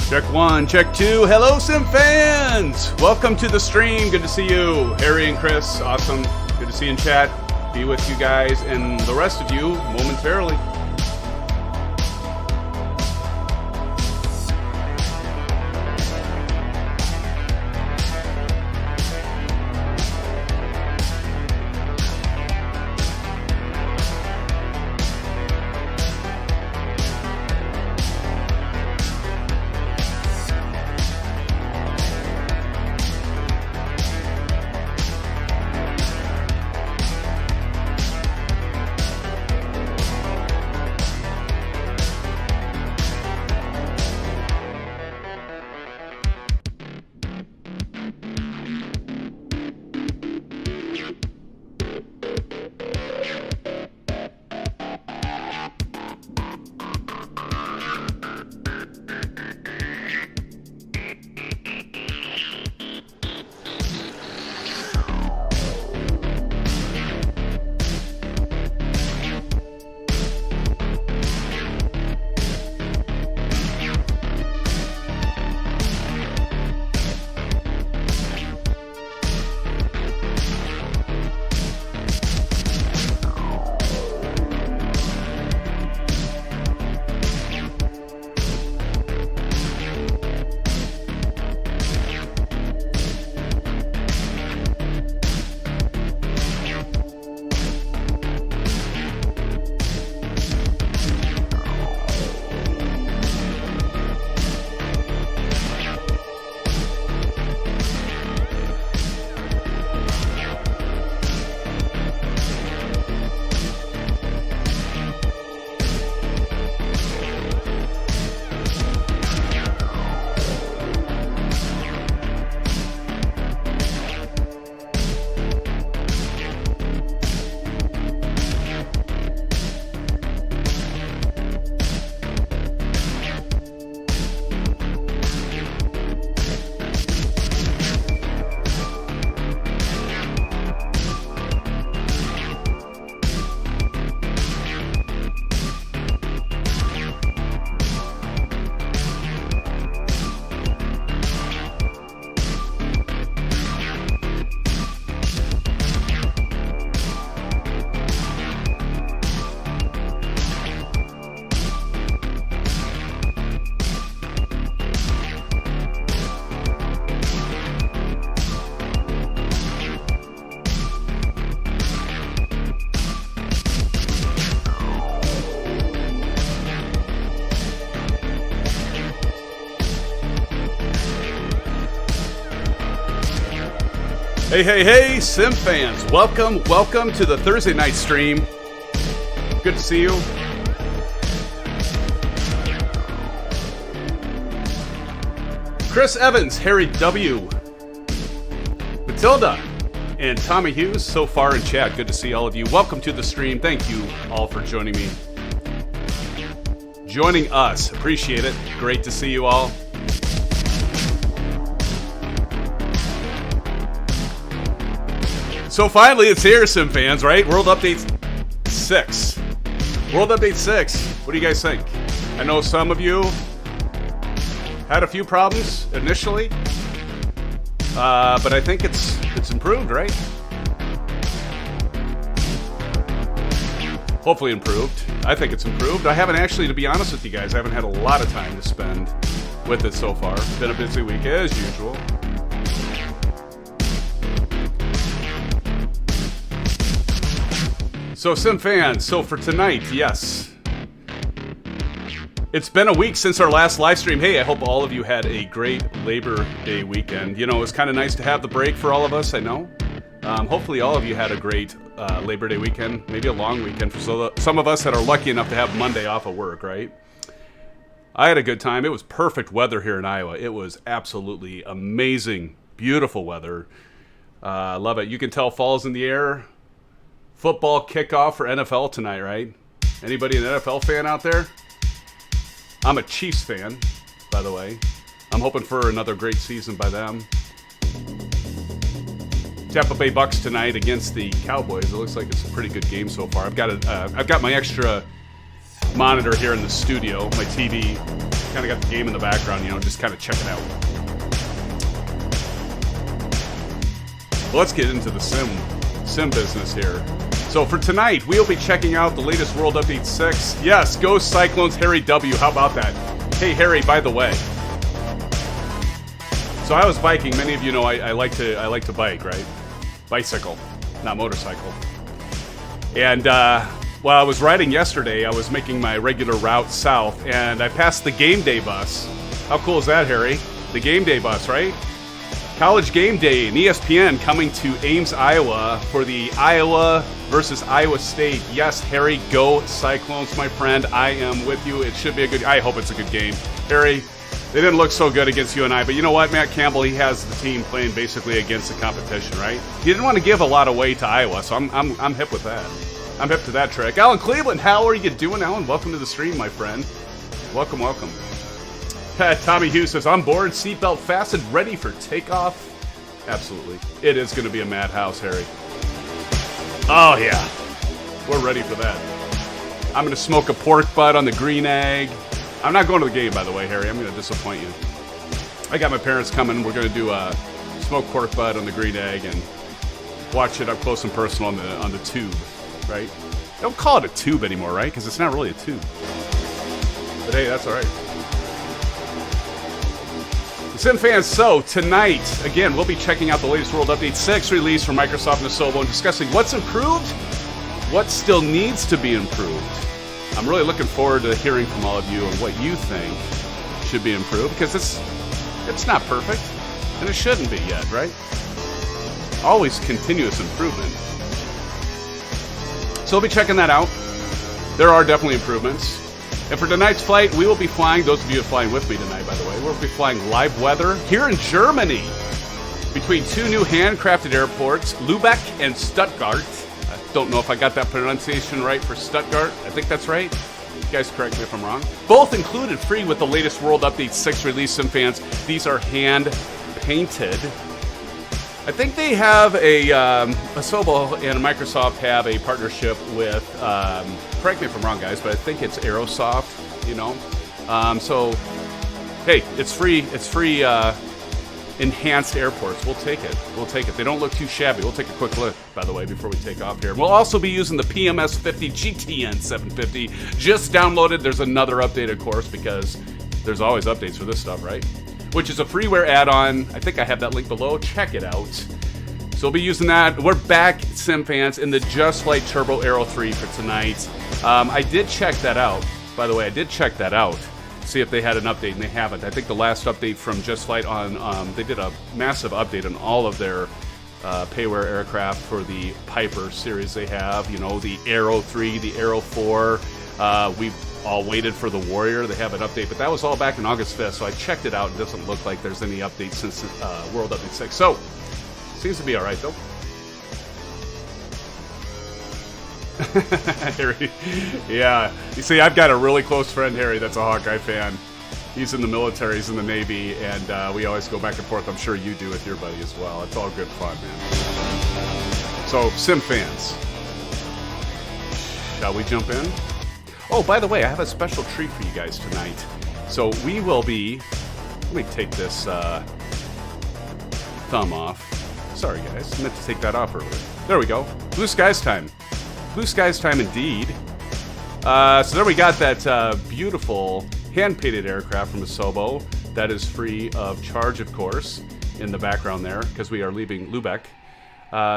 Check one, check two. Hello, SimFans! Welcome to the stream. Good to see you. Harry and Chris, awesome. Good to see you in chat. Be with you guys and the rest of you momentarily. Hey, SimFans. Welcome to the Thursday night stream. Good to see you. Chris Evans, Harry W, Matilda, and Tommy Hughes so far in chat. Good to see all of you. Welcome to the stream. Thank you all for joining me. Joining us. Appreciate it. Great to see you all. So finally, it's here, SimFans, right? World Update 6. World Update 6. What do you guys think? I know some of you had a few problems initially, but I think it's improved, right? Hopefully improved. I think it's improved. I haven't actually, to be honest with you guys, I haven't had a lot of time to spend with it so far. Been a busy week as usual. So SimFans, so for tonight, yes. It's been a week since our last live stream. Hey, I hope all of you had a great Labor Day weekend. You know, it was kind of nice to have the break for all of us, I know. Hopefully all of you had a great Labor Day weekend, maybe a long weekend for some of us that are lucky enough to have Monday off of work, right? I had a good time. It was perfect weather here in Iowa. It was absolutely amazing, beautiful weather. Love it. You can tell fall's in the air. Football kickoff for NFL tonight, right? Anybody an NFL fan out there? I'm a Chiefs fan, by the way. I'm hoping for another great season by them. Tampa Bay Bucks tonight against the Cowboys. It looks like it's a pretty good game so far. I've got my extra monitor here in the studio, my TV. Kind of got the game in the background, you know, just kind of check it out. Well, let's get into the sim business here. So for tonight, we'll be checking out the latest World Update 6. Yes, go Cyclones, Harry W. How about that? Hey, Harry, by the way. So I was biking. Many of you know I like to bike, right? Bicycle, not motorcycle. And while I was riding yesterday, I was making my regular route south, and I passed the game day bus. How cool is that, Harry? The game day bus, right? College Game Day and ESPN coming to Ames, Iowa for the Iowa versus Iowa State. Yes, Harry, go Cyclones, my friend. I am with you. It should be a good. I hope it's a good game. Harry, they didn't look so good against you and I, but you know what? Matt Campbell, he has the team playing basically against the competition, right? He didn't want to give a lot away to Iowa, so I'm hip with that. I'm hip to that trick. Alan Cleveland, how are you doing, Alan? Welcome to the stream, my friend. Welcome, welcome. Tommy Hughes says, on board, seatbelt fastened, ready for takeoff. Absolutely. It is going to be a madhouse, Harry. Oh, yeah. We're ready for that. I'm going to smoke a pork butt on the green egg. I'm not going to the game, by the way, Harry. I'm going to disappoint you. I got my parents coming. We're going to do a smoked pork butt on the green egg and watch it up close and personal on the tube, right? Don't call it a tube anymore, right? Because it's not really a tube. But hey, that's all right. SimFans, so tonight, again, we'll be checking out the latest World Update 6 release from Microsoft and Asobo and discussing what's improved, what still needs to be improved. I'm really looking forward to hearing from all of you and what you think should be improved, because it's not perfect, and it shouldn't be yet, right? Always continuous improvement. So we'll be checking that out. There are definitely improvements. And for tonight's flight, we will be flying, those of you flying with me tonight, by the way, we'll be flying live weather here in Germany between two new handcrafted airports, Lübeck and Stuttgart. I don't know if I got that pronunciation right for Stuttgart. I think that's right. You guys correct me if I'm wrong. Both included free with the latest World Update 6 release, SimFans. These are hand-painted. I think they have Asobo and Microsoft have a partnership with, correct me if I'm wrong, guys, but I think it's Aerosoft, you know. So, hey, it's free enhanced airports. We'll take it. We'll take it. They don't look too shabby. We'll take a quick look, by the way, before we take off here. We'll also be using the PMS50 GTN750. Just downloaded. There's another update, of course, because there's always updates for this stuff, right? Which is a freeware add-on. I think I have that link below. Check it out. So we'll be using that. We're back, SimFans, in the Just Flight Turbo Aero 3 for tonight. I did check that out. By the way, I did check that out. See if they had an update, and they haven't. I think the last update from Just Flight they did a massive update on all of their payware aircraft for the Piper series they have. You know, the Aero 3, the Aero 4. We've all waited for the Warrior. They have an update, but that was all back on August 5th, so I checked it out. It doesn't look like there's any update since World Update 6. So, seems to be all right, though. Harry, yeah. You see, I've got a really close friend, Harry, that's a Hawkeye fan. He's in the military, he's in the Navy, and we always go back and forth. I'm sure you do with your buddy as well. It's all good fun, man. So, SimFans, shall we jump in? Oh, by the way, I have a special treat for you guys tonight. So we will be... Let me take this thumb off. Sorry, guys. I meant to take that off earlier. There we go. Blue skies time. Blue skies time indeed. So there we got that beautiful hand-painted aircraft from Asobo. That is free of charge, of course, in the background there, because we are leaving Lübeck.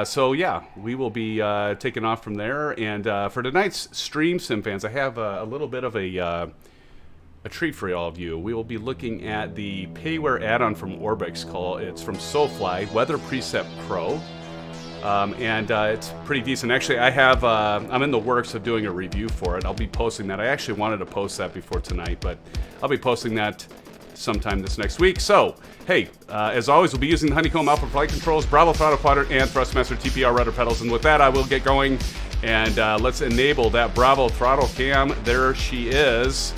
So yeah, we will be taking off from there. And for tonight's stream, SimFans, I have a little bit of a treat for all of you. We will be looking at the payware add-on from Orbix. It's from SoFly, Weather Preset Pro. And it's pretty decent. Actually, I'm in the works of doing a review for it. I'll be posting that. I actually wanted to post that before tonight, but I'll be posting that sometime this next week. So, hey, as always, we'll be using the Honeycomb Alpha Flight Controls, Bravo Throttle Quadrant, and Thrustmaster TPR rudder pedals. And with that, I will get going, and let's enable that Bravo throttle cam. There she is.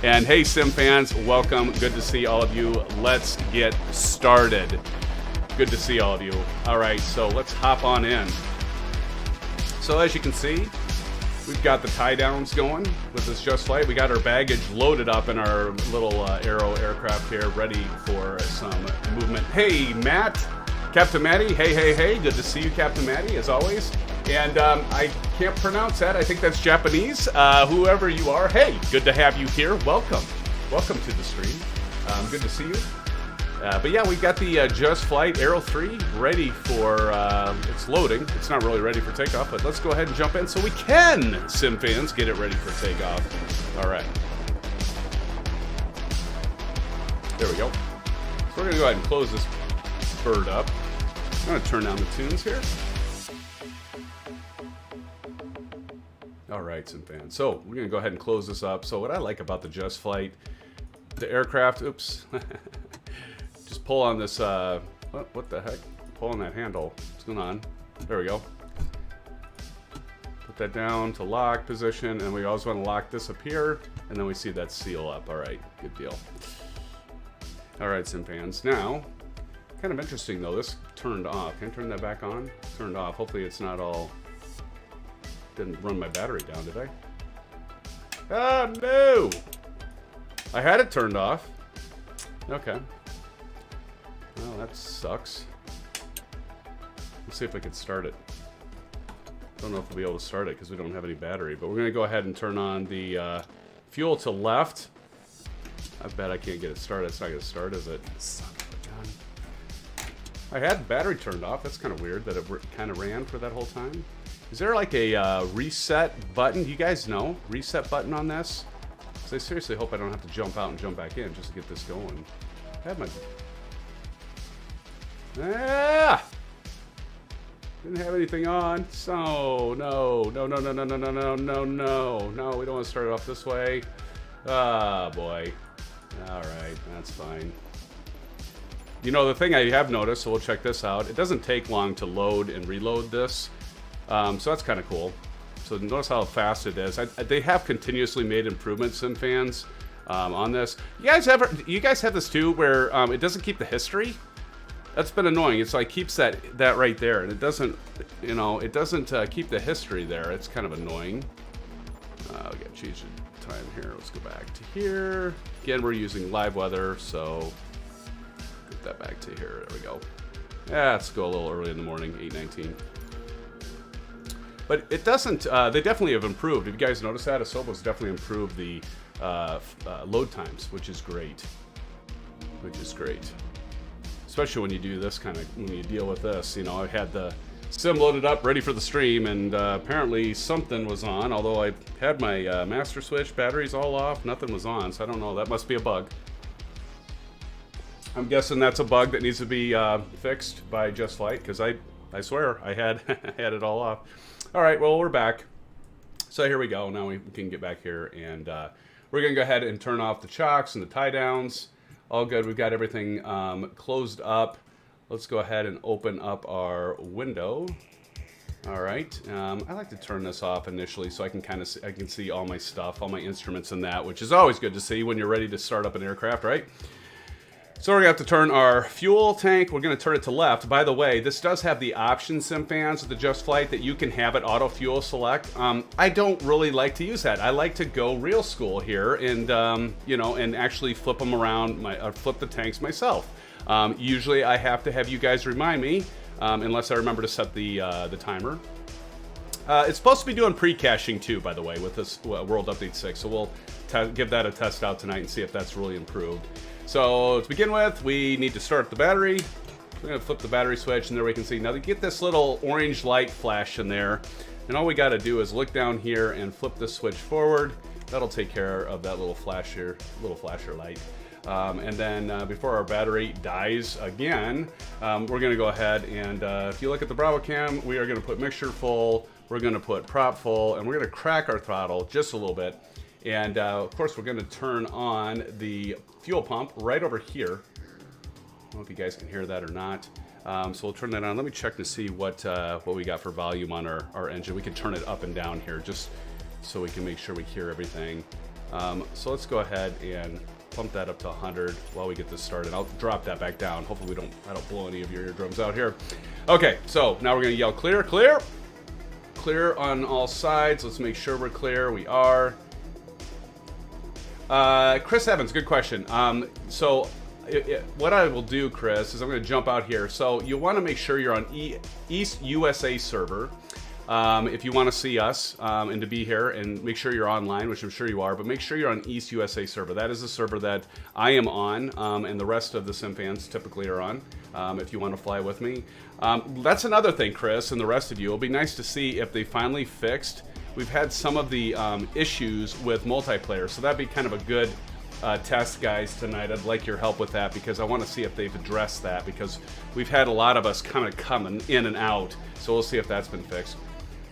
And hey, SimFans, welcome. Good to see all of you. Let's get started. Good to see all of you. All right, so let's hop on in. So as you can see, We've got the tie downs going with this Just Flight. We got our baggage loaded up in our little Aero aircraft here, ready for some movement. Hey, Matt, Captain Matty. Hey. Good to see you, Captain Matty, as always. And I can't pronounce that. I think that's Japanese. Whoever you are, hey, good to have you here. Welcome to the stream. Good to see you. But yeah, we've got the Just Flight Aero 3 ready for, it's loading. It's not really ready for takeoff, but let's go ahead and jump in so we can, SimFans, get it ready for takeoff. All right. There we go. So we're going to go ahead and close this bird up. I'm going to turn down the tunes here. All right, SimFans. So we're going to go ahead and close this up. So what I like about the Just Flight, the aircraft, oops. Just pull on this, what the heck? Pull on that handle. What's going on? There we go. Put that down to lock position, and we always want to lock this up here, and then we see that seal up. All right, good deal. All right, SimFans. Now, kind of interesting though, this turned off. Can I turn that back on? Turned off. Hopefully it's not all, didn't run my battery down, did I? Oh, no! I had it turned off. Okay. Well, that sucks. Let's see if I can start it. Don't know if we'll be able to start it because we don't have any battery, but we're going to go ahead and turn on the fuel to left. I bet I can't get it started. It's not going to start, is it? Son of a gun. I had the battery turned off. That's kind of weird that it kind of ran for that whole time. Is there like a reset button? Do you guys know? Reset button on this? Because I seriously hope I don't have to jump out and jump back in just to get this going. I had my... Ah! Didn't have anything on. So, no, we don't want to start it off this way. Ah, boy. Alright, that's fine. You know, the thing I have noticed, so we'll check this out, it doesn't take long to load and reload this. So that's kind of cool. So notice how fast it is. They have continuously made improvements, SimFans, on this. You guys have this too, where it doesn't keep the history? That's been annoying. It's like keeps that right there, and it doesn't, you know, it doesn't keep the history there. It's kind of annoying. We got to change the time here. Let's go back to here. Again, we're using live weather, so get that back to here. There we go. Yeah, let's go a little early in the morning, 8:19. But it doesn't. They definitely have improved. If you guys notice that, Asobo's definitely improved the load times, which is great. Especially when you do this kind of, when you deal with this. You know, I had the sim loaded up, ready for the stream, and apparently something was on, although I had my master switch, batteries all off, nothing was on, so I don't know, that must be a bug. I'm guessing that's a bug that needs to be fixed by Just Flight, because I swear I had, had it all off. All right, well, we're back. So here we go, now we can get back here, and we're gonna go ahead and turn off the chocks and the tie downs. All good, we've got everything closed up. Let's go ahead and open up our window. All right, I like to turn this off initially so I can see all my stuff, all my instruments and that, which is always good to see when you're ready to start up an aircraft, right? So we're gonna have to turn our fuel tank, we're gonna turn it to left. By the way, this does have the option, SimFans, with the Just Flight, that you can have it auto fuel select. I don't really like to use that. I like to go real school here and, you know, and actually flip them around, flip the tanks myself. Usually I have to have you guys remind me, unless I remember to set the timer. It's supposed to be doing pre-caching too, by the way, with this World Update 6, so we'll give that a test out tonight and see if that's really improved. So to begin with, we need to start the battery. We're going to flip the battery switch, and there we can see. Now, to get this little orange light flash in there, and all we got to do is look down here and flip the switch forward. That'll take care of that little flasher light. And then before our battery dies again, we're going to go ahead and if you look at the Bravo Cam, we are going to put mixture full, we're going to put prop full, and we're going to crack our throttle just a little bit. And of course, we're going to turn on the fuel pump right over here. I don't know if you guys can hear that or not. So we'll turn that on. Let me check to see what we got for volume on our engine. We can turn it up and down here just so we can make sure we hear everything. So let's go ahead and pump that up to 100 while we get this started. I'll drop that back down. Hopefully I don't blow any of your eardrums out here. Okay, so now we're going to yell clear, clear. clear on all sides. Let's make sure we're clear. We are. Chris Evans, good question. So what I will do, Chris, is I'm going to jump out here. So you want to make sure you're on East USA server. If you want to see us and to be here, and make sure you're online, which I'm sure you are, but make sure you're on East USA server. That is the server that I am on, and the rest of the SimFans typically are on, if you want to fly with me. That's another thing, Chris, and the rest of you. It'll be nice to see if they finally fixed. We've had some of the issues with multiplayer, so that'd be kind of a good test, guys, tonight. I'd like your help with that, because I want to see if they've addressed that, because we've had a lot of us kind of coming in and out, so we'll see if that's been fixed.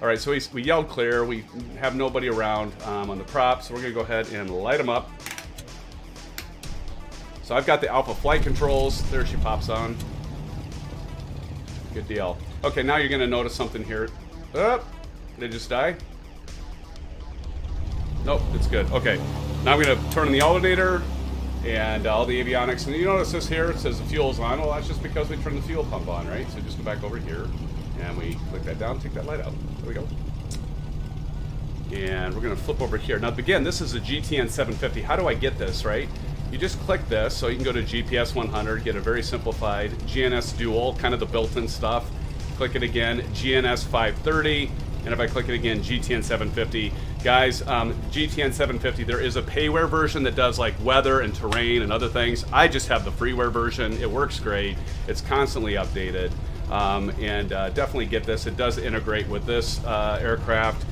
All right, so we yelled clear. We have nobody around on the prop, so we're going to go ahead and light them up. So I've got the Alpha Flight Controls. There she pops on. Good deal. Okay, now you're going to notice something here. Oh, did it just die? Nope, it's good. Okay, now I'm going to turn on the alternator and all the avionics. And you notice this here, it says the fuel's on. Well, that's just because we turned the fuel pump on, right? So just go back over here. And we click that down, take that light out. There we go. And we're going to flip over here. Now, again, this is a GTN750. How do I get this, right? You just click this, so you can go to GPS 100, get a very simplified GNS Dual, kind of the built-in stuff. Click it again, GNS 530. And if I click it again, GTN 750. Guys, GTN 750, there is a payware version that does like weather and terrain and other things. I just have the freeware version. It works great. It's constantly updated. Definitely get this. It does integrate with this aircraft.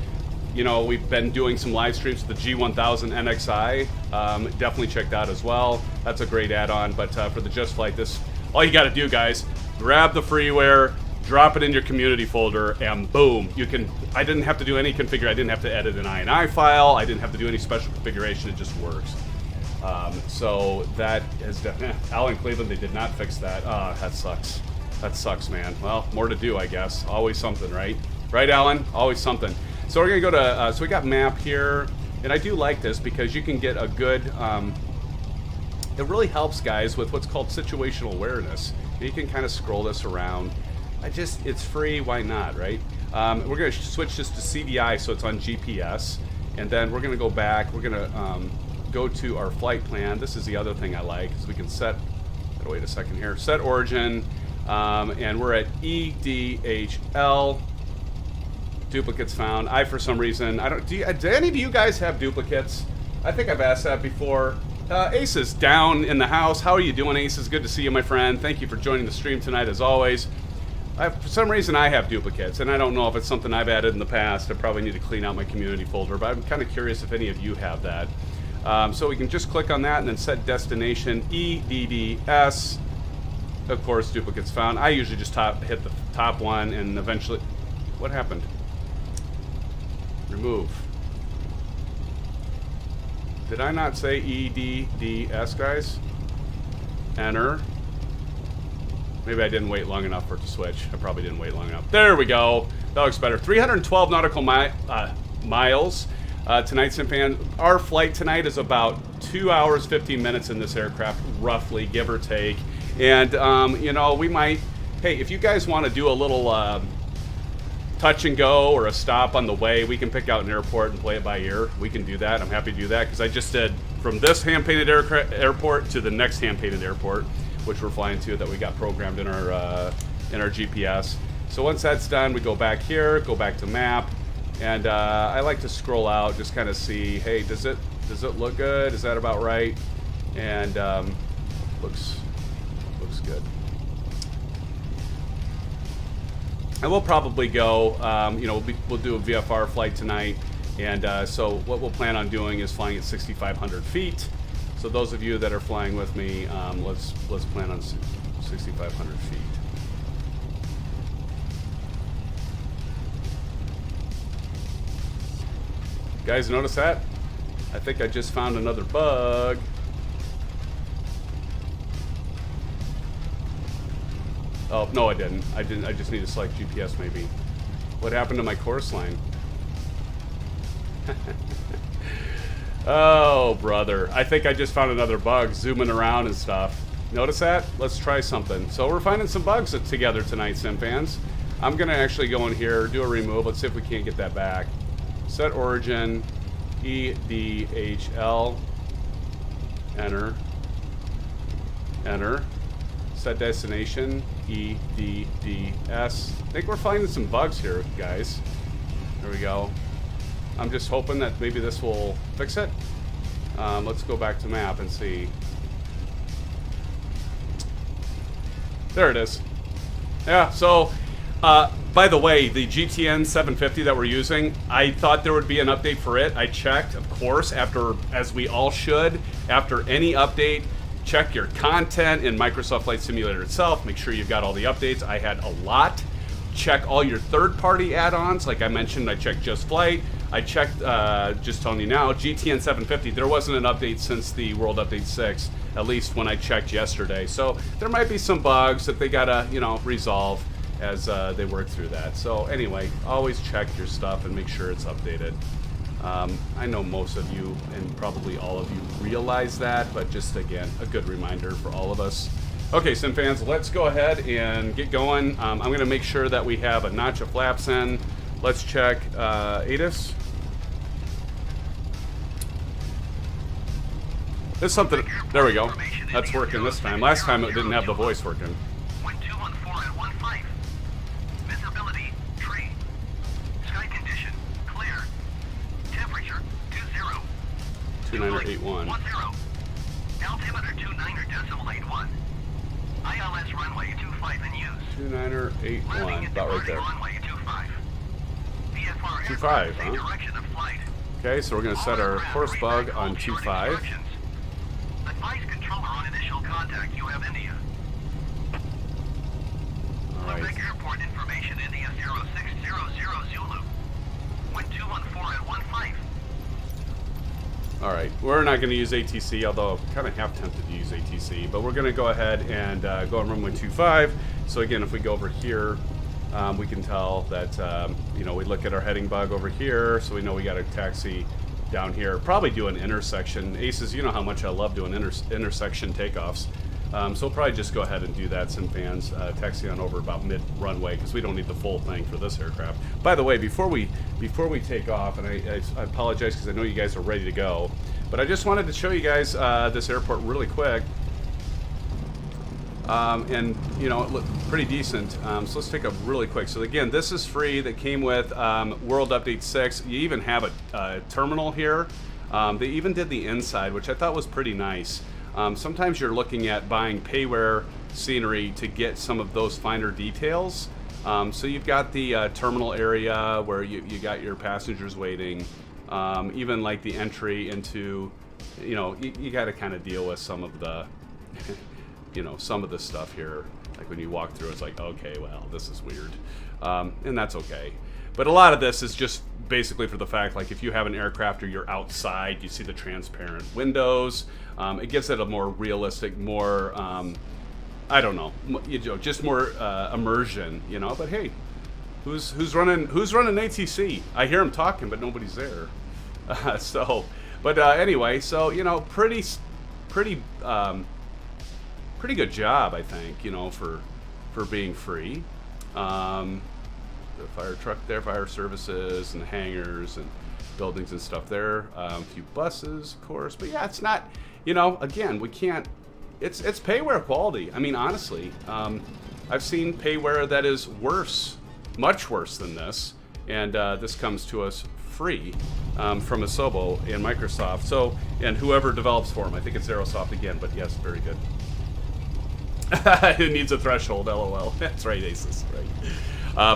You know, we've been doing some live streams with the G1000 NXI. Definitely check that as well. That's a great add-on. But for the Just Flight, this, all you got to do, guys, grab the freeware, drop it in your community folder, and boom, you can. I didn't have to do any configure. I didn't have to edit an INI file. I didn't have to do any special configuration. It just works. So that is definitely. Alan Cleveland, they did not fix that. That sucks. That sucks, man. Well, more to do, I guess. Always something, right? Right, Alan? Always something. So we're going to go to, so we got map here. And I do like this because you can get a good, it really helps, guys, with what's called situational awareness. You can kind of scroll this around. It's free, why not, right? We're going to switch this to CDI so it's on GPS. And then we're going to go back. We're going to go to our flight plan. This is the other thing I like, is we can set, gotta wait a second here, set origin. And we're at EDHL. Duplicates found. For some reason, I don't. Do any of you guys have duplicates? I think I've asked that before. Ace is down in the house. How are you doing, Ace? It's good to see you, my friend. Thank you for joining the stream tonight, as always. For some reason, I have duplicates, and I don't know if it's something I've added in the past. I probably need to clean out my community folder, but I'm kind of curious if any of you have that. So we can just click on that and then set destination EDDS. Of course, duplicates found. I usually just hit the top one, and eventually, what happened? Remove. Did I not say EDDS, guys? Enter. Maybe I didn't wait long enough for it to switch. I probably didn't wait long enough. There we go. That looks better. 312 nautical miles. Tonight, SimFan, our flight tonight is about 2 hours, 15 minutes in this aircraft, roughly, give or take. And, you know, we might, hey, if you guys want to do a little touch and go or a stop on the way, we can pick out an airport and play it by ear. We can do that. I'm happy to do that because I just did from this hand-painted airport to the next hand-painted airport, which we're flying to, that we got programmed in our GPS. So once that's done, we go back here, go back to map, and I like to scroll out, just kind of see, hey, does it look good? Is that about right? And looks good. And we'll probably go, you know, we'll do a VFR flight tonight. And so what we'll plan on doing is flying at 6,500 feet. So those of you that are flying with me, let's plan on 6,500 feet. Guys, notice that? I think I just found another bug. Oh, no, I didn't. I just need to select GPS, maybe. What happened to my course line? Oh, brother. I think I just found another bug zooming around and stuff. Notice that? Let's try something. So we're finding some bugs together tonight, SimFans. I'm going to actually go in here, do a remove. Let's see if we can't get that back. Set origin, EDHL, enter, enter. Set destination, EDDS. I think we're finding some bugs here, guys. There we go. I'm just hoping that maybe this will fix it. Let's go back to map and see. There it is. Yeah, so, by the way, the GTN750 that we're using, I thought there would be an update for it. I checked, of course, after, as we all should, after any update, check your content in Microsoft Flight Simulator itself. Make sure you've got all the updates. I had a lot. Check all your third-party add-ons. Like I mentioned, I checked Just Flight. I checked, just telling you now, GTN750. There wasn't an update since the World Update 6, at least when I checked yesterday. So there might be some bugs that they gotta, you know, resolve as they work through that. So anyway, always check your stuff and make sure it's updated. I know most of you and probably all of you realize that, but just again, a good reminder for all of us. Okay, SimFans, let's go ahead and get going. I'm going to make sure that we have a notch of flaps in. Let's check ATIS. There's something. There we go. That's working this time. Last time it didn't have the voice working. 1214 at 15. Visibility, tree. Sky condition, clear. Temperature, 20. 2981. 10. Altimeter 29.81. ILS runway 25 in use. 2981, about right there. Runway 25. VFR 25, huh? Direction of flight. Okay, so we're going to set our course bug on 25. Advise controller on initial contact. You have India. All right. Quebec Airport information. India 0600 Zulu. Wind 214 at 15. All right, we're not going to use ATC, although I'm kind of half tempted to use ATC, but we're going to go ahead and go on runway 25. So again, if we go over here, we can tell that, you know, we look at our heading bug over here, so we know we got a taxi down here. Probably do an intersection. Aces, you know how much I love doing intersection takeoffs. So we'll probably just go ahead and do that, SimFans, taxi on over about mid-runway, because we don't need the full thing for this aircraft. By the way, before we take off, and I apologize because I know you guys are ready to go, but I just wanted to show you guys this airport really quick. And, you know, it looked pretty decent. So let's take a really quick. So again, this is free. That came with World Update 6. You even have a terminal here. They even did the inside, which I thought was pretty nice. Sometimes you're looking at buying payware scenery to get some of those finer details. So you've got the terminal area where you got your passengers waiting. Even like the entry into, you know, you got to kind of deal with some of the, you know, some of the stuff here. Like when you walk through, it's like, okay, well, this is weird. And that's okay. But a lot of this is just basically for the fact, like if you have an aircraft or you're outside, you see the transparent windows. It gives it a more realistic, more, I don't know, you know, just more immersion, you know. But hey, who's running ATC? I hear them talking, but nobody's there. Anyway, so you know, pretty good job, I think, you know, for being free. The fire truck there, fire services, and the hangars and buildings and stuff there. A few buses, of course, but yeah, it's not, you know, again, we can't, it's payware quality. I mean, honestly, I've seen payware that is worse, much worse than this, and this comes to us free from Asobo and Microsoft. So, and whoever develops for them, I think it's Aerosoft again, but yes, very good. It needs a threshold, LOL. That's right, Aces, right.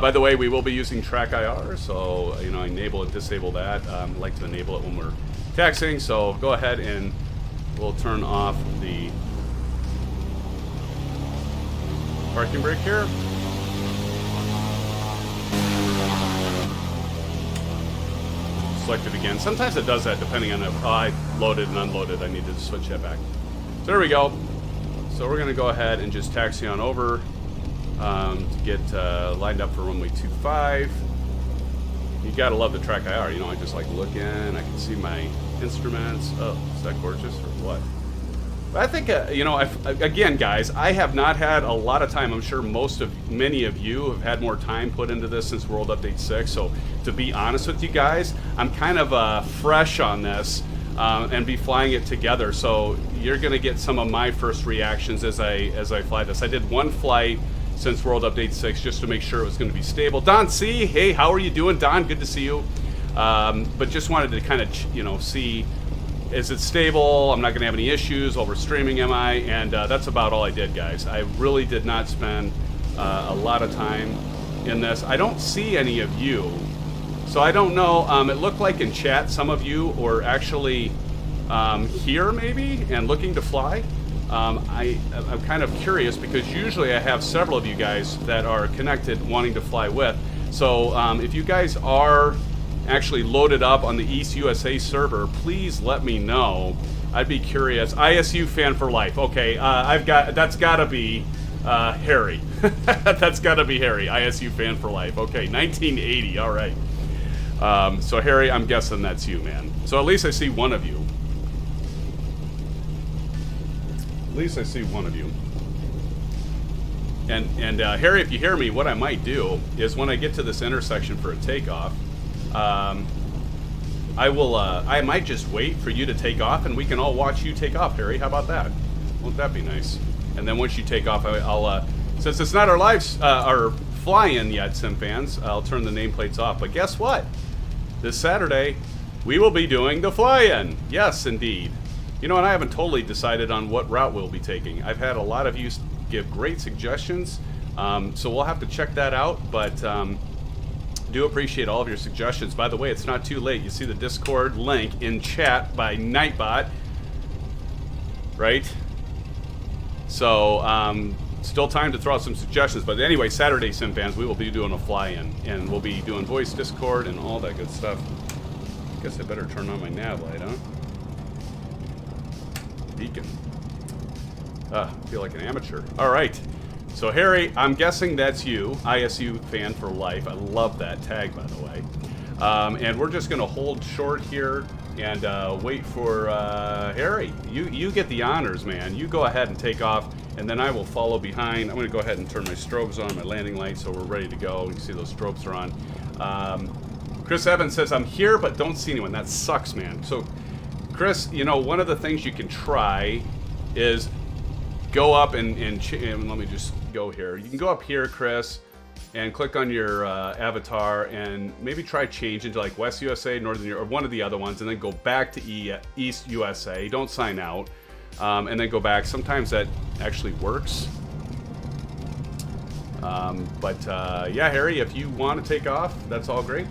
By the way, we will be using Track IR, so you know, enable and disable that. I like to enable it when we're taxiing, so go ahead and we'll turn off the parking brake here. Select it again. Sometimes it does that depending on if I loaded and unloaded. I need to switch that back. So there we go. So we're going to go ahead and just taxi on over to get lined up for runway 25. You gotta love the Track IR. You know, I just like looking. I can see my instruments. Oh, is that gorgeous or what? I think, you know, again, guys, I have not had a lot of time. I'm sure many of you have had more time put into this since World Update 6. So to be honest with you guys, I'm kind of fresh on this and be flying it together. So you're going to get some of my first reactions as I fly this. I did one flight since World Update 6 just to make sure it was going to be stable. Don C, hey, how are you doing, Don? Good to see you. But just wanted to kind of, you know, see, is it stable? I'm not going to have any issues over streaming, am I? And that's about all I did, guys. I really did not spend a lot of time in this. I don't see any of you, so I don't know. It looked like in chat some of you were actually here maybe and looking to fly. I'm kind of curious because usually I have several of you guys that are connected wanting to fly with. So if you guys are actually loaded up on the East USA server, please let me know. I'd be curious. ISU fan for life. Okay, that's gotta be Harry. That's gotta be Harry. ISU fan for life. Okay, 1980. All right. So Harry, I'm guessing that's you, man. So at least I see one of you. At least I see one of you. And Harry, if you hear me, what I might do is when I get to this intersection for a takeoff, I might just wait for you to take off and we can all watch you take off, Harry. How about that? Won't that be nice? And then once you take off, I'll since it's not our fly-in yet, SimFans, I'll turn the nameplates off. But guess what? This Saturday, we will be doing the fly-in. Yes, indeed. You know, and I haven't totally decided on what route we'll be taking. I've had a lot of you give great suggestions, so we'll have to check that out, but do appreciate all of your suggestions. By the way, it's not too late. You see the Discord link in chat by Nightbot, right? So still time to throw out some suggestions, but anyway, Saturday, SimFans, we will be doing a fly-in, and we'll be doing voice Discord and all that good stuff. Guess I better turn on my nav light, huh? Beacon. I feel like an amateur. All right. So Harry, I'm guessing that's you, ISU fan for life. I love that tag, by the way. And we're just going to hold short here and wait for Harry. You get the honors, man. You go ahead and take off, and then I will follow behind. I'm going to go ahead and turn my strobes on, my landing lights, so we're ready to go. You can see those strobes are on. Chris Evans says, I'm here, but don't see anyone. That sucks, man. So, Chris, you know, one of the things you can try is go up and let me just go here. You can go up here, Chris, and click on your avatar and maybe try change into like West USA, Northern Europe, or one of the other ones, and then go back to East USA. Don't sign out, and then go back. Sometimes that actually works. Yeah, Harry, if you want to take off, that's all great.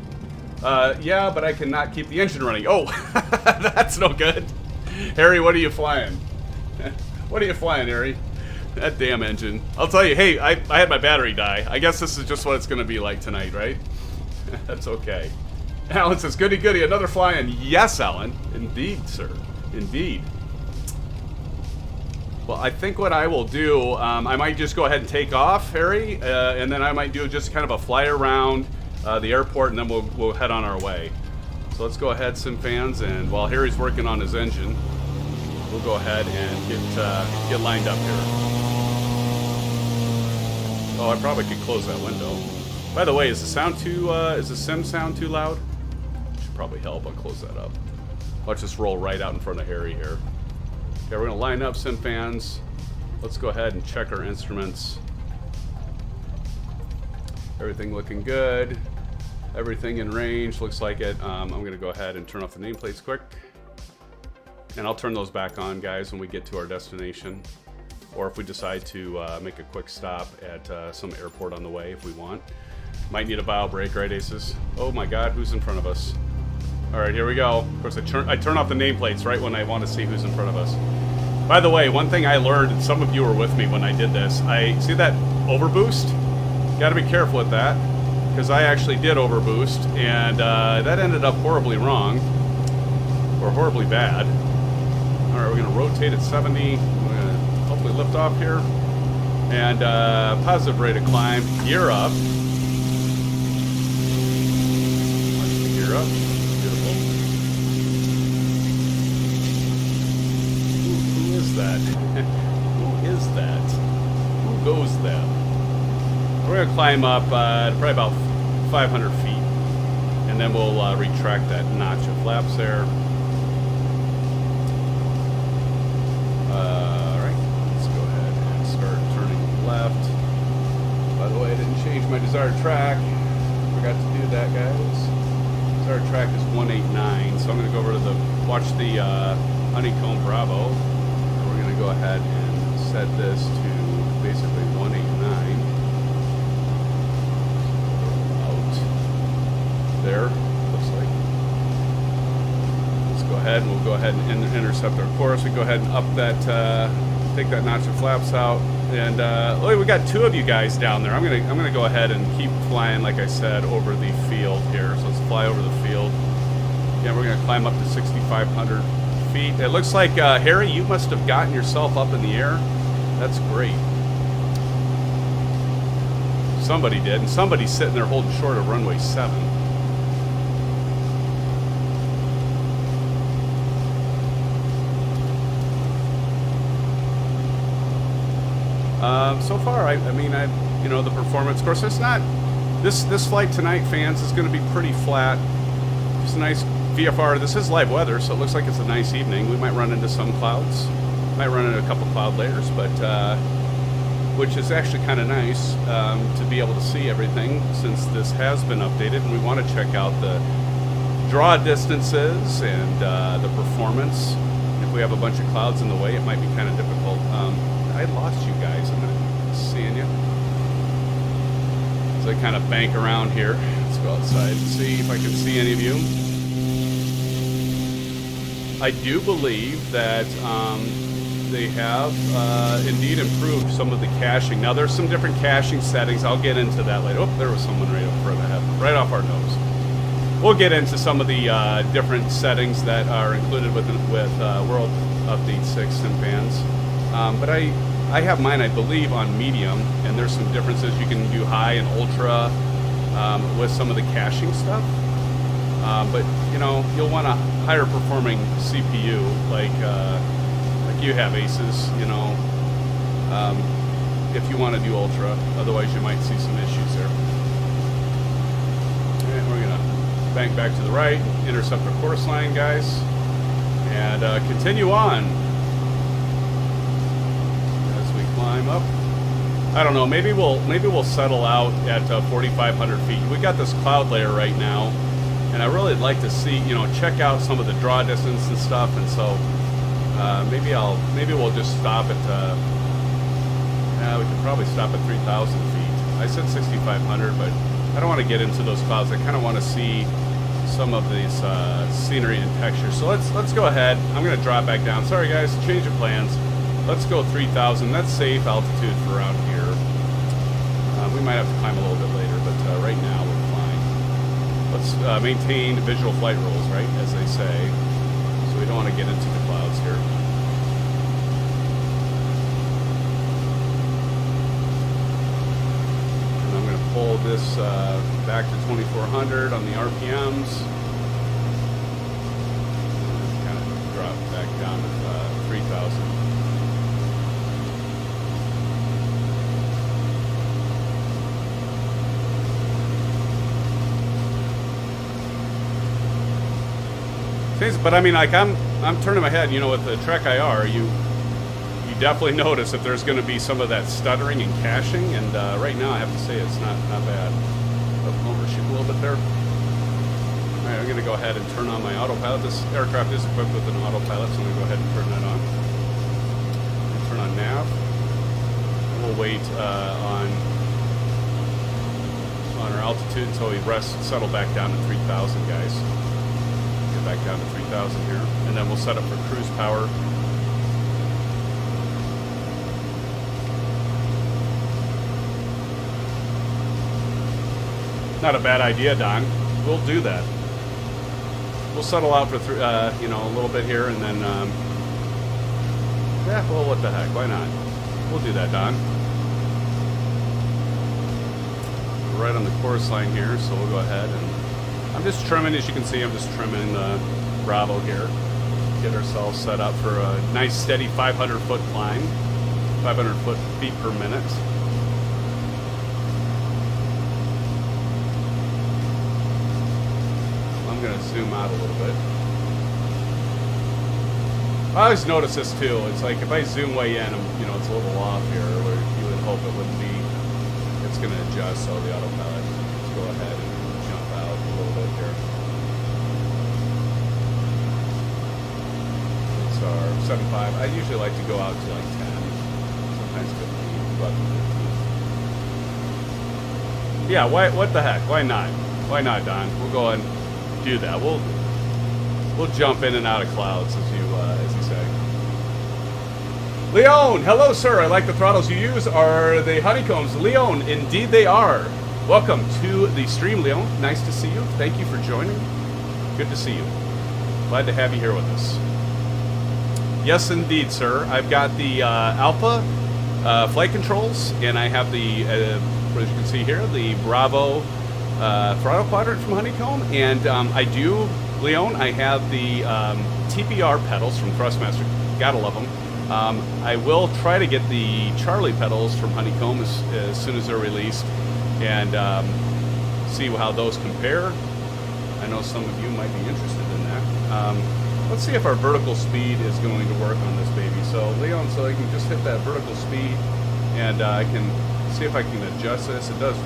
Yeah, but I cannot keep the engine running. Oh, that's no good. Harry, what are you flying? What are you flying, Harry? That damn engine. I'll tell you, hey, I had my battery die. I guess this is just what it's going to be like tonight, right? That's okay. Alan says, goody goody, another fly-in. Yes, Alan. Indeed, sir. Indeed. Well, I think what I will do, I might just go ahead and take off, Harry, and then I might do just kind of a fly around the airport, and then we'll head on our way. So let's go ahead, SimFans, and while Harry's working on his engine, we'll go ahead and get lined up here. Oh, I probably could close that window. By the way, is the sound too? Is the sim sound too loud? Should probably help. I'll close that up. Watch this roll right out in front of Harry here. Okay, we're gonna line up, SimFans. Let's go ahead and check our instruments. Everything looking good. Everything in range. Looks like it. I'm gonna go ahead and turn off the nameplates quick. And I'll turn those back on, guys, when we get to our destination. Or if we decide to make a quick stop at some airport on the way if we want. Might need a bio break, right, Aces? Oh my god, who's in front of us? Alright, here we go. Of course, I turn off the nameplates right when I want to see who's in front of us. By the way, one thing I learned, and some of you were with me when I did this, I see that overboost? Gotta be careful with that, because I actually did overboost, and that ended up horribly wrong, or horribly bad. Alright, we're going to rotate at 70. We're going to hopefully lift off here. And positive rate of climb. Gear up. Let's gear up. Beautiful. Who is that? that? Who is that? Who goes that? We're going to climb up probably about 500 feet. And then we'll retract that notch of flaps there. Alright, let's go ahead and start turning left. By the way, I didn't change my desired track. Forgot to do that, guys. Desired track is 189, so I'm going to go over to watch the Honeycomb Bravo. And we're going to go ahead and set this to basically 189. Out there, looks like. Let's go ahead and we'll go ahead and intercept our course. We go ahead and up that, take that notch of flaps out. And look, we got 2 of you guys down there. I'm gonna go ahead and keep flying, like I said, over the field here. So let's fly over the field. Yeah, we're gonna climb up to 6,500 feet. It looks like Harry, you must have gotten yourself up in the air. That's great. Somebody did, and somebody's sitting there holding short of runway 7. So far, I mean, you know, the performance. Of course, it's not. This flight tonight, fans, is going to be pretty flat. It's a nice VFR. This is live weather, so it looks like it's a nice evening. We might run into some clouds. Might run into a couple cloud layers, but which is actually kind of nice to be able to see everything since this has been updated, and we want to check out the draw distances and the performance. If we have a bunch of clouds in the way, it might be kind of difficult. I lost you guys. I'm not seeing you. So I kind of bank around here. Let's go outside and see if I can see any of you. I do believe that they have indeed improved some of the caching. Now there's some different caching settings. I'll get into that later. Oh, there was someone right up front ahead, right off our nose. We'll get into some of the different settings that are included with World Update 6 SimFans. But I have mine, I believe, on medium, and there's some differences. You can do high and ultra with some of the caching stuff. But you know, you'll want a higher performing CPU, like you have Aces. You know, if you want to do ultra, otherwise you might see some issues there. And we're gonna bank back to the right, intercept our course line, guys, and continue on. Climb up. I don't know. Maybe we'll settle out at 4,500 feet. We got this cloud layer right now, and I really like to see, you know, check out some of the draw distance and stuff. And so maybe we'll just stop at. We could probably stop at 3,000 feet. I said 6,500, but I don't want to get into those clouds. I kind of want to see some of these scenery and texture. So let's go ahead. I'm going to drop back down. Sorry guys, change of plans. Let's go 3,000. That's safe altitude for around here. We might have to climb a little bit later, but right now we're fine. Let's maintain visual flight rules, right, as they say. So we don't want to get into the clouds here. And I'm going to pull this back to 2,400 on the RPMs. And kind of drop back down to 3,000. But I mean, like I'm turning my head, you know, with the Trek IR, you definitely notice if there's going to be some of that stuttering and caching, and right now I have to say it's not bad. Overshoot a little bit there. All right, I'm going to go ahead and turn on my autopilot. This aircraft is equipped with an autopilot, so I'm going to go ahead and turn that on. Turn on nav. And we'll wait on our altitude until we settle back down to 3,000, guys. Back down to 3,000 here, and then we'll set up for cruise power. Not a bad idea, Don. We'll do that. We'll settle out for you know, a little bit here, and then yeah, well, what the heck? Why not? We'll do that, Don. We're right on the course line here, so we'll go ahead and I'm just trimming, as you can see, I'm just trimming the Bravo here. get ourselves set up for a nice steady 500-foot climb, 500 feet per minute. I'm going to zoom out a little bit. I always notice this too. It's like if I zoom way in, you know, it's a little off here, where you would hope it wouldn't be. It's going to adjust all the autopilot. Let's go ahead and jump out a little bit here. It's our 7.5. I usually like to go out to like 10, sometimes 15, go out to 15. Yeah, what the heck? Why not? Why not, Don? We'll go and do that. We'll jump in and out of clouds, as you say. Leon, hello, sir. I like the throttles you use. Are they Honeycombs? Leon, indeed they are. Welcome to the stream, Leon. Nice to see you. Thank you for joining. Good to see you. Glad to have you here with us. Yes, indeed, sir. I've got the Alpha Flight Controls, and I have the, as you can see here, the Bravo Throttle Quadrant from Honeycomb, and I do, Leon, I have the TPR pedals from Thrustmaster. Gotta love them. I will try to get the Charlie pedals from Honeycomb as soon as they're released, and see how those compare. I know some of you might be interested in that. Let's see if our vertical speed is going to work on this baby. So, Leon, so I can just hit that vertical speed, and I can see if I can adjust this. It does.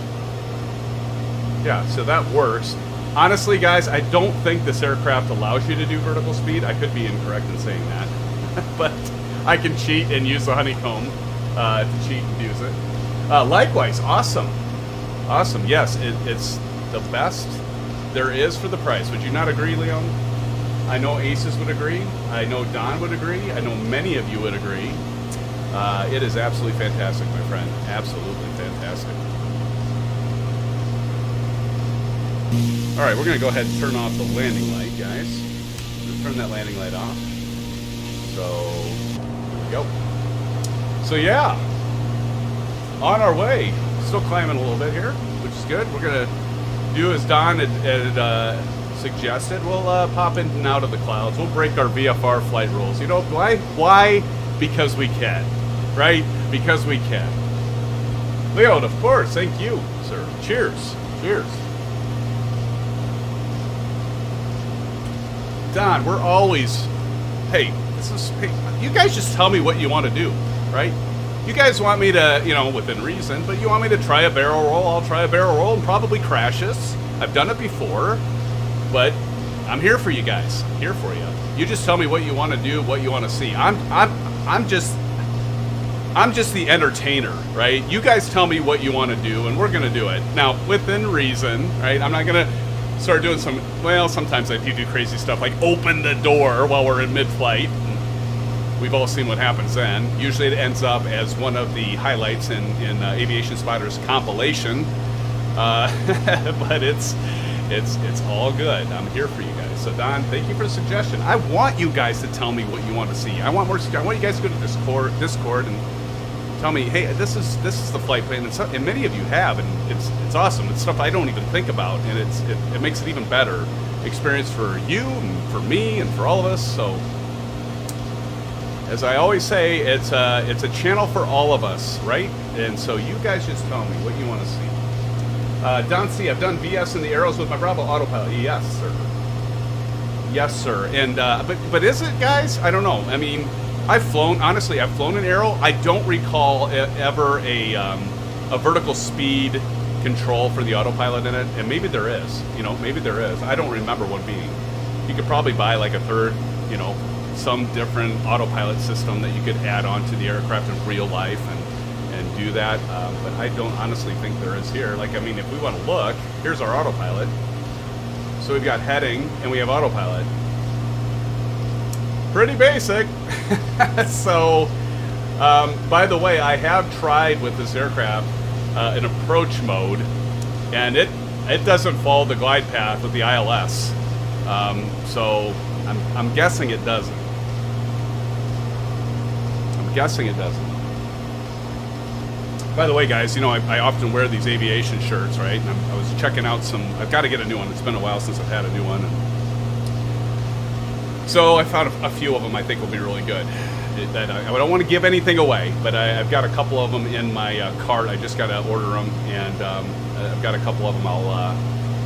Yeah, so that works. Honestly, guys, I don't think this aircraft allows you to do vertical speed. I could be incorrect in saying that. But I can cheat and use the Honeycomb to cheat and use it. Likewise, awesome. Awesome, yes, it's the best there is for the price. Would you not agree, Leon? I know Aces would agree. I know Don would agree. I know many of you would agree. It is absolutely fantastic, my friend. Absolutely fantastic. All right, we're going to go ahead and turn off the landing light, guys. Let's turn that landing light off. So, here we go. So, yeah. On our way. Still climbing a little bit here, which is good. We're going to do as Don had suggested. We'll pop in and out of the clouds. We'll break our VFR flight rules. You know, why? Why? Because we can. Right? Because we can. Leon, of course. Thank you, sir. Cheers. Cheers. Don, we're always, hey, you guys just tell me what you want to do, right? You guys want me to, you know, within reason, but you want me to try a barrel roll, I'll try a barrel roll and probably crash this. I've done it before, but I'm here for you guys, here for you. You just tell me what you want to do, what you want to see. I'm just the entertainer, right? You guys tell me what you want to do, and we're going to do it. Now, within reason, right? I'm not going to start doing some, well, sometimes I do crazy stuff like open the door while we're in mid-flight. We've all seen what happens then. Usually it ends up as one of the highlights in Aviation Spotter's compilation. But it's all good. I'm here for you guys. So Don, thank you for the suggestion. I want you guys to tell me what you want to see. I want you guys to go to Discord and tell me, hey, this is the flight plan, and many of you have, and it's awesome. It's stuff I don't even think about, and it makes it even better experience for you and for me and for all of us. So, as I always say, it's a channel for all of us, right? And so you guys just tell me what you want to see. Don C, I've done VS in the arrows with my Bravo autopilot. Yes, sir. Yes, sir. And but is it, guys? I don't know. I mean, I've flown an arrow. I don't recall ever a vertical speed control for the autopilot in it, and maybe there is. You know, maybe there is. I don't remember one being. You could probably buy like a third, you know, some different autopilot system that you could add on to the aircraft in real life and do that. But I don't honestly think there is here. Like, I mean, if we want to look, here's our autopilot. So we've got heading and we have autopilot. Pretty basic. So, by the way, I have tried with this aircraft an approach mode, and it doesn't follow the glide path with the ILS. So I'm guessing it doesn't. By the way, guys, you know, I often wear these aviation shirts, right? And I was checking out some. I've got to get a new one. It's been a while since I've had a new one. And So I found a few of them I think will be really good. I don't want to give anything away, but I've got a couple of them in my cart. I just got to order them, and I've got a couple of them I'll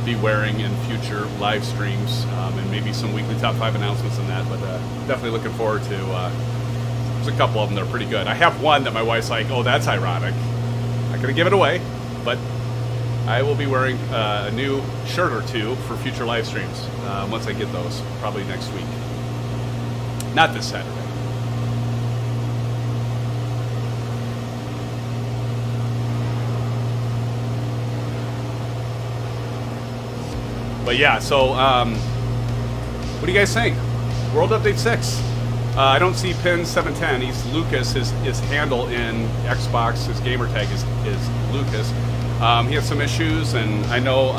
be wearing in future live streams, and maybe some weekly top 5 announcements and that, but definitely looking forward to, there's a couple of them that are pretty good. I have one that my wife's like, oh, that's ironic. Not going to give it away, but I will be wearing a new shirt or two for future live streams once I get those, probably next week. Not this Saturday. But yeah, so what do you guys think? World Update 6. I don't see Pin 710. He's Lucas. His handle in Xbox, his gamer tag is Lucas. He has some issues, and I know,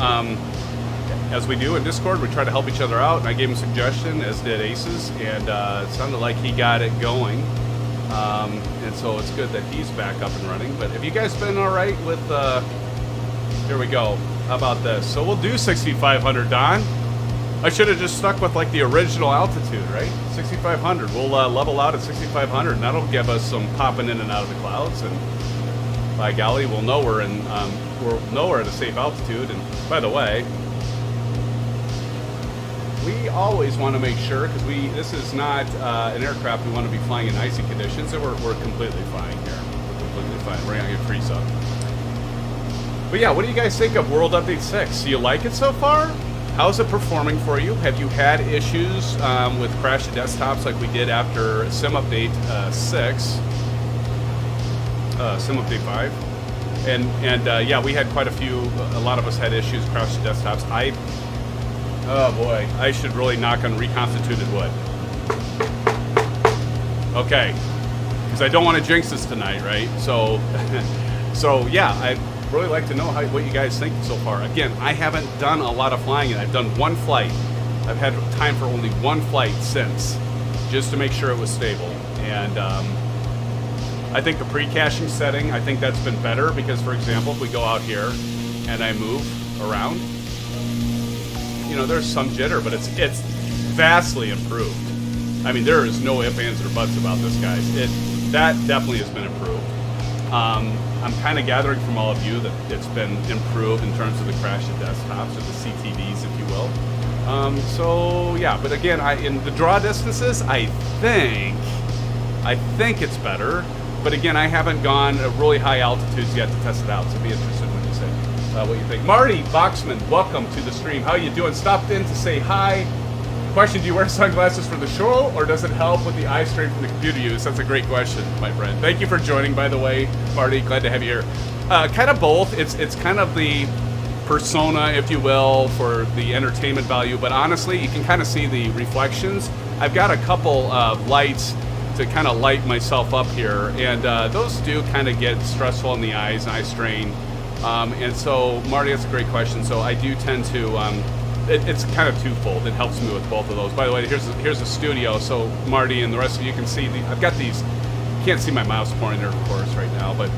as we do in Discord, we try to help each other out, and I gave him a suggestion, as did Aces, and it sounded like he got it going. And so it's good that he's back up and running. But have you guys been all right with, here we go. How about this? So we'll do 6,500, Don. I should have just stuck with like the original altitude, right? 6,500. We'll level out at 6,500, and that'll give us some popping in and out of the clouds. And by golly, we'll know we're at a safe altitude. And by the way, we always want to make sure, because this is not an aircraft we want to be flying in icy conditions, and we're completely fine here. We're completely fine. We're gonna get freeze up. But yeah, what do you guys think of World Update 6? Do you like it so far? How's it performing for you? Have you had issues with crashed desktops like we did after Sim Update 6? Sim Update 5? And yeah, we had quite a lot of us had issues, crashed desktops. Oh boy, I should really knock on reconstituted wood. Okay, because I don't want to jinx this tonight, right? So, so yeah, I'd really like to know what you guys think so far. Again, I haven't done a lot of flying, and I've done one flight. I've had time for only one flight since, just to make sure it was stable. And I think the pre-caching setting, I think that's been better, because, for example, if we go out here and I move around, you know, there's some jitter, but it's vastly improved. I mean, there is no ifs, ands, or buts about this, guys. That definitely has been improved. I'm kind of gathering from all of you that it's been improved in terms of the crash of desktops, or the CTDs, if you will. So yeah, but again, in the draw distances, I think it's better. But again, I haven't gone at really high altitudes yet to test it out, so be interested when you say what you think. Marty Boxman, welcome to the stream. How you doing? Stopped in to say hi. Question, do you wear sunglasses for the show, or does it help with the eye strain from the computer use? That's a great question, my friend. Thank you for joining, by the way, Marty. Glad to have you here. Kind of both. It's kind of the persona, if you will, for the entertainment value, but honestly, you can kind of see the reflections. I've got a couple of lights to kind of light myself up here, and those do kind of get stressful in the eyes, eye strain. And so, Marty, that's a great question. So I do tend to... it's kind of twofold. It helps me with both of those. By the way, here's the studio. So Marty and the rest of you can see I've got these. You can't see my mouse pointer, of course, right now, but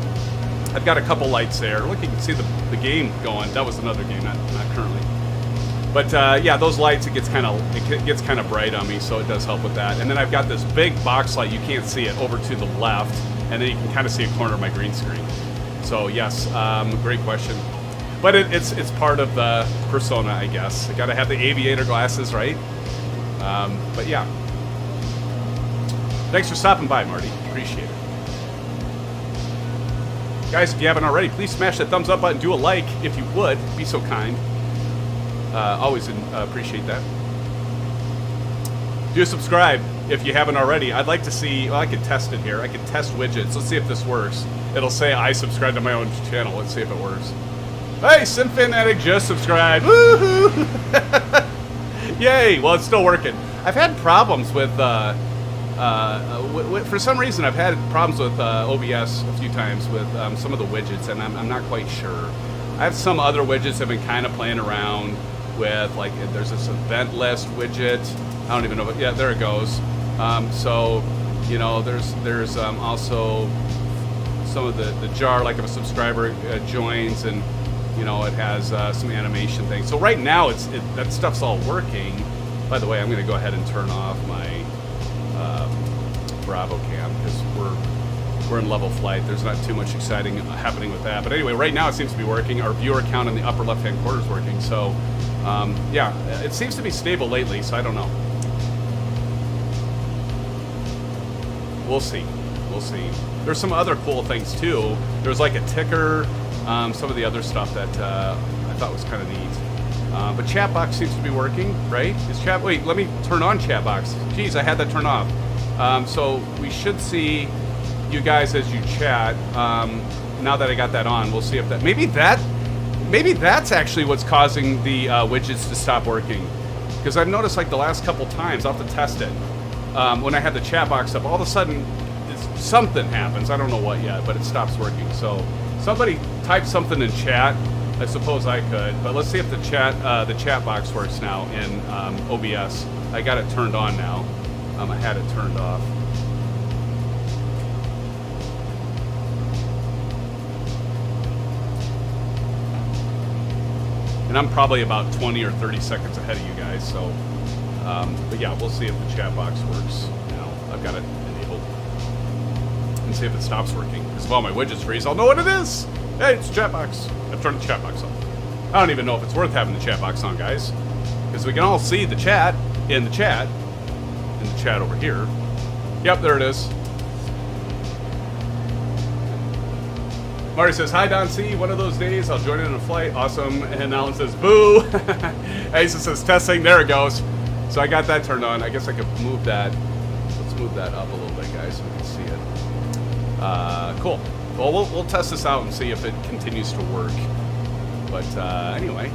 I've got a couple lights there. Look, you can see the game going. That was another game, not currently. But yeah, those lights, it gets kind of bright on me, so it does help with that. And then I've got this big box light. You can't see it over to the left, and then you can kind of see a corner of my green screen. So yes, great question. But it's part of the persona, I guess. I gotta have the aviator glasses, right? But yeah. Thanks for stopping by, Marty. Appreciate it. Guys, if you haven't already, please smash that thumbs up button. Do a like if you would. Be so kind. Always appreciate that. Do subscribe if you haven't already. I'd like to see... Well, I could test it here. I could test widgets. Let's see if this works. It'll say I subscribe to my own channel. Let's see if it works. Hey, SimFan Addict just subscribed. Woohoo! Yay! Well, it's still working. I've had problems with, for some reason, I've had problems with OBS a few times with some of the widgets, and I'm not quite sure. I have some other widgets I've been kind of playing around with, like there's this event list widget. I don't even know, but yeah, there it goes. So, you know, there's also some of the jar, like if a subscriber joins, and you know, it has some animation things. So right now, that stuff's all working, By the way, I'm going to go ahead and turn off my Bravo cam because we're in level flight. There's not too much exciting happening with that. But anyway, right now it seems to be working. Our viewer count in the upper left-hand corner is working. So, yeah, it seems to be stable lately, so I don't know. We'll see. We'll see. There's some other cool things, too. There's like a ticker, some of the other stuff that I thought was kind of neat. But chat box seems to be working, right? Wait, let me turn on chat box. Geez, I had that turned off. So we should see you guys as you chat. Now that I got that on, we'll see if that maybe that's actually what's causing the widgets to stop working. Because I've noticed like the last couple times, I'll have to test it. When I had the chat box up, all of a sudden something happens. I don't know what yet, but it stops working. So somebody type something in chat. I suppose I could, but let's see if the chat box works now in OBS. I got it turned on now. I had it turned off. And I'm probably about 20 or 30 seconds ahead of you guys, so, but yeah, we'll see if the chat box works now. I've got it enabled. And see if it stops working. Because if all my widgets freeze, I'll know what it is! Hey, it's chat box. I've turned the chat box off. I don't even know if it's worth having the chat box on, guys. Because we can all see the chat in the chat over here. Yep, there it is. Marty says, hi, Don C. One of those days, I'll join in a flight. Awesome. And Alan says, boo. Asa says, testing. There it goes. So I got that turned on. I guess I could move that. Let's move that up a little bit, guys, so we can see it. Cool. Well, we'll test this out and see if it continues to work. But anyway,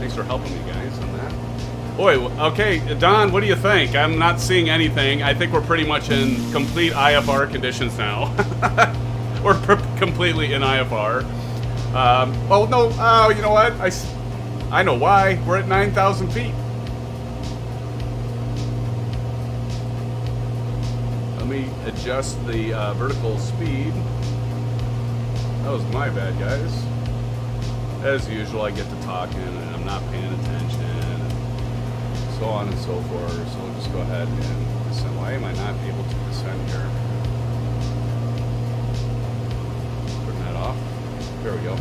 thanks for helping me, guys, on that. Boy, okay, Don, what do you think? I'm not seeing anything. I think we're pretty much in complete IFR conditions now. We're completely in IFR. Well, no, you know what? I know why. We're at 9,000 feet. Let me adjust the vertical speed. That was my bad, guys. As usual, I get to talking and I'm not paying attention, and so on and so forth. So we'll just go ahead and descend. Why am I not able to descend here? Turn that off. There we go.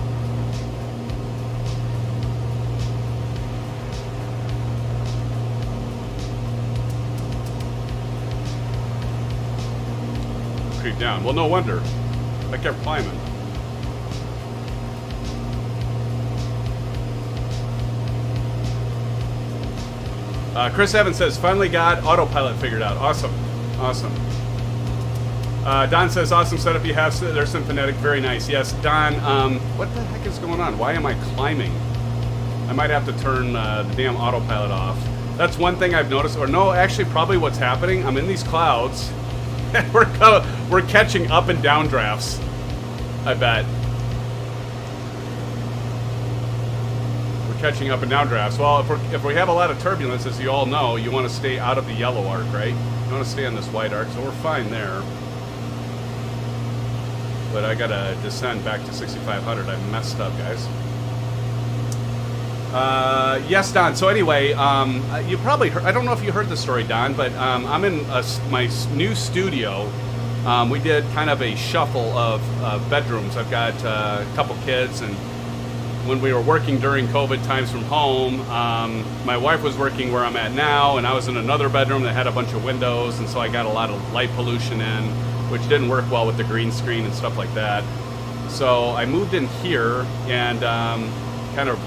Creep down. Well, no wonder. I kept climbing. Chris Evans says, finally got autopilot figured out. Awesome. Awesome. Don says, awesome setup you have. They're sympathetic. Very nice. Yes, Don, what the heck is going on? Why am I climbing? I might have to turn the damn autopilot off. That's one thing I've noticed. Or no, actually, probably what's happening, I'm in these clouds, and we're catching up and down drafts, I bet. Catching up and down drafts. Well, if we have a lot of turbulence, as you all know, you want to stay out of the yellow arc, right? You want to stay on this white arc, so we're fine there. But I gotta descend back to 6,500. I messed up, guys. Yes, Don. So anyway, you probably heard, I don't know if you heard the story, Don, but I'm in my new studio. We did kind of a shuffle of bedrooms. I've got a couple kids, and when we were working during COVID times from home, my wife was working where I'm at now, and I was in another bedroom that had a bunch of windows, and so I got a lot of light pollution in, which didn't work well with the green screen and stuff like that. So I moved in here and kind of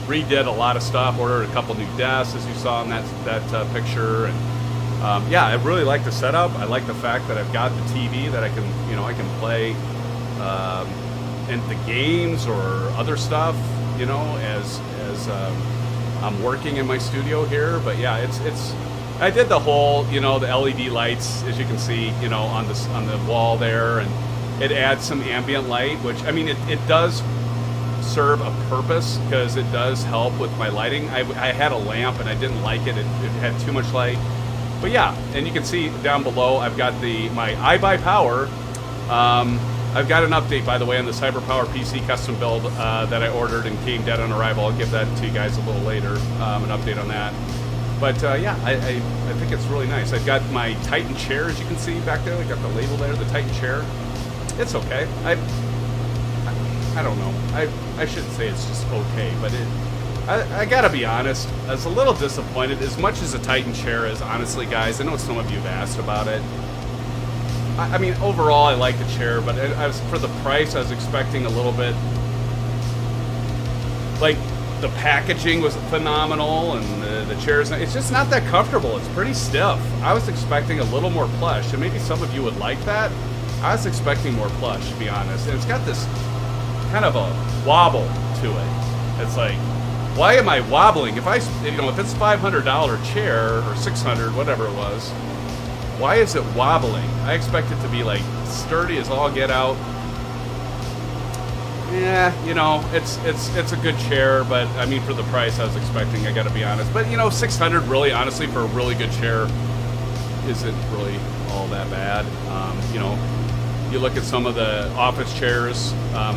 redid a lot of stuff, ordered a couple new desks, as you saw in that picture, and yeah, I really like the setup. I like the fact that I've got the TV that I can play and the games or other stuff, as I'm working in my studio here. But yeah, it's I did the whole, the LED lights, as you can see, on the wall there, and it adds some ambient light, which, I mean, it does serve a purpose because it does help with my lighting. I had a lamp and I didn't like it. It had too much light. But yeah, and you can see down below, I've got my iBuyPower. I've got an update, by the way, on the CyberPower PC custom build that I ordered and came dead on arrival. I'll give that to you guys a little later, an update on that. But yeah, I think it's really nice. I've got my Titan chair, as you can see back there. I got the label there, the Titan chair. It's okay. I don't know. I shouldn't say it's just okay, but I gotta be honest. I was a little disappointed. As much as a Titan chair is, honestly, guys, I know some of you have asked about it. I mean, overall, I like the chair, but for the price, I was expecting a little bit. Like, the packaging was phenomenal, and the chairs, it's just not that comfortable. It's pretty stiff. I was expecting a little more plush, and maybe some of you would like that. I was expecting more plush, to be honest. And it's got this kind of a wobble to it. It's like, why am I wobbling? If it's $500 chair, or $600, whatever it was, why is it wobbling? I expect it to be like sturdy as all get out. Yeah, it's a good chair, but I mean, for the price I was expecting, I gotta be honest. But $600 really, honestly, for a really good chair isn't really all that bad. You look at some of the office chairs.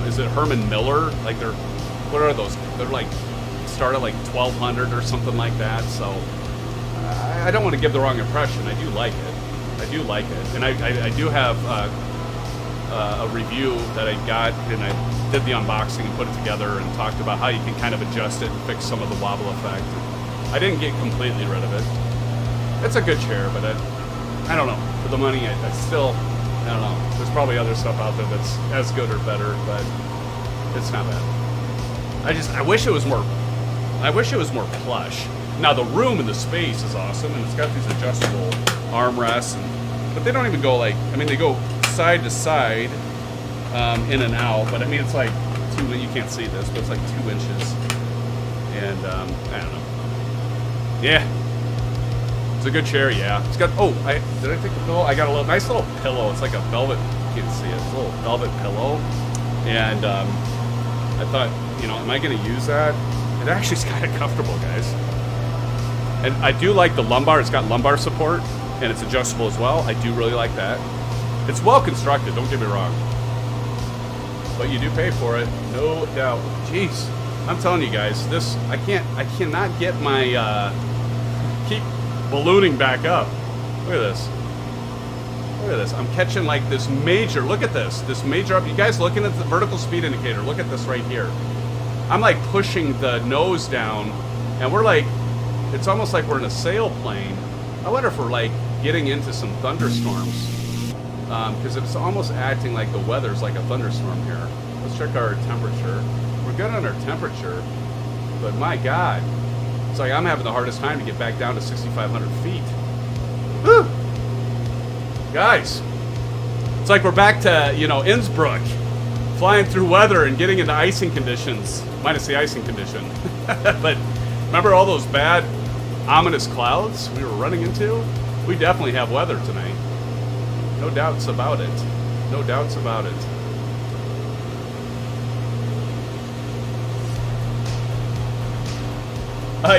Is it Herman Miller? Like what are those? They're like start at like $1,200 or something like that. So I don't want to give the wrong impression. I do like it. And I do have a review that I got, and I did the unboxing and put it together and talked about how you can kind of adjust it and fix some of the wobble effect. I didn't get completely rid of it. It's a good chair, but I don't know. For the money, I don't know. There's probably other stuff out there that's as good or better, but it's not bad. I wish it was more plush. Now the room and the space is awesome, and it's got these adjustable armrests, but they don't even go they go side to side, in and out. But I mean, it's like you can't see this, but it's like 2 inches, and I don't know. Yeah, it's a good chair. Yeah, it's got. Did I take the pillow? I got a nice little pillow. It's like a velvet. You can't see it. It's a little velvet pillow, and I thought, am I going to use that? It actually is kind of comfortable, guys. And I do like the lumbar. It's got lumbar support, and it's adjustable as well. I do really like that. It's well constructed, don't get me wrong. But you do pay for it, no doubt. Jeez, I'm telling you guys, I cannot get my, keep ballooning back up. Look at this. I'm catching like this major, look at this major up. You guys looking at the vertical speed indicator, look at this right here. I'm like pushing the nose down, and we're like, it's almost like we're in a sailplane. I wonder if we're like getting into some thunderstorms, because it's almost acting like the weather's like a thunderstorm here. Let's check our temperature. We're good on our temperature, but my God, it's like I'm having the hardest time to get back down to 6,500 feet. Woo! Guys, it's like we're back to, Innsbruck, flying through weather and getting into icing conditions, minus the icing condition. But remember all those bad, ominous clouds we were running into? We definitely have weather tonight. No doubts about it. No doubts about it.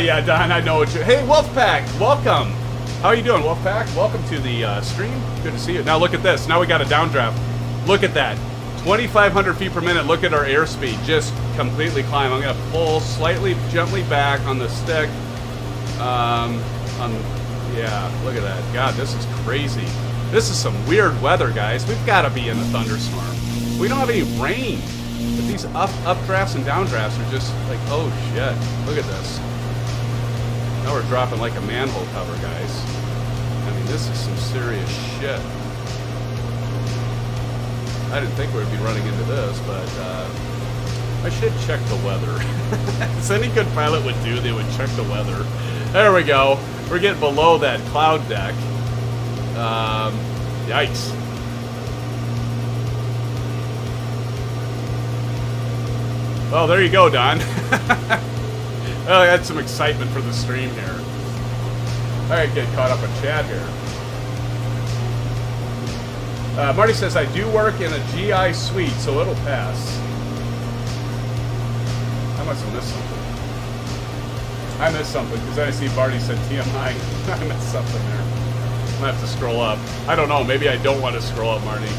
Yeah, Don, I know what you... Hey, Wolfpack, welcome. How are you doing, Wolfpack? Welcome to the stream. Good to see you. Now look at this. Now we got a downdraft. Look at that. 2,500 feet per minute. Look at our airspeed. Just completely climb. I'm going to pull slightly, gently back on the stick. Yeah, look at that. God, this is crazy. This is some weird weather, guys. We've got to be in a thunderstorm. We don't have any rain. But these updrafts and downdrafts are just like, oh shit. Look at this. Now we're dropping like a manhole cover, guys. I mean, this is some serious shit. I didn't think we would be running into this, but I should check the weather. As any good pilot would do, they would check the weather. There we go. We're getting below that cloud deck. Yikes. Well, there you go, Don. Well, I had some excitement for the stream here. All right, get caught up in chat here. Marty says, I do work in a GI suite, so it'll pass. I must have missed something. I missed something, because I see Barney said TMI. I missed something there. I'm going to have to scroll up. I don't know, maybe I don't want to scroll up, Marty.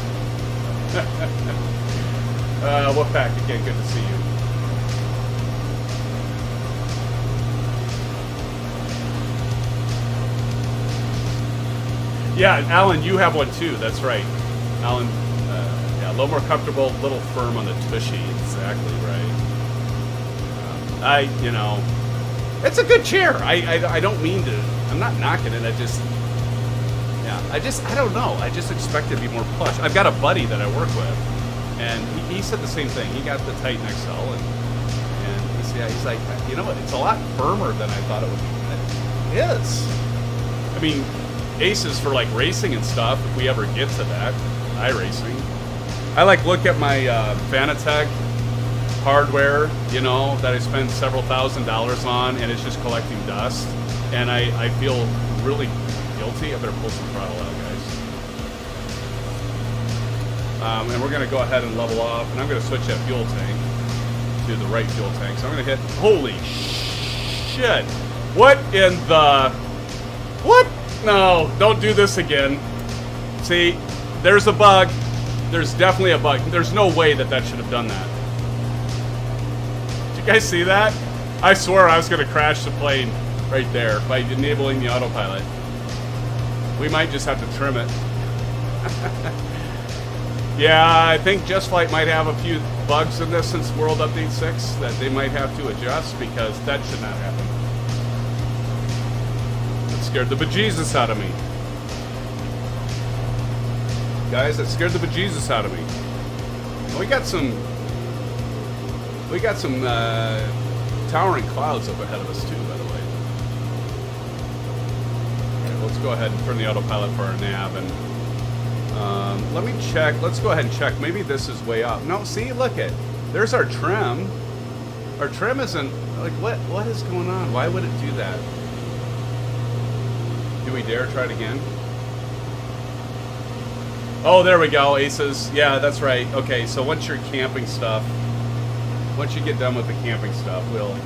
Wolfpack, again, good to see you. Yeah, Alan, you have one too. That's right. Alan, yeah, a little more comfortable, a little firm on the tushy. Exactly right. You know, it's a good chair. I don't mean to. I'm not knocking it. I don't know. I just expect it to be more plush. I've got a buddy that I work with, and he said the same thing. He got the Titan XL, and he's like, you know what? It's a lot firmer than I thought it would be. It is. I mean, Aces for like racing and stuff. If we ever get to that, iRacing. I like look at my Fanatec hardware, you know, that I spend several $1,000s on, and it's just collecting dust, and I feel really guilty. I better pull some throttle out, guys. And we're going to go ahead and level off, and I'm going to switch that fuel tank to the right fuel tank. So I'm going to hit, holy shit. What in the, what? No, don't do this again. See, there's a bug. There's definitely a bug. There's no way that should have done that. Did you guys see that? I swear I was going to crash the plane right there by enabling the autopilot. We might just have to trim it. Yeah, I think Just Flight might have a few bugs in this since World Update 6 that they might have to adjust, because that should not happen. That scared the bejesus out of me. Guys, that scared the bejesus out of me. We got some towering clouds up ahead of us too, by the way. Okay, let's go ahead and turn the autopilot for our nav, and let me check. Let's go ahead and check. Maybe this is way up. No, see, look it. There's our trim. Our trim isn't, like, what is going on? Why would it do that? Do we dare try it again? Oh, there we go, Aces. Yeah, that's right. Okay, so once you're camping stuff, once you get done with the camping stuff, we'll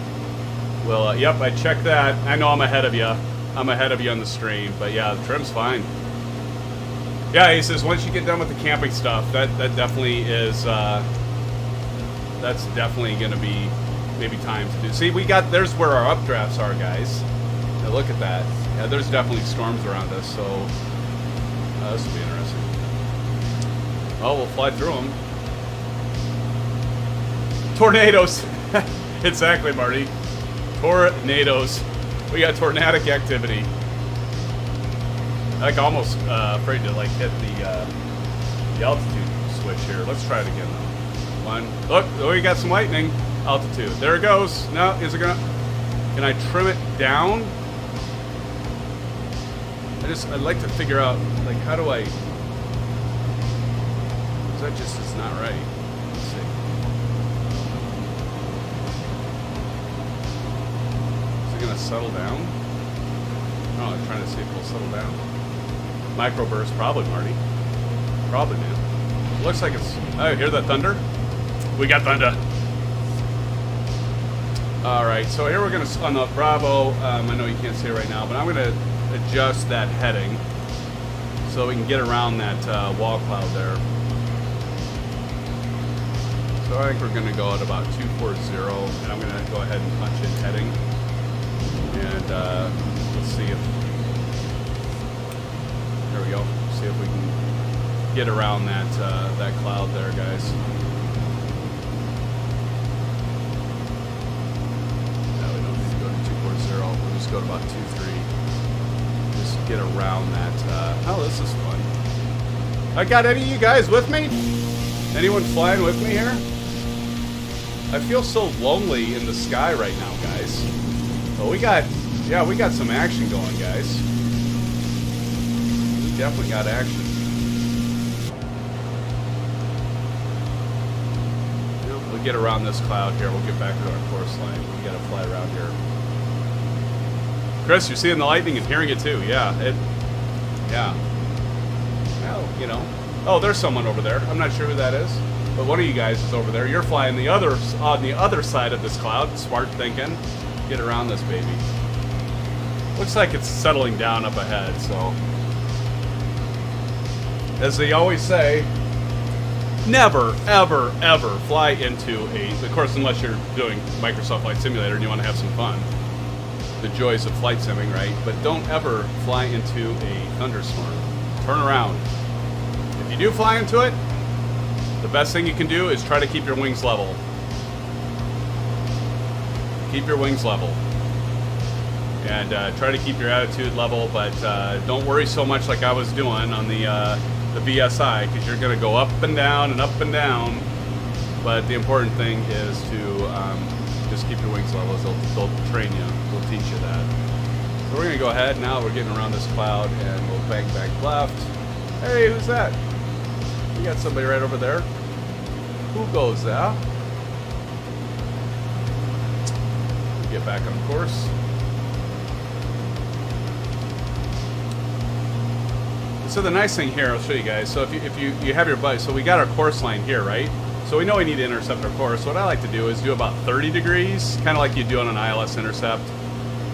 yep, I checked that. I know I'm ahead of you. I'm ahead of you on the stream, but yeah, the trim's fine. Yeah, Aces, once you get done with the camping stuff, that definitely is, that's definitely going to be maybe time to do. See, there's where our updrafts are, guys. Now look at that. Yeah, there's definitely storms around us, so this will be interesting. Oh, we'll fly through them. Tornadoes. Exactly, Marty. Tornadoes. We got tornadic activity. Like, almost afraid to like hit the altitude switch here. Let's try it again though. One. Look, oh, we got some lightning. Altitude. There it goes. No, is it gonna? Can I trim it down? I'd like to figure out, like, how do I? Because that just is not right. Let's see. Is it gonna settle down? Oh, I'm trying to see if it'll settle down. Microburst, probably, Marty. Probably, man. Looks like it's... Oh, hear that thunder? We got thunder. Alright, so here we're going to... On the Bravo, I know you can't see it right now, but I'm going to adjust that heading so we can get around that wall cloud there. So I think we're going to go at about 240, and I'm going to go ahead and punch in heading. And let's see if... There we go. See if we can get around that that cloud there, guys. No, we don't need to go to 240. We'll just go to about 23. Just get around that. Oh, this is fun. I got any of you guys with me? Anyone flying with me here? I feel so lonely in the sky right now, guys. Oh, we got some action going, guys. Definitely got action. We'll get around this cloud here. We'll get back to our course line. We gotta fly around here. Chris, you're seeing the lightning and hearing it too. Yeah, yeah. Well, you know. Oh, there's someone over there. I'm not sure who that is, but one of you guys is over there. You're flying on the other side of this cloud. Smart thinking. Get around this baby. Looks like it's settling down up ahead. So. As they always say, never, ever, ever fly into of course, unless you're doing Microsoft Flight Simulator and you want to have some fun. The joys of flight simming, right? But don't ever fly into a thunderstorm. turn around. If you do fly into it, the best thing you can do is try to keep your wings level. Keep your wings level. And try to keep your attitude level, but don't worry so much like I was doing on the VSI, because you're going to go up and down and up and down. But the important thing is to just keep your wings level. They'll train you. They'll teach you that. So we're going to go ahead now. We're getting around this cloud, and we'll bank back left. Hey, who's that? You got somebody right over there. Who goes there? Get back on course. So the nice thing here, I'll show you guys. So if you have your bike, so we got our course line here, right? So we know we need to intercept our course. So what I like to do is do about 30 degrees, kind of like you do on an ILS intercept.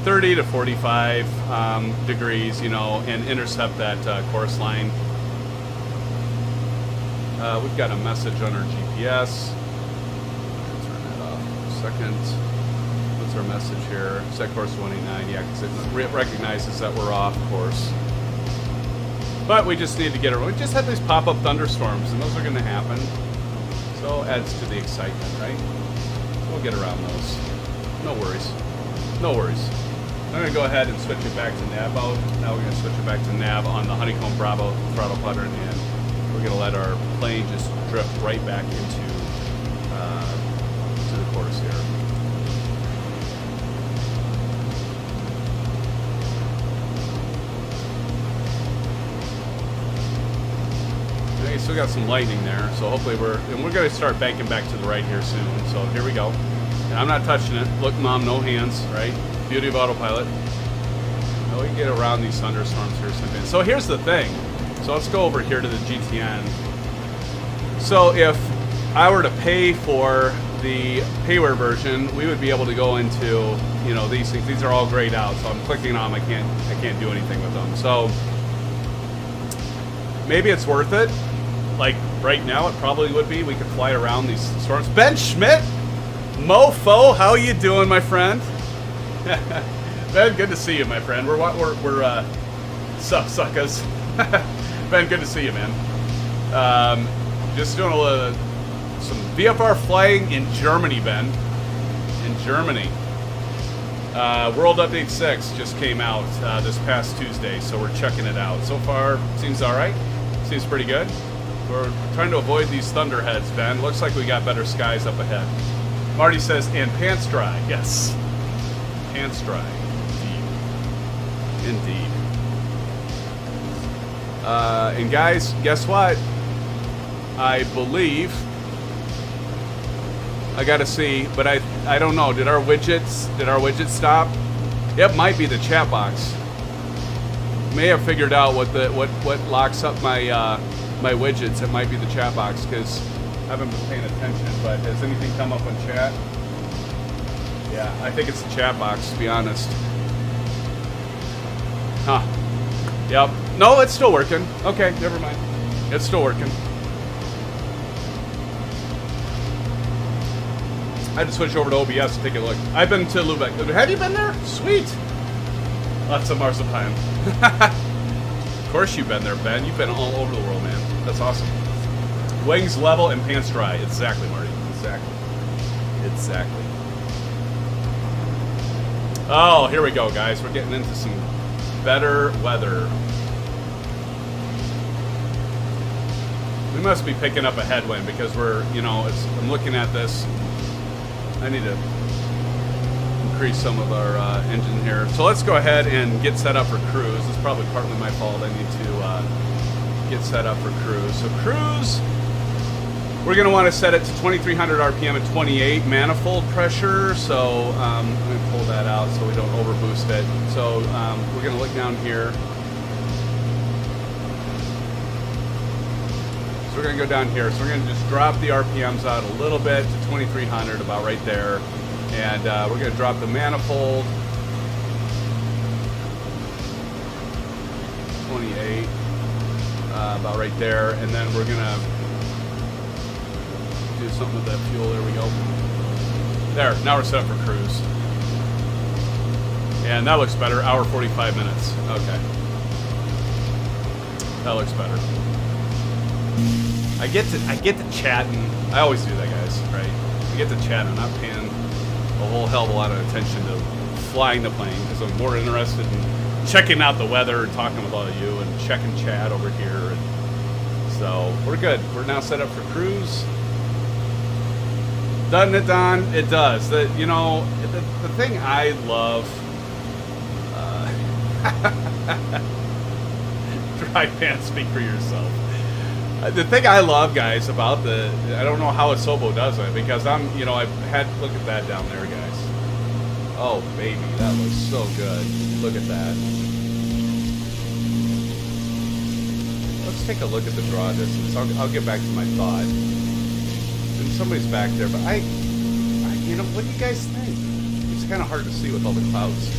30 to 45 degrees, you know, and intercept that course line. We've got a message on our GPS. Turn that off for a second. What's our message here? Set course 189. Yeah, because it recognizes that we're off course. But we just need to get around. We just had these pop-up thunderstorms, and those are going to happen. So adds to the excitement, right? We'll get around those. No worries. No worries. I'm going to go ahead and switch it back to nav mode. Now we're going to switch it back to nav on the Honeycomb Bravo Throttle Quadrant, and we're going to let our plane just drift right back into to the course here. Okay, still got some lightning there, so hopefully we're going to start banking back to the right here soon. So here we go. And I'm not touching it. Look, Mom, no hands, right? Beauty of autopilot. Now we can get around these thunderstorms here. So here's the thing. So let's go over here to the GTN. So if I were to pay for the payware version, we would be able to go into, you know, these things. These are all grayed out, so I'm clicking on them. I can't do anything with them. So maybe it's worth it. Like right now, it probably would be. We could fly around these storms. Ben Schmidt, Mofo, how you doing, my friend? Ben, good to see you, my friend. We're sup, suckers. Ben, good to see you, man. Just doing some VFR flying in Germany, Ben. In Germany. World Update 6 just came out this past Tuesday, so we're checking it out. So far, seems all right. Seems pretty good. We're trying to avoid these thunderheads, Ben. Looks like we got better skies up ahead. Marty says, and pants dry. Yes. Pants dry. Indeed. And guys, guess what? I believe I gotta see, but I don't know. Did our widgets stop? It might be the chat box. May have figured out what locks up my my widgets. It might be the chat box, because I haven't been paying attention. But has anything come up on chat? Yeah, I think it's the chat box, to be honest. Huh. Yep. No, it's still working. Okay, never mind. It's still working. I had to switch over to OBS to take a look. I've been to Lubeck. Have you been there? Sweet. Lots of marzipan. Of course you've been there, Ben. You've been all over the world, man. That's awesome. Wings level and pants dry. Exactly, Marty. Exactly. Exactly. Oh, here we go, guys. We're getting into some better weather. We must be picking up a headwind, because we're, you know, I'm looking at this. I need to increase some of our engine here. So let's go ahead and get set up for cruise. It's probably partly my fault. I need to get set up for cruise. So cruise, we're going to want to set it to 2300 RPM at 28 manifold pressure. So I'm going to pull that out so we don't overboost it. So we're going to look down here. So we're going to go down here. So we're going to just drop the RPMs out a little bit to 2300, about right there. And we're going to drop the manifold. 28, about right there. And then we're going to do something with that fuel. There we go. There, now we're set up for cruise. And that looks better. Hour 45 minutes. Okay. That looks better. I get to chatting. I always do that, guys, right? I get to chat. I'm not paying a whole hell of a lot of attention to flying the plane because I'm more interested in checking out the weather and talking with all of you and checking chat over here. And so we're good. We're now set up for cruise. Doesn't it, Don? It does. The thing I love. Dry pants, speak for yourself. The thing I love, guys, about I don't know how Asobo does it, because I've had, look at that down there, guys. Oh, baby, that looks so good. Look at that. Let's take a look at the draw distance. I'll get back to my thought. And somebody's back there, but what do you guys think? It's kind of hard to see with all the clouds.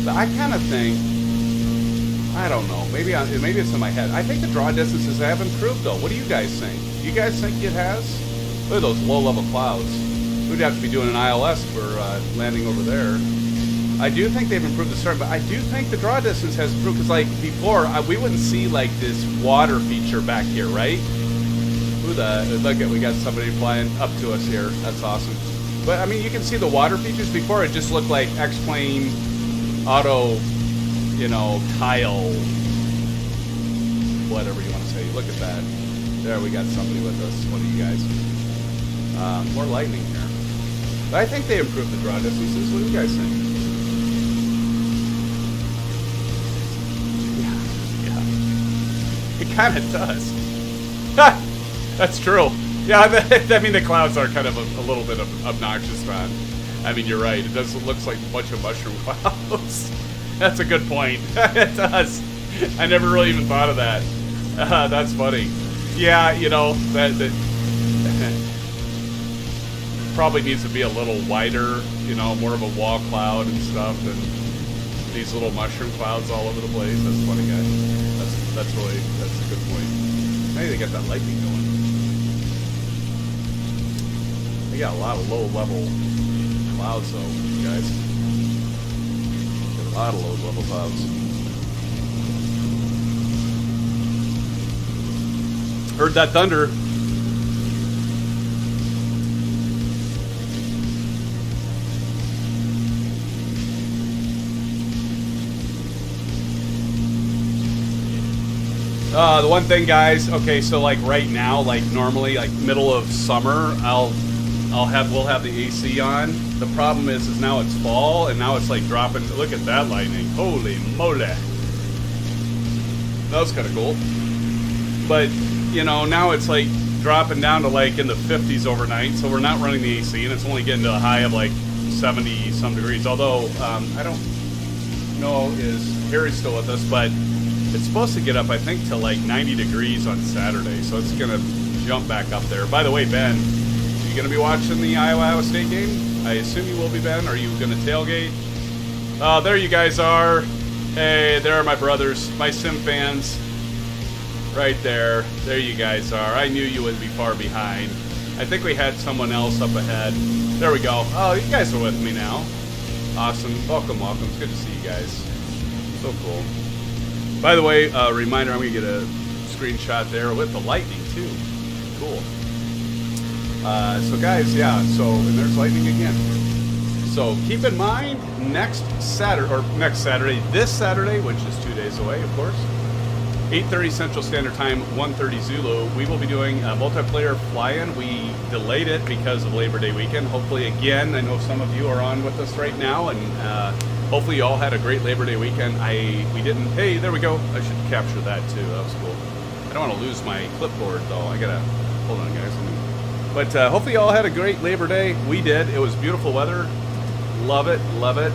But I kind of think, I don't know. Maybe it's in my head. I think the draw distances have improved, though. What do you guys think? You guys think it has? Look at those low-level clouds. We'd have to be doing an ILS for landing over there. I do think they've improved the start, but I do think the draw distance has improved. Because, like, before, we wouldn't see, like, this water feature back here, right? Look at, we got somebody flying up to us here. That's awesome. But, I mean, you can see the water features before. It just looked like X-plane auto... tile, whatever you want to say. Look at that. There, we got somebody with us. One of you guys. More lightning here. But I think they improved the draw distances. What do you guys think? Yeah. It kind of does. That's true. Yeah, I mean, the clouds are kind of a little bit obnoxious, man. I mean, you're right. It does look like a bunch of mushroom clouds. That's a good point. It does. I never really even thought of that. That's funny. Yeah, that probably needs to be a little wider, more of a wall cloud and stuff than these little mushroom clouds all over the place. That's funny, guys. That's a good point. Maybe they got that lightning going. They got a lot of low-level clouds, though, guys. A lot of low-level clouds. Heard that thunder. The one thing, guys. Okay, so like right now, like normally, like middle of summer, we'll have the AC on. The problem is now it's fall, and now it's like dropping. Look at that lightning. Holy moly. That was kind of cool. But, now it's like dropping down to like in the 50s overnight, so we're not running the AC, and it's only getting to a high of like 70-some degrees. Although, I don't know, is Harry still with us, but it's supposed to get up, I think, to like 90 degrees on Saturday, so it's going to jump back up there. By the way, Ben, you going to be watching the Iowa State game? I assume you will be, Ben. Are you going to tailgate? Oh, there you guys are. Hey, there are my brothers, my SimFans. Right there. There you guys are. I knew you wouldn't be far behind. I think we had someone else up ahead. There we go. Oh, you guys are with me now. Awesome. Welcome, welcome. It's good to see you guys. So cool. By the way, reminder, I'm going to get a screenshot there with the lightning, too. Cool. So guys, yeah, and there's lightning again. So keep in mind, this Saturday, which is 2 days away, of course, 8:30 Central Standard Time, 1:30 Zulu, we will be doing a multiplayer fly-in. We delayed it because of Labor Day weekend. Hopefully, again, I know some of you are on with us right now, and hopefully you all had a great Labor Day weekend. We didn't, hey, there we go. I should capture that too, that was cool. I don't want to lose my clipboard though. I gotta, hold on guys. But hopefully you all had a great Labor Day. We did. It was beautiful weather. Love it, love it.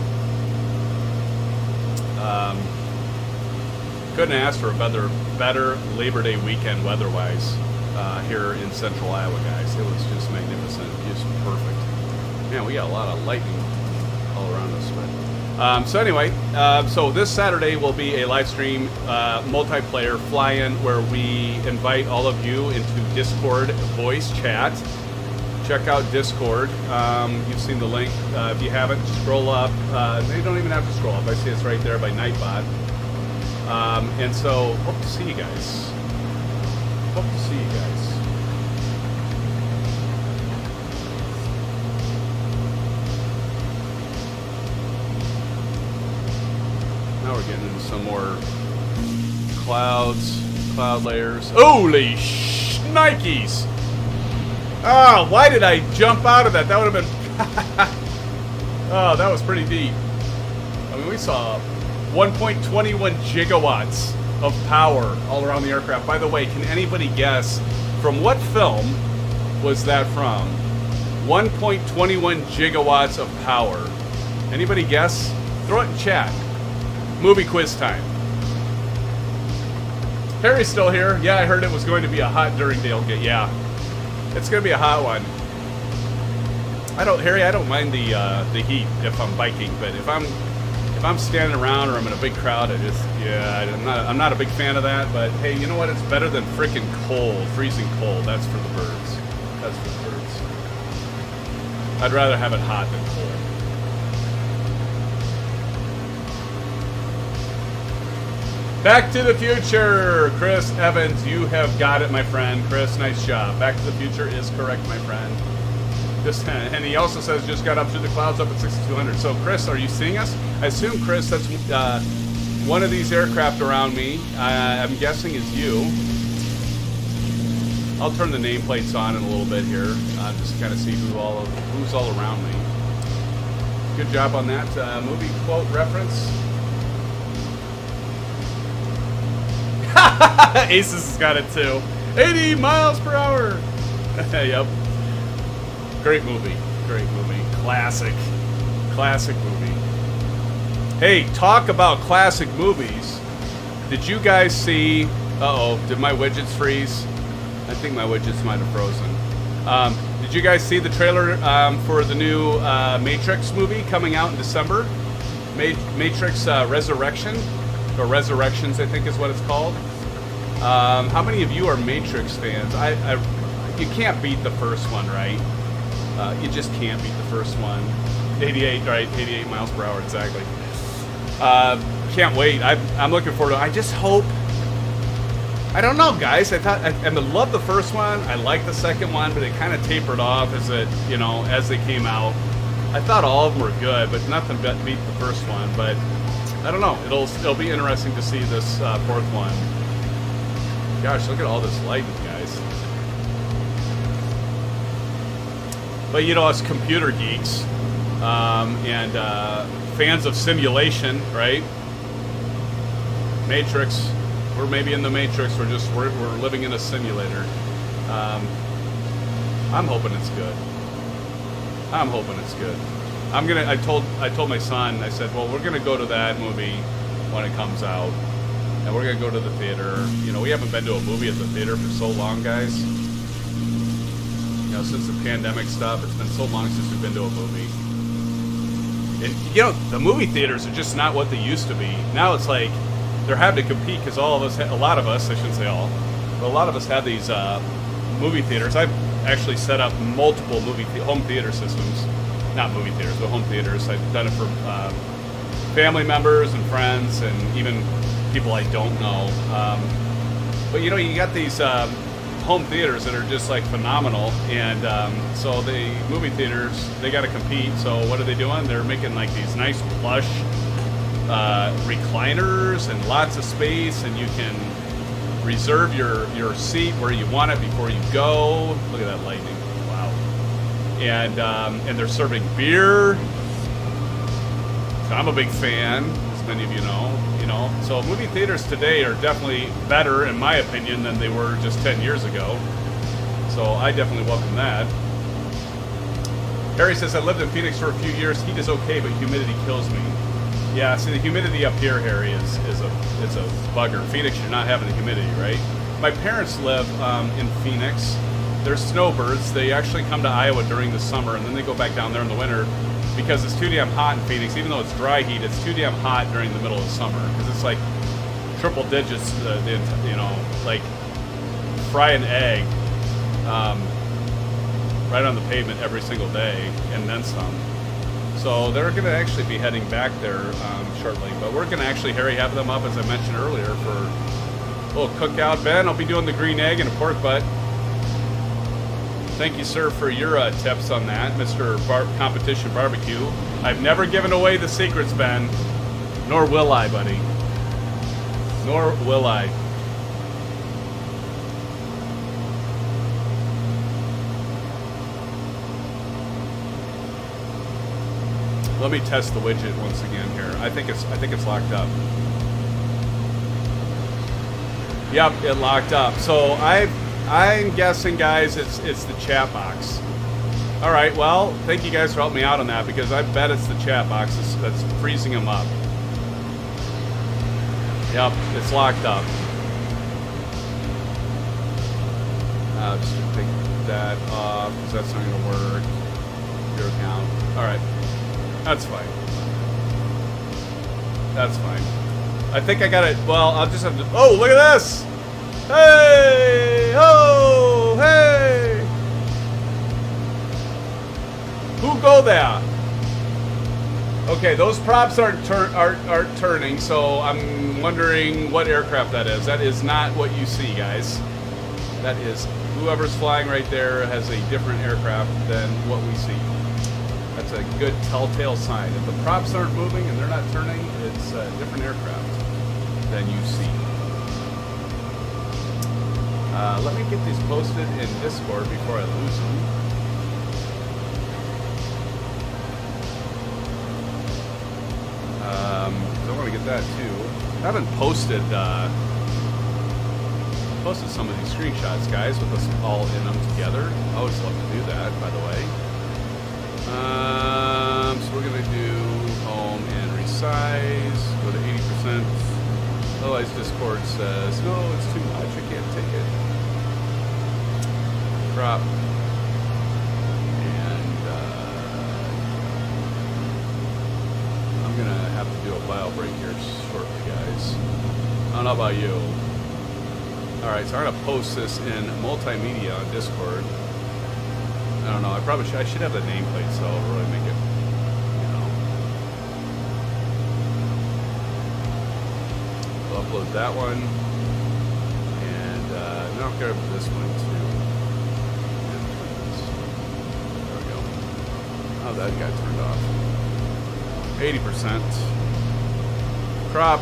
Couldn't ask for a better Labor Day weekend weather-wise here in central Iowa, guys. It was just magnificent, just perfect. Man, we got a lot of lightning all around us. So anyway, so this Saturday will be a live stream multiplayer fly-in where we invite all of you into Discord voice chat. Check out Discord. You've seen the link. If you haven't, scroll up. You don't even have to scroll up. I see it's right there by Nightbot. And so, hope to see you guys. Hope to see you guys. Now we're getting into some more clouds, cloud layers. Holy shnikes! Oh, why did I jump out of that? That would have been... Oh, that was pretty deep. I mean, we saw 1.21 gigawatts of power all around the aircraft. By the way, can anybody guess from what film was that from? 1.21 gigawatts of power. Anybody guess? Throw it in chat. Movie quiz time. Harry's still here. Yeah, I heard it was going to be a hot during tailgate. Yeah, it's going to be a hot one. Harry, I don't mind the heat if I'm biking, but if I'm standing around or I'm in a big crowd, I'm not a big fan of that. But hey, you know what? It's better than freaking cold, freezing cold. That's for the birds. That's for the birds. I'd rather have it hot than cold. Back to the Future, Chris Evans, you have got it, my friend. Chris, nice job. Back to the Future is correct, my friend. And he also says just got up through the clouds up at 6,200. So, Chris, are you seeing us? I assume, Chris, that's one of these aircraft around me. I'm guessing is you. I'll turn the nameplates on in a little bit here, just to kind of see who's all around me. Good job on that movie quote reference. Aces has got it too. 80 miles per hour. Yep. Great movie. Great movie. Classic. Classic movie. Hey, talk about classic movies. Did you guys see... Uh-oh, did my widgets freeze? I think my widgets might have frozen. Did you guys see the trailer for the new Matrix movie coming out in December? Matrix Resurrection? Or Resurrections, I think is what it's called. How many of you are Matrix fans? You can't beat the first one, right? You just can't beat the first one. 88, right? 88 miles per hour, exactly. Can't wait. I'm looking forward to it. I just hope... I don't know, guys. I love the first one. I like the second one, but it kind of tapered off as they came out. I thought all of them were good, but nothing beat the first one. But I don't know. It'll be interesting to see this fourth one. Gosh, look at all this lighting, guys. But us computer geeks and fans of simulation, right? Matrix. We're maybe in the Matrix. We're living in a simulator. I'm hoping it's good. I'm hoping it's good. I told my son. I said, well, we're gonna go to that movie when it comes out, and we're gonna go to the theater. We haven't been to a movie at the theater for so long, guys. Since the pandemic stuff, it's been so long since we've been to a movie. And the movie theaters are just not what they used to be. Now it's like they're having to compete because a lot of us, I shouldn't say all, but a lot of us have these movie theaters. I've actually set up multiple home theater systems. Not movie theaters, but home theaters. I've done it for family members and friends and even people I don't know. But you got these home theaters that are just like phenomenal, and so the movie theaters, they got to compete. So what are they doing? They're making like these nice plush recliners and lots of space, and you can reserve your seat where you want it before you go. Look at that lightning! Wow. And they're serving beer. So I'm a big fan, as many of you know. So movie theaters today are definitely better, in my opinion, than they were just 10 years ago. So I definitely welcome that. Harry says, I lived in Phoenix for a few years. Heat is okay, but humidity kills me. Yeah, see, the humidity up here, Harry, is a bugger. Phoenix, you're not having the humidity, right? My parents live in Phoenix. They're snowbirds. They actually come to Iowa during the summer, and then they go back down there in the winter because it's too damn hot in Phoenix. Even though it's dry heat, it's too damn hot during the middle of the summer because it's like triple digits, like fry an egg right on the pavement every single day and then some. So they're going to actually be heading back there shortly. But we're going to actually, Harry, have them up, as I mentioned earlier, for a little cookout. Ben, I'll be doing the green egg and a pork butt. Thank you, sir, for your tips on that, Mr. Competition Barbecue. I've never given away the secrets, Ben. Nor will I, buddy. Nor will I. Let me test the widget once again here. I think it's locked up. Yep, it locked up. So I'm guessing, guys, it's the chat box. All right, well, thank you guys for helping me out on that, because I bet it's the chat box that's freezing them up. Yep, it's locked up. Just gonna take that off, because that's not gonna work. Your account. All right, that's fine. That's fine. I think I got it. Well, I'll just have to. Oh, look at this! Hey! Oh! Hey! Who go there? Okay, those props aren't turning, so I'm wondering what aircraft that is. That is not what you see, guys. That is whoever's flying right there has a different aircraft than what we see. That's a good telltale sign. If the props aren't moving and they're not turning, it's a different aircraft than you see. Let me get these posted in Discord before I lose them. I want to get that too. I haven't posted some of these screenshots, guys, with us all in them together. I always love to do that, by the way. So we're gonna do home and resize. Go to 80%. Otherwise, Discord says no, it's too much. I can't take it. Crop. I'm gonna have to do a bio break here shortly, guys. I don't know about you. Alright, so I'm gonna post this in multimedia on Discord. I don't know, I should have the nameplate, so I'll really make it, you know. I'll upload that one. And now I'll grab this one too. There we go. Oh, that got turned off. 80%. Crop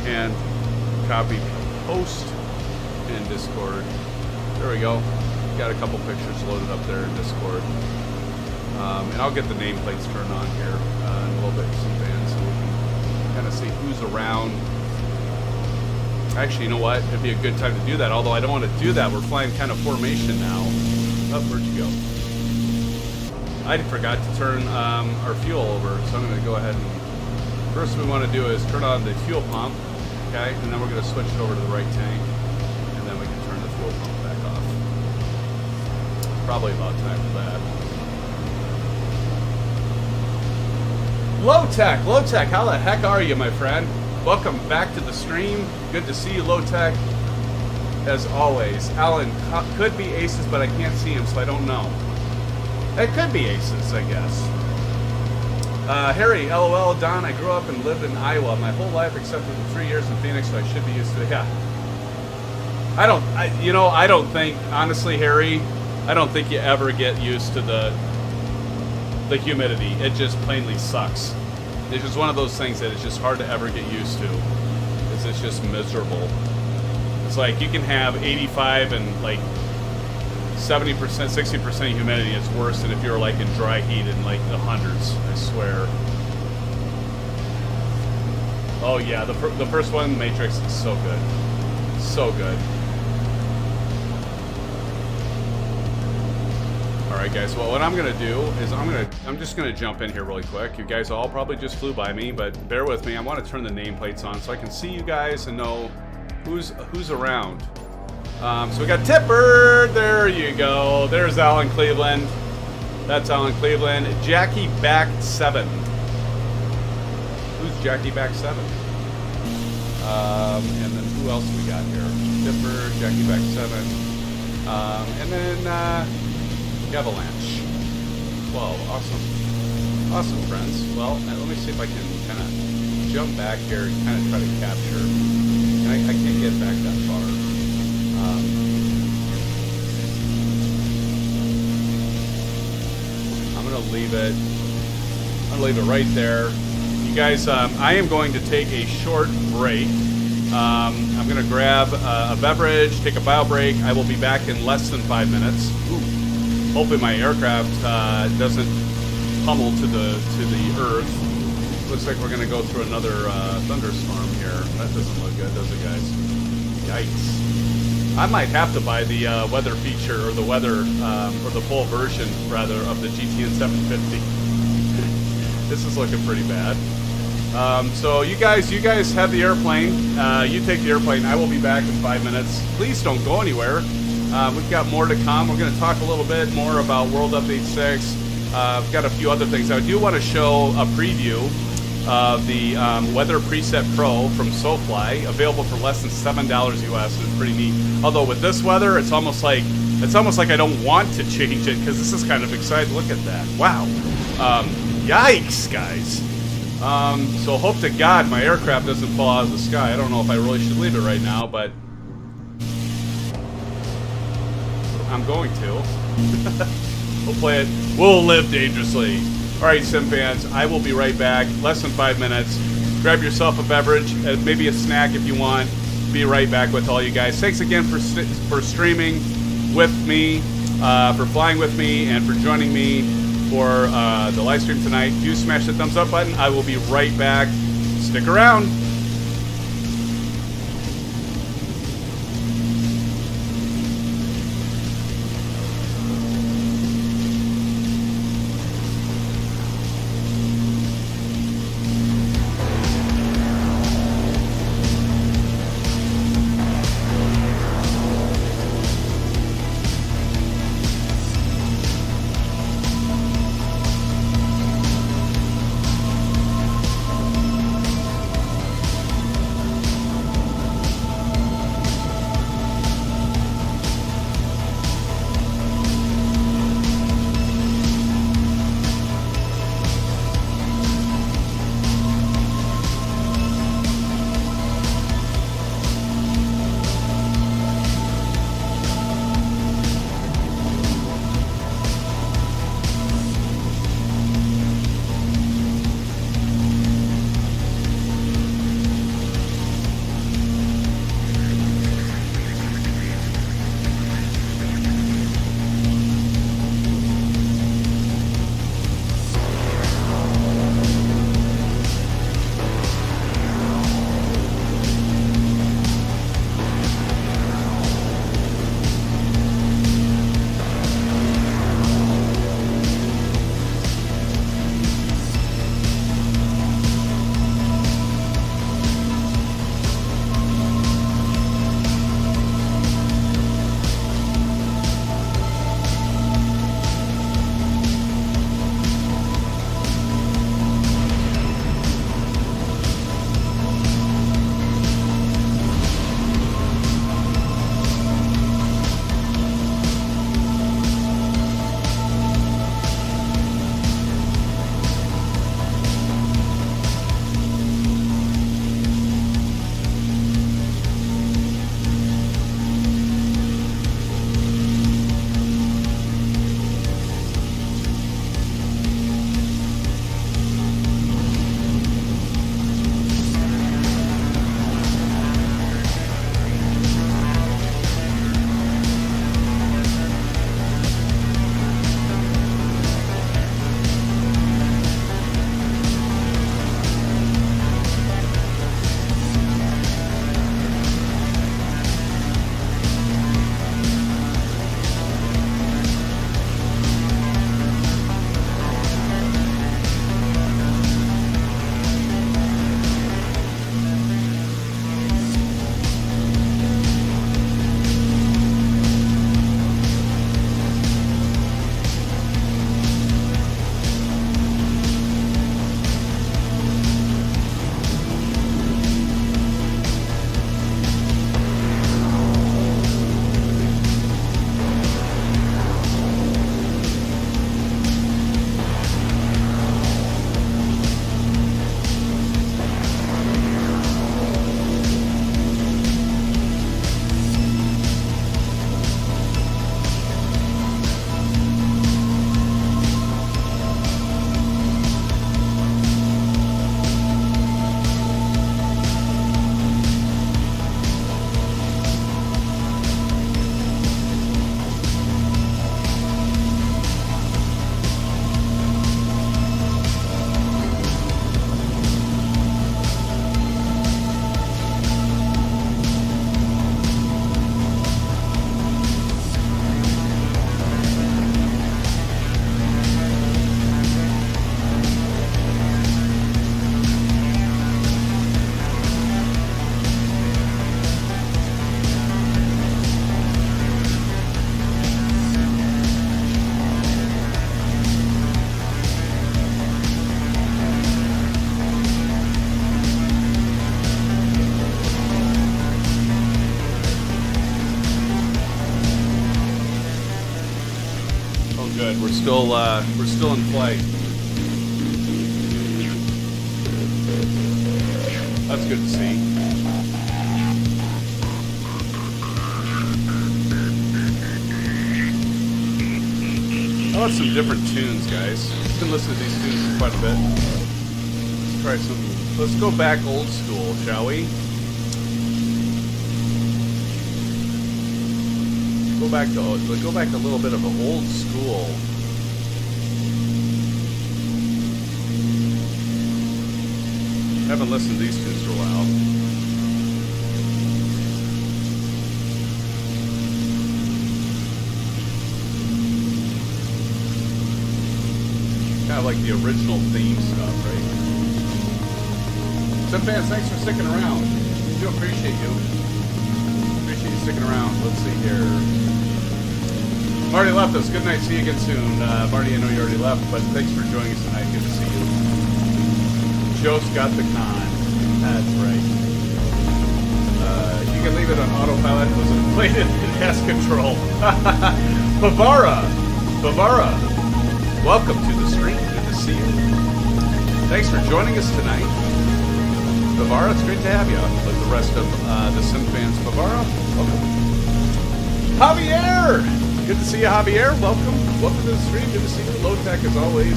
and copy post in Discord. There we go. Got a couple pictures loaded up there in Discord. And I'll get the nameplates turned on here in a little bit, SimFans, so we can kind of see who's around. Actually, you know what? It'd be a good time to do that, although I don't want to do that. We're flying kind of formation now. Oh, where'd you go? I forgot to turn our fuel over, so I'm going to go ahead and first we want to do is turn on the fuel pump, okay, and then we're going to switch it over to the right tank, and then we can turn the fuel pump back off. Probably about time for that. Low Tech, how the heck are you, my friend? Welcome back to the stream. Good to see you, Low Tech. As always, Alan could be Aces, but I can't see him, so I don't know. It could be Aces, I guess. Harry, LOL, Don, I grew up and lived in Iowa my whole life except for the 3 years in Phoenix, so I should be used to it. Yeah. I don't think, honestly, Harry, I don't think you ever get used to the humidity. It just plainly sucks. It's just one of those things that it's just hard to ever get used to. It's just miserable. It's like you can have 85 and like 70%, 60% humidity. It's worse than if you were like in dry heat in like the hundreds, I swear. Oh yeah, the first one, Matrix, is so good. So good. Alright guys, well what I'm gonna do is I'm just gonna jump in here really quick. You guys all probably just flew by me, but bear with me. I want to turn the nameplates on so I can see you guys and know who's around. So we got Tipper, there you go. There's Alan Cleveland. That's Alan Cleveland. Jackie Back 7. Who's Jackie Back 7? And then who else we got here? Tipper, Jackie Back 7. And then Avalanche 12. Awesome. Awesome, friends. Well, let me see if I can kind of jump back here and kind of try to capture. I can't get back that far. I'm going to leave it. I'm going to leave it right there. You guys, I am going to take a short break. I'm going to grab a beverage, take a bio break. I will be back in less than 5 minutes. Ooh. Hopefully my aircraft doesn't pummel to the earth. Looks like we're going to go through another thunderstorm here. That doesn't look good, does it, guys? Yikes. I might have to buy the weather feature or the weather, or the full version, rather, of the GTN750. This is looking pretty bad. So you guys have the airplane. You take the airplane. I will be back in 5 minutes. Please don't go anywhere. We've got more to come. We're going to talk a little bit more about World Update 6. I've got a few other things. I do want to show a preview of the Weather Preset Pro from SoFly, available for less than $7 US. It's pretty neat. Although with this weather, it's almost like I don't want to change it because this is kind of exciting. Look at that! Wow, yikes, guys. So hope to God my aircraft doesn't fall out of the sky. I don't know if I really should leave it right now, but I'm going to. We'll live dangerously. All right, SimFans, I will be right back. Less than 5 minutes. Grab yourself a beverage, maybe a snack if you want. Be right back with all you guys. Thanks again for streaming with me, for flying with me, and for joining me for the live stream tonight. Do smash the thumbs up button. I will be right back. Stick around. good. We're still in flight. That's good to see. I want some different tunes, guys. I've been listening to these tunes quite a bit. Let's try some. Let's go back old school, shall we? Go back a little bit of an old school. I haven't listened to these tunes for a while. Kind of like the original theme stuff, right? SimFans, thanks for sticking around. I do appreciate you. Appreciate you sticking around. Let's see here. Marty left us. Good night. See you again soon. Marty, I know you already left, but thanks for joining us tonight. Good to see you. Joe's got the con. That's right. You can leave it on autopilot. Was inflated in S control. Bavara. Welcome to the stream. Good to see you. Thanks for joining us tonight. Bavara, it's great to have you. Like the rest of the SimFans. Bavara, welcome. Javier! Good to see you, Javier. Welcome. Welcome to the stream. Good to see you. Low tech as always.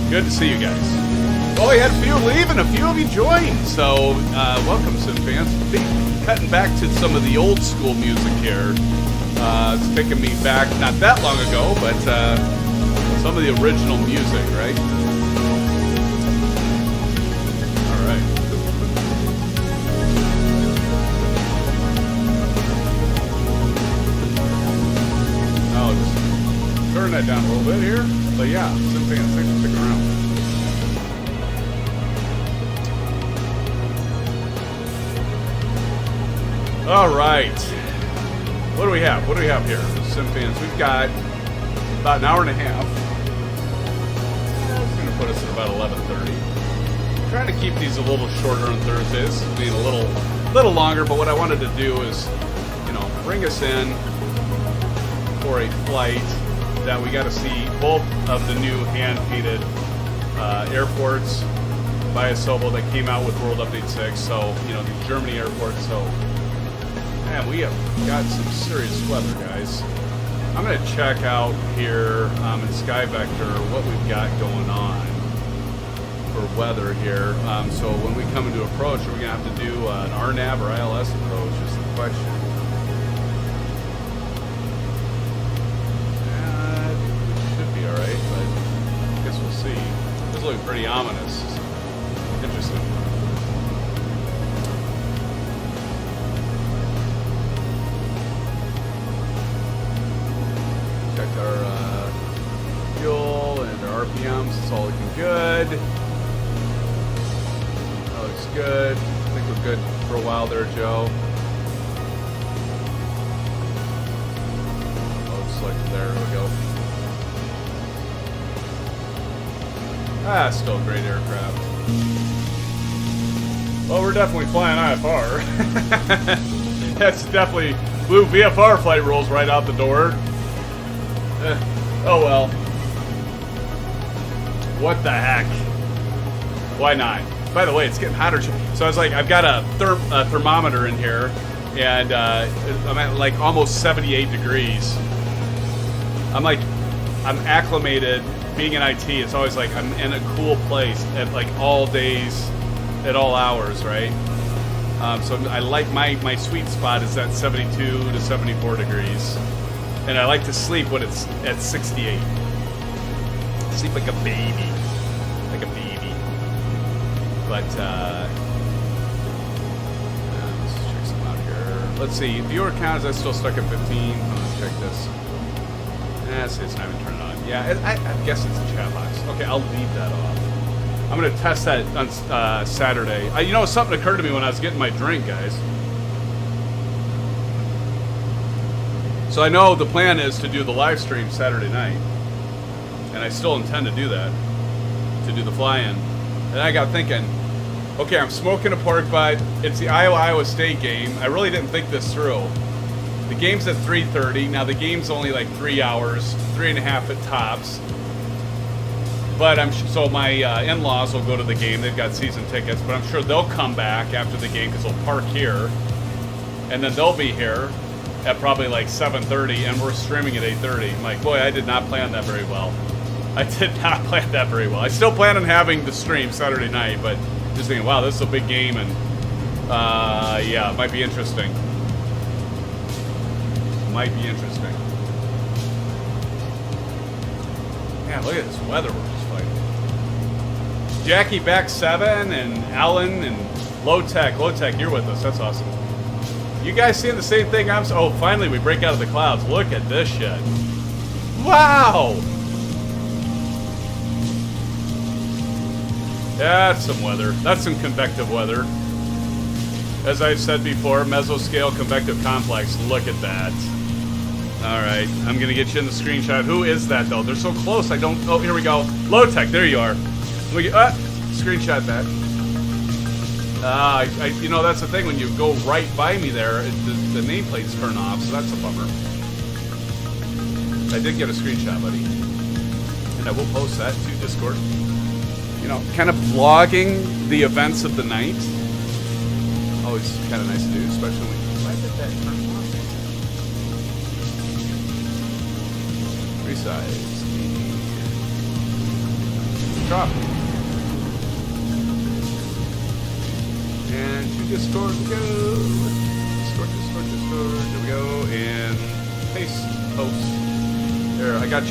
Good to see you guys. Well, we had a few leave and a few of you joined. So, welcome, SimFans. Cutting back to some of the old school music here. It's taking me back not that long ago, but some of the original music, right? All right. I'll just turn that down a little bit here. But yeah, SimFans, thanks for sticking around. All right. What do we have? What do we have here, SimFans? We've got about an hour and a half. That's going to put us at about 11:30. Trying to keep these a little shorter on Thursdays, being a little longer. But what I wanted to do is, bring us in for a flight that we got to see both of the new hand-painted airports by Asobo that came out with World Update 6. So, the Germany airport. So, man, we have got some serious weather, guys. I'm going to check out here in Sky Vector what we've got going on for weather here. So when we come into approach, are we going to have to do an RNAV or ILS approach is the question. Alright, but I guess we'll see. This is looking pretty ominous. Interesting. Check our fuel and our RPMs. It's all looking good. That looks good. I think we're good for a while there, Joe. Oh, select there we go. Still a great aircraft. Well, we're definitely flying IFR. That's definitely blue VFR flight rules right out the door. Oh well. What the heck? Why not? By the way, it's getting hotter. So I was like, I've got a thermometer in here, and I'm at like almost 78 degrees. I'm acclimated. Being in IT, it's always like I'm in a cool place at like all days, at all hours, right? So I like my sweet spot is at 72 to 74 degrees, and I like to sleep when it's at 68. Sleep like a baby, But let's check some out here. Let's see, viewer count, is that still stuck at 15? Let's check this. It's not even turned on. Yeah, I guess it's a chat box. Okay, I'll leave that off. I'm going to test that on Saturday. Something occurred to me when I was getting my drink, guys. So I know the plan is to do the live stream Saturday night. And I still intend to do that. To do the fly-in. And I got thinking, okay, I'm smoking a pork butt. It's the Iowa State game. I really didn't think this through. The game's at 3:30. Now the game's only like 3 hours, 3.5 at tops. But so my in-laws will go to the game. They've got season tickets, but I'm sure they'll come back after the game because they'll park here, and then they'll be here at probably like 7:30, and we're streaming at 8:30. I'm like, boy, I did not plan that very well. I did not plan that very well. I still plan on having the stream Saturday night, but just thinking, wow, this is a big game, and yeah, it might be interesting. Might be interesting. Man, look at this weather we're just fighting. Jackie back 7, and Alan and Low Tech, you're with us. That's awesome. You guys seeing the same thing? Oh, finally we break out of the clouds. Look at this shit. Wow. That's some weather. That's some convective weather. As I've said before, mesoscale convective complex. Look at that. All right, I'm going to get you in the screenshot. Who is that, though? They're so close. I don't... Oh, here we go. Low Tech, there you are. We get, screenshot that. You know, that's the thing. When you go right by me there, the nameplates turn off, so that's a bummer. I did get a screenshot, buddy. And I will post that to Discord. You know, kind of vlogging the events of the night. Always kind of nice to do, especially when... Why did that turn off? Resize the drop. And to Discord we go. Discord. There we go. And paste, post. There, I got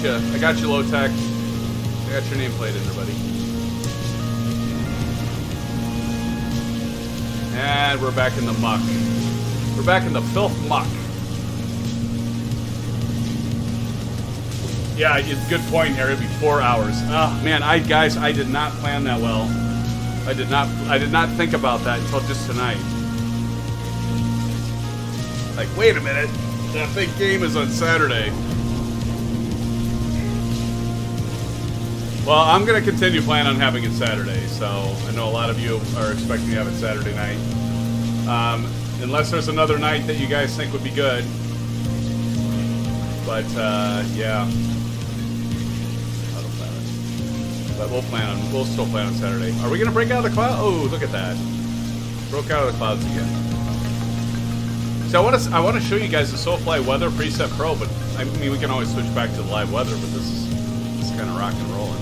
you, Low Tech. I got your nameplate in there, buddy. And we're back in the muck. We're back in the filth muck. Yeah, good point, Harry. It'd be 4 hours. Oh man, guys, I did not plan that well. I did not think about that until just tonight. Like, wait a minute, that big game is on Saturday. Well, I'm gonna continue planning on having it Saturday, so I know a lot of you are expecting to have it Saturday night. Unless there's another night that you guys think would be good. But yeah. But we'll still plan on Saturday. Are we gonna break out of the cloud? Oh, look at that. Broke out of the clouds again. So I want to show you guys the SoFly Weather Preset Pro, but I mean we can always switch back to the live weather, but this is kind of rock and rolling.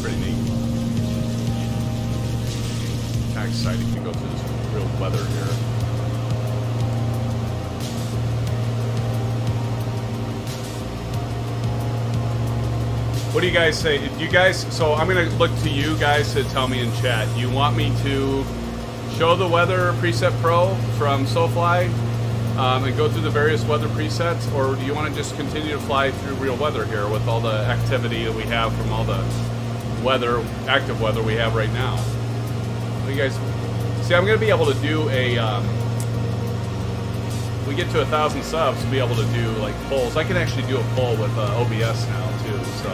Pretty neat. Kind of exciting to go through this real weather here. What do you guys say? Do you guys? So I'm gonna look to you guys to tell me in chat. Do you want me to show the Weather Preset Pro from SoFly and go through the various weather presets, or do you want to just continue to fly through real weather here with all the activity that we have from all the weather, active weather we have right now? What do you guys see? I'm gonna be able to do a. We get to 1,000 subs to be able to do like polls. I can actually do a poll with OBS now too, so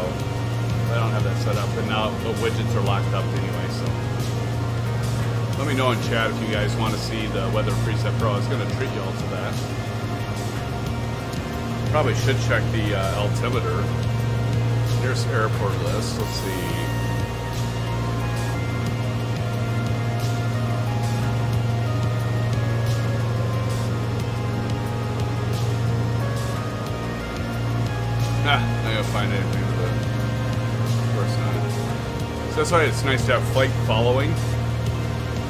I don't have that set up. And now the widgets are locked up anyway, so let me know in chat if you guys want to see the Weather Preset Pro. I was going to treat you all to that. Probably should check the altimeter. Here's airport list. Let's see. I gotta find anything with it. Of course not. So that's why it's nice to have flight following,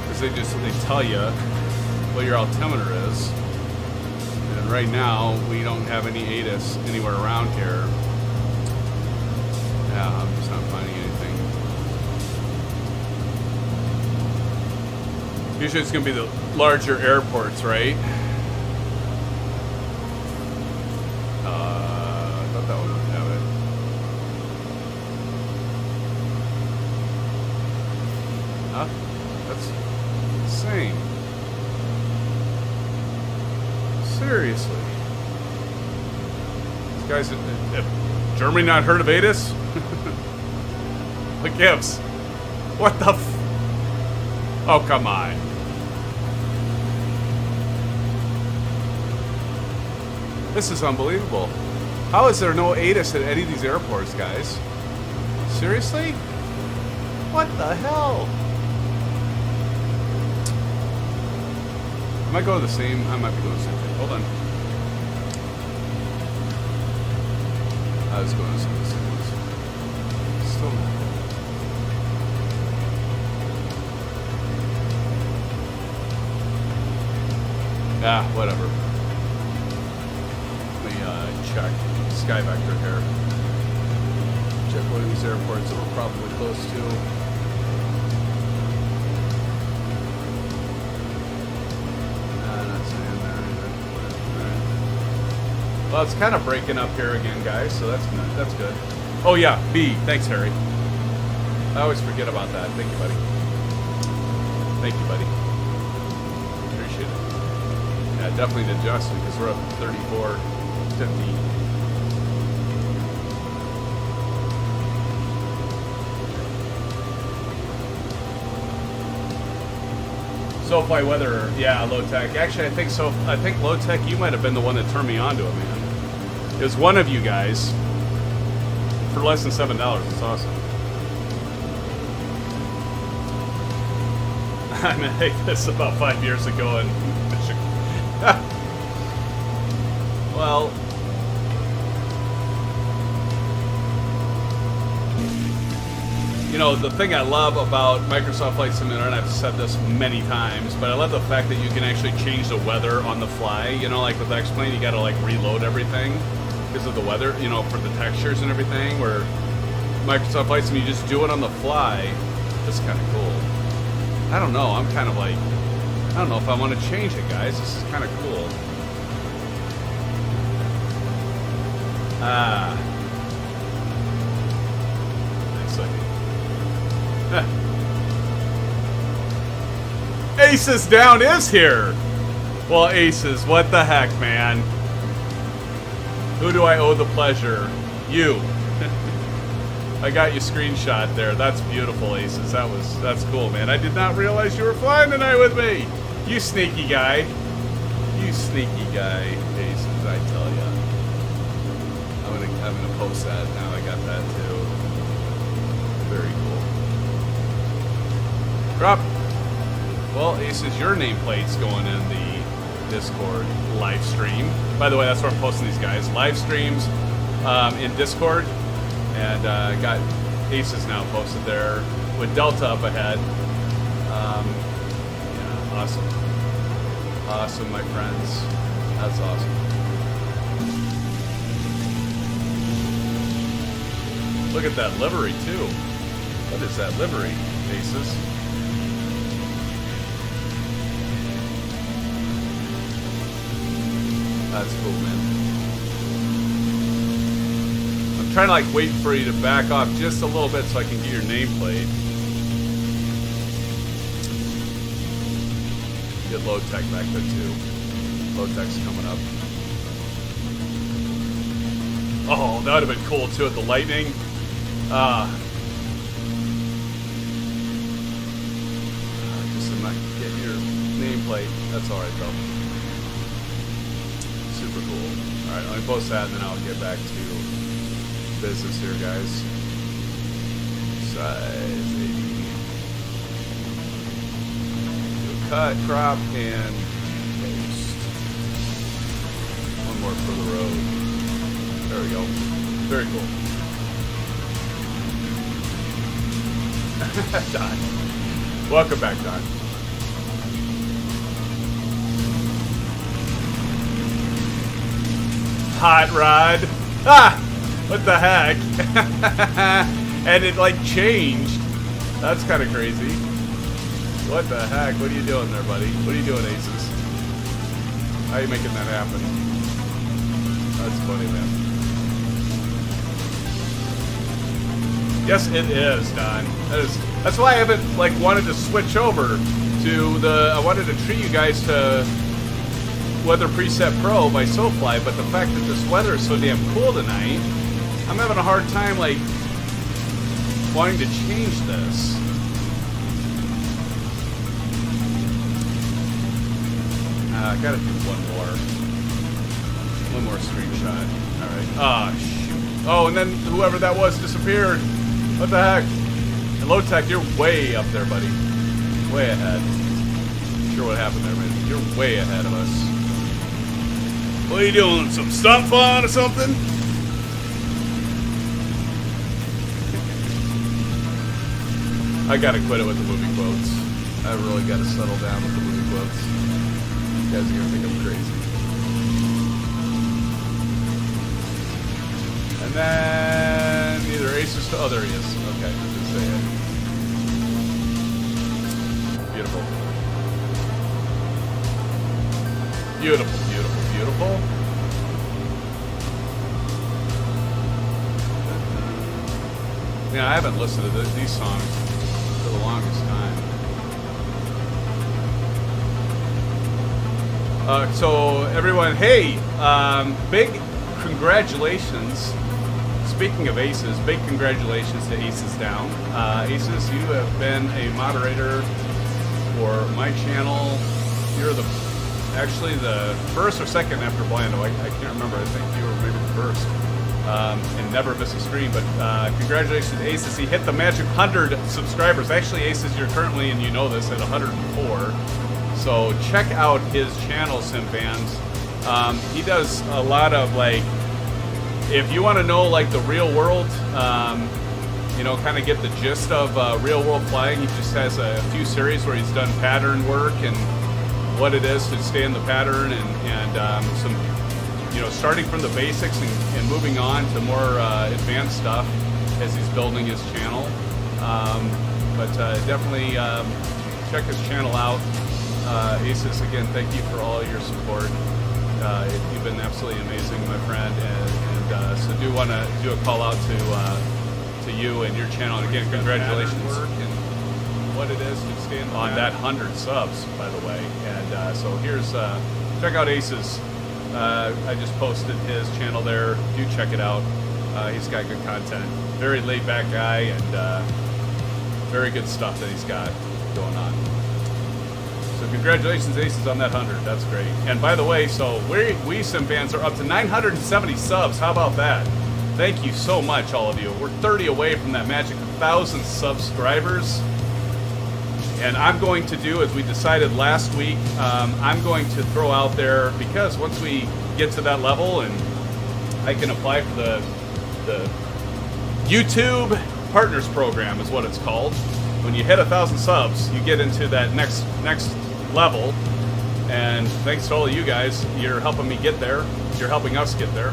because they tell you what your altimeter is. And right now we don't have any ATIS anywhere around here. Yeah, I'm just not finding anything. Usually it's gonna be the larger airports, right? That one would have it. Huh? That's insane. Seriously. These guys, have Germany not heard of ATIS? What gives? What the f... Oh, come on. This is unbelievable. How is there no ATIS at any of these airports, guys? Seriously? What the hell? I might go to the same. I might be going to the same thing. Hold on. I was going to some of the things. Still not. Ah, whatever. Let me check Sky Vector here. Check one of these airports that we're probably close to. Not saying there either. Well, it's kind of breaking up here again, guys, so that's good. Oh yeah, B. Thanks, Harry. I always forget about that. Thank you, buddy. Thank you, buddy. Appreciate it. Yeah, definitely to Justin, because we're up to 34.50. SoFly weather, yeah, low tech. Actually, I think so. I think low tech. You might have been the one that turned me on to it, man. It was one of you guys for less than $7. It's awesome. I made this about 5 years ago in Michigan. Well, you know, the thing I love about Microsoft Flight Simulator, and I've said this many times, but I love the fact that you can actually change the weather on the fly. You know, like with X-Plane, you got to like reload everything because of the weather, you know, for the textures and everything, where Microsoft Flight Simulator, you just do it on the fly. It's kind of cool. I don't know. I'm kind of like, I don't know if I want to change it, guys. This is kind of cool. Nice idea. Aces Down is here. Well, Aces, what the heck, man? Who do I owe the pleasure? You. I got you screenshot there. That's beautiful, Aces. That's cool, man. I did not realize you were flying tonight with me. You sneaky guy. You sneaky guy, Aces, I tell ya. I'm gonna post that now. I got that too. Very cool. Drop. Well, Aces, your nameplate's going in the Discord live stream. By the way, that's where I'm posting these guys. Live streams in Discord. And got Aces now posted there with Delta up ahead. Yeah, awesome. Awesome, my friends. That's awesome. Look at that livery, too. What is that livery, Aces? That's cool, man. I'm trying to like wait for you to back off just a little bit so I can get your nameplate. Get low tech back there too. Low tech's coming up. Oh, that would have been cool too at the lightning. Just to not get your nameplate. That's alright though. Super cool. Alright, let me post that and then I'll get back to business here, guys. Size 80. Do a cut, crop, and paste. One more for the road. There we go. Very cool. Don. Welcome back, Don. Hot rod. Ah! What the heck? And it like changed. That's kind of crazy. What the heck? What are you doing there, buddy? What are you doing, Aces? How are you making that happen? That's funny, man. Yes, it is, Don. That's why I haven't like wanted to switch over to the. I wanted to treat you guys to Weather Preset Pro by SoFly, but the fact that this weather is so damn cool tonight, I'm having a hard time, like, wanting to change this. I gotta do one more. One more screenshot. All right. Ah, shoot. Oh, and then whoever that was disappeared. What the heck? And Low Tech, you're way up there, buddy. Way ahead. Not sure what happened there, man. You're way ahead of us. What are you doing? Some stunt fun or something? I gotta quit it with the movie quotes. I really gotta settle down with the movie quotes. You guys are gonna think I'm crazy. And then either Aces to... Oh, there he is. Okay, I didn't say it. Beautiful. Beautiful, beautiful, beautiful. Yeah, I haven't listened to these songs for the longest time. So everyone, hey, big congratulations. Speaking of Aces, big congratulations to Aces Down. Aces, you have been a moderator for my channel. You're actually the first or second after Blando. I can't remember. I think you were maybe the first. And never miss a stream. But congratulations to Aces. He hit the magic 100 subscribers. Actually, Aces, you're currently, and you know this, at 104. So check out his channel, SimFans. He does a lot of, like, if you want to know, like, the real world, you know, kind of get the gist of real world flying, he just has a few series where he's done pattern work and what it is to stay in the pattern and some, you know, starting from the basics and moving on to more advanced stuff as he's building his channel. But definitely check his channel out. Aces, again, thank you for all your support. You've been absolutely amazing, my friend, and so do want to do a call out to you and your channel. And again, congratulations and what it is to stand on that 100 subs, by the way. And so here's check out Aces. I just posted his channel there. Do check it out. He's got good content. Very laid back guy and very good stuff that he's got going on. So congratulations, Aces, on that 100. That's great. And by the way, so we SimFans are up to 970 subs. How about that? Thank you so much, all of you. We're 30 away from that magic 1,000 subscribers. And I'm going to do, as we decided last week, I'm going to throw out there, because once we get to that level and I can apply for the YouTube Partners Program is what it's called. When you hit 1,000 subs, you get into that next level, and thanks to all of you guys, you're helping me get there. You're helping us get there,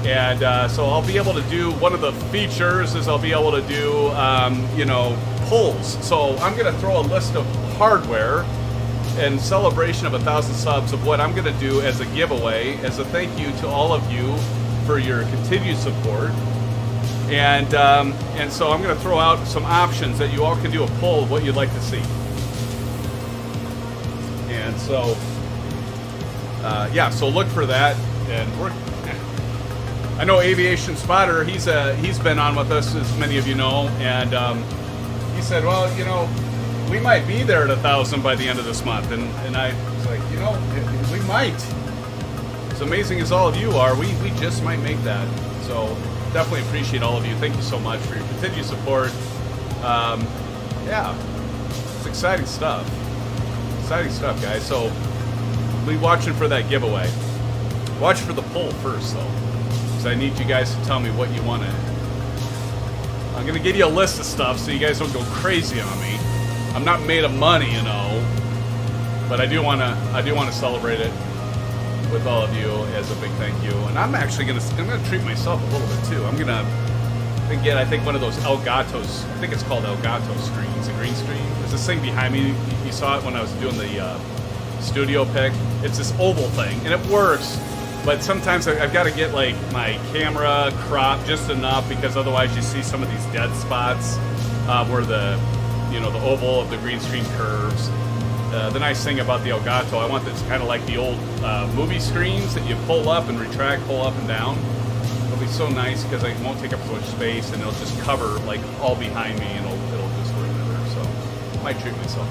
and so I'll be able to do, one of the features is I'll be able to do, you know, pulls. So I'm going to throw a list of hardware in celebration of 1,000 subs of what I'm going to do as a giveaway, as a thank you to all of you for your continued support. And so I'm going to throw out some options that you all can do a poll of what you'd like to see. And so, yeah, so look for that. And I know Aviation Spotter, he's been on with us, as many of you know, and he said, well, you know, we might be there at 1,000 by the end of this month. And I was like, you know, we might. As amazing as all of you are, we just might make that. So definitely appreciate all of you. Thank you so much for your continued support. Yeah, it's exciting stuff. Exciting stuff, guys. So be watching for that giveaway. Watch for the poll first, though, because I need you guys to tell me what you want to. I'm going to give you a list of stuff so you guys don't go crazy on me. I'm not made of money, you know, but I do want to celebrate it with all of you as a big thank you. And I'm actually going to treat myself a little bit too. I'm going to get, I think, one of those Elgatos. I think it's called Elgato screens, a green screen. There's this thing behind me. You saw it when I was doing the studio pick. It's this oval thing, and it works. But sometimes I've got to get, like, my camera cropped just enough, because otherwise you see some of these dead spots where the, you know, the oval of the green screen curves. The nice thing about the Elgato, I want this kind of like the old movie screens that you pull up and retract, pull up and down. It'll be so nice because it won't take up so much space, and it'll just cover, like, all behind me, and it'll just work better. So I might treat myself.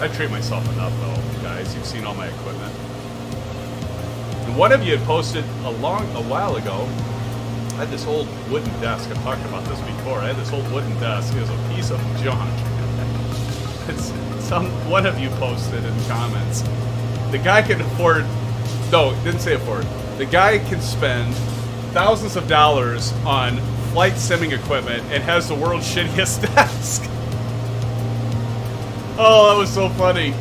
I treat myself enough, though, guys. You've seen all my equipment. And one of you had posted a while ago. I had this old wooden desk. I've talked about this before. I had this old wooden desk. It was a piece of junk. One of you posted in comments. The guy can afford. No, it didn't say afford. The guy can spend thousands of dollars on flight simming equipment and has the world's shittiest desk. Oh, that was so funny.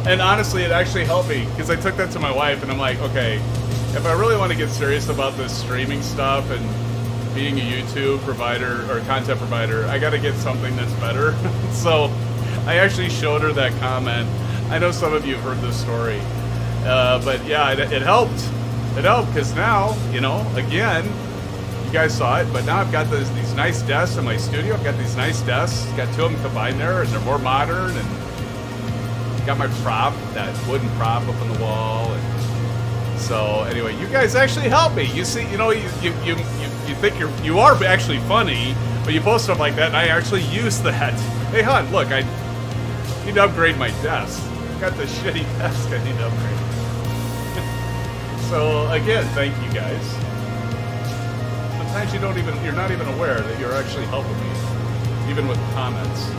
And honestly, it actually helped me because I took that to my wife and I'm like, okay, if I really want to get serious about this streaming stuff and being a YouTube provider or content provider, I got to get something that's better. So I actually showed her that comment. I know some of you have heard this story. But yeah, it helped. It helped because now, you know, again, you guys saw it, but now I've got these nice desks in my studio. I've got these nice desks. Got two of them combined there, and they're more modern. And got my prop, that wooden prop up on the wall. And so anyway, you guys actually helped me. You see, you know, you think you are actually funny, but you post stuff like that, and I actually use that. Hey, hon, look, I need to upgrade my desk. I got this shitty desk I need to upgrade. So again, thank you guys. Sometimes you're not even aware that you're actually helping me, even with comments.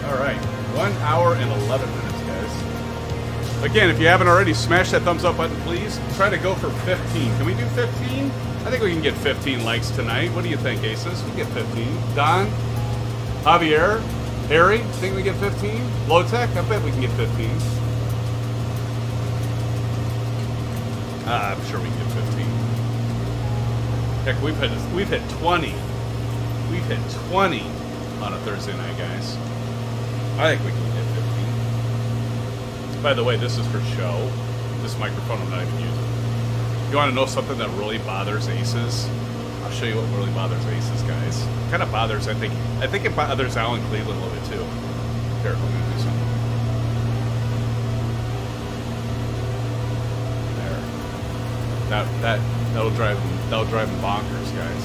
All right, 1 hour and 11 minutes, guys. Again, if you haven't already, smash that thumbs up button, please. Try to go for 15. Can we do 15? I think we can get 15 likes tonight. What do you think, Aces? We can get 15. Don, Javier, Harry, think we get 15? Low Tech, I bet we can get 15. I'm sure we can get 15. Heck, we've hit 20. We've hit 20 on a Thursday night, guys. I think we can get 15. By the way, this is for show. This microphone I'm not even using. You want to know something that really bothers Aces? I'll show you what really bothers Aces, guys. It kind of bothers, I think it bothers Alan Cleveland a little bit too. Here, I'm going to do something. There. That'll drive them bonkers, guys.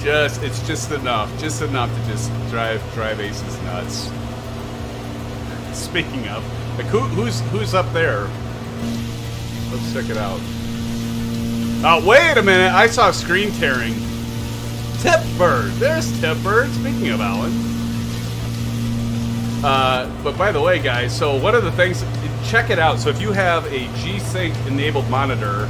It's just enough to just drive Aces nuts. Speaking of, like who's up there? Let's check it out. Oh, wait a minute! I saw screen tearing. Tipbird, there's Tipbird. Speaking of Alan. But by the way, guys, so one of the things, check it out. So if you have a G-Sync enabled monitor,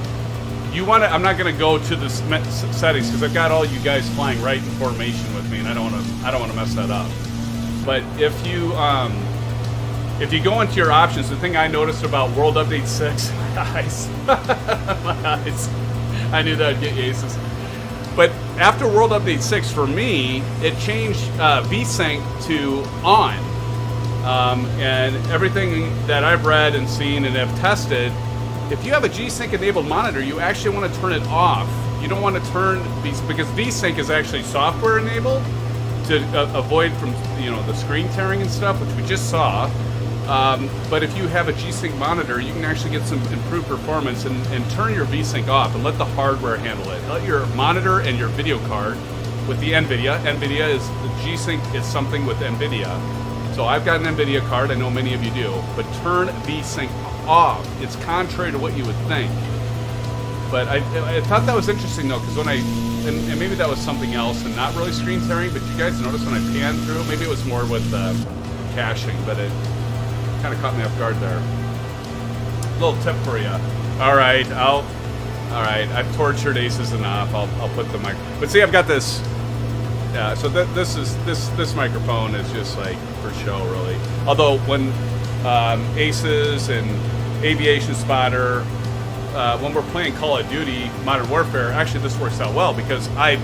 you want to. I'm not going to go to the settings because I've got all you guys flying right in formation with me, and I don't want to mess that up. But if you go into your options, the thing I noticed about World Update 6, my eyes, I knew that would get you Aces. But after World Update 6, for me, it changed VSync to on. And everything that I've read and seen and have tested, if you have a G-Sync enabled monitor, you actually want to turn it off. You don't want to turn because VSync is actually software enabled to avoid from the screen tearing and stuff, which we just saw. But if you have a G-Sync monitor, you can actually get some improved performance and turn your VSync off and let the hardware handle it. Let your monitor and your video card with the NVIDIA. The G-Sync is something with NVIDIA. So I've got an NVIDIA card, I know many of you do, but turn VSync off. It's contrary to what you would think. But I thought that was interesting though, because when and maybe that was something else and not really screen tearing, but you guys notice when I panned through, maybe it was more with caching, but it kind of caught me off guard there. Little tip for you. All right, I've tortured Aces enough. I'll put the mic. But see, I've got this. Yeah, so this microphone is just like for show, really. Although when Aces and Aviation Spotter, when we're playing Call of Duty Modern Warfare, actually this works out well because I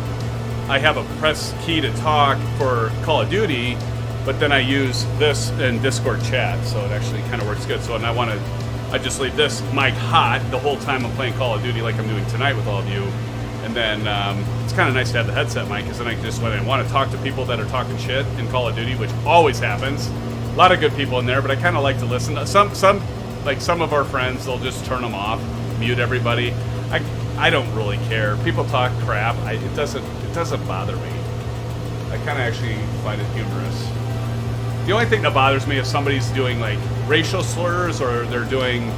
have a press key to talk for Call of Duty, but then I use this in Discord chat, so it actually kind of works good. So, and I just leave this mic hot the whole time I'm playing Call of Duty, like I'm doing tonight with all of you. And then it's kind of nice to have the headset mic, because then I can just, when I want to talk to people that are talking shit in Call of Duty, which always happens, a lot of good people in there, but I kind of like to listen. Some of our friends, they'll just turn them off, mute everybody. I don't really care. People talk crap. It doesn't bother me. I kind of actually find it humorous. The only thing that bothers me is somebody's doing like racial slurs or they're doing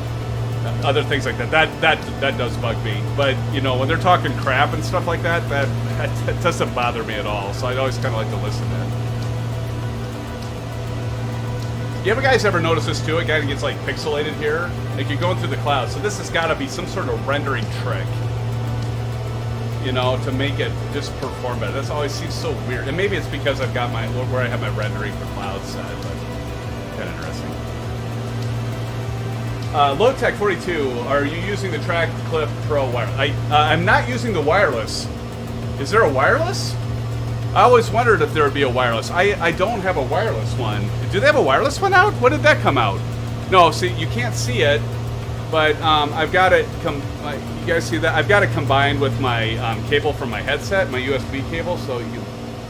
other things like that. That does bug me. But you know, when they're talking crap and stuff like that, that doesn't bother me at all. So I always kind of like to listen to it. You ever guys ever notice this too? It kind of gets like pixelated here. Like you're going through the clouds. So this has got to be some sort of rendering trick, you know, to make it just perform better. That's always seems so weird. And maybe it's because I've got my where I have my rendering for clouds set, but kind of interesting. Lowtech42, are you using the Track Clip Pro wireless? I'm not using the wireless. Is there a wireless? I always wondered if there would be a wireless. I don't have a wireless one. Do they have a wireless one out? When did that come out? No, see, you can't see it, but I've got it. You guys see that? I've got it combined with my cable from my headset, my USB cable, so you can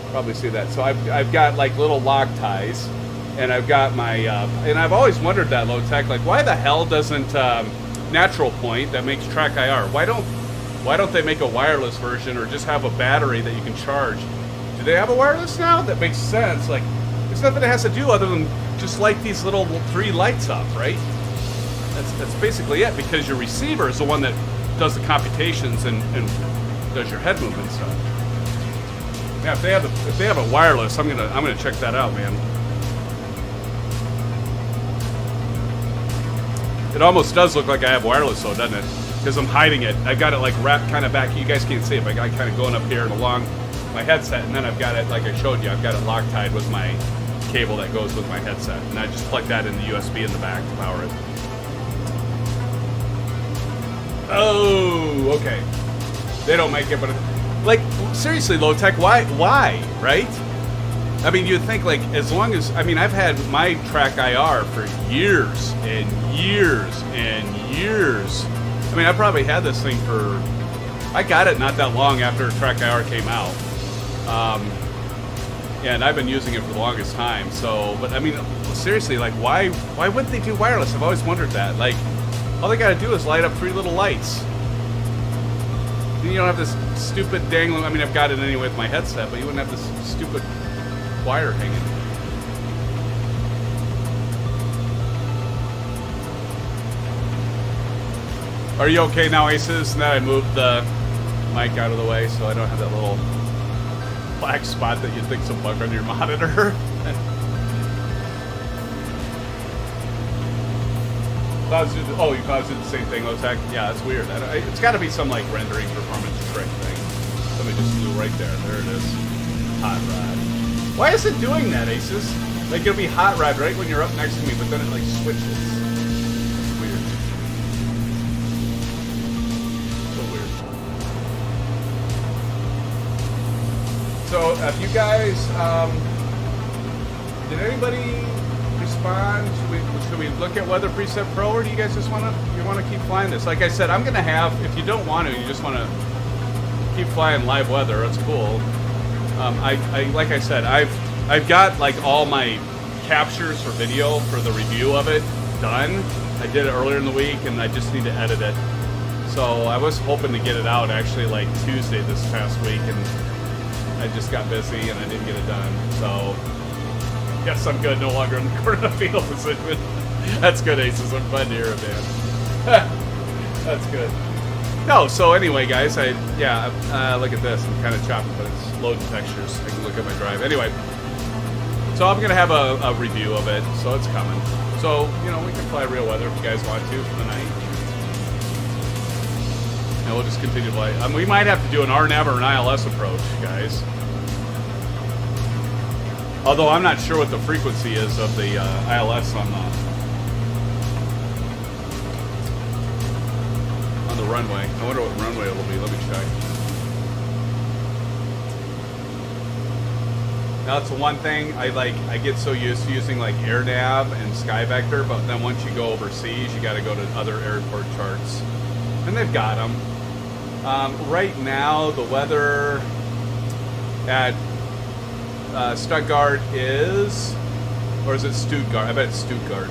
probably see that. So I've got like little lock ties, and I've got my and I've always wondered that, low tech, like why the hell doesn't Natural Point that makes Track IR? Why don't they make a wireless version or just have a battery that you can charge? Do they have a wireless now? That makes sense. Like, there's nothing it has to do other than just light these little 3 lights up, right? That's basically it, because your receiver is the one that does the computations and does your head movement stuff. Yeah, if they have a wireless, I'm gonna check that out, man. It almost does look like I have wireless though, doesn't it? Because I'm hiding it. I've got it like wrapped kind of back. You guys can't see it, but I got it kind of going up here and along my headset, and then I've got it, like I showed you, I've got it Loctite with my cable that goes with my headset, and I just plug that in the USB in the back to power it. Oh, okay. They don't make it, but like seriously, low tech, why, right? I mean, you'd think like as long as I've had my Track IR for years and years and years. I mean, I probably had this thing for. I got it not that long after Track IR came out. And I've been using it for the longest time. So, but I mean, seriously, like, why wouldn't they do wireless? I've always wondered that. Like, all they gotta do is light up 3 little lights. You don't have this stupid dangling. I mean, I've got it anyway with my headset, but you wouldn't have this stupid wire hanging. Are you okay now, Aces? Now I moved the mic out of the way so I don't have that little black spot that you'd think's a bug on your monitor. Clouds do Clouds do the same thing, Lotec? Yeah, that's weird. It's got to be some like rendering performance trick thing. Somebody just flew right there. There it is. Hot rod. Why is it doing that, Aces? Like it'll be hot rod right when you're up next to me, but then it like switches. It's weird. So weird. So, if you guys, did anybody respond? Should we look at Weather Preset Pro, or do you guys just want to keep flying this? Like I said, I'm gonna have. If you don't want to, you just want to keep flying live weather. It's cool. Like I said, I've got like all my captures for video for the review of it done. I did it earlier in the week, and I just need to edit it. So I was hoping to get it out actually like Tuesday this past week, and I just got busy and I didn't get it done. So, yes, I'm good. No longer in the corner of the field position. That's good, Aces. I'm glad to hear it, man. That's good. No, so anyway, guys, look at this. I'm kind of chopping, but it's loading textures. I can look at my drive. Anyway, so I'm going to have a review of it, so it's coming. So, we can fly real weather if you guys want to for the night. And we'll just continue to play. We might have to do an RNAV or an ILS approach, guys. Although I'm not sure what the frequency is of the ILS on the runway. I wonder what runway it'll be. Let me check. Now that's the one thing I get so used to using like AirNav and SkyVector, but then once you go overseas, you got to go to other airport charts, and they've got them. Right now, the weather at Stuttgart is, or is it Stuttgart? I bet it's Stuttgart.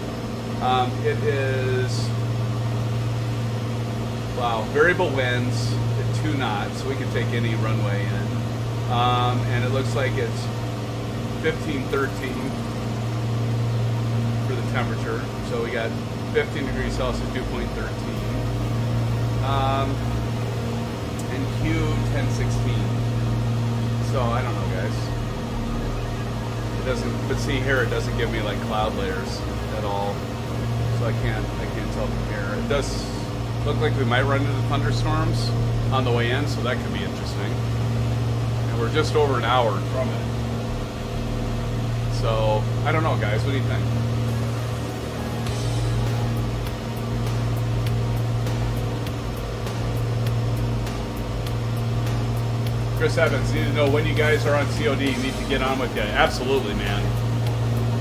It is, wow, variable winds at 2 knots, so we can take any runway in. And it looks like it's 1513 for the temperature. So we got 15 degrees Celsius, 2.13. And Q 1016. So I don't know, guys. It doesn't, but see here, it doesn't give me like cloud layers at all. So I can't tell from here. It does look like we might run into thunderstorms on the way in, so that could be interesting. And we're just over an hour from it. So I don't know, guys. What do you think? Chris Evans, need to know when you guys are on COD. You need to get on with you. Absolutely, man.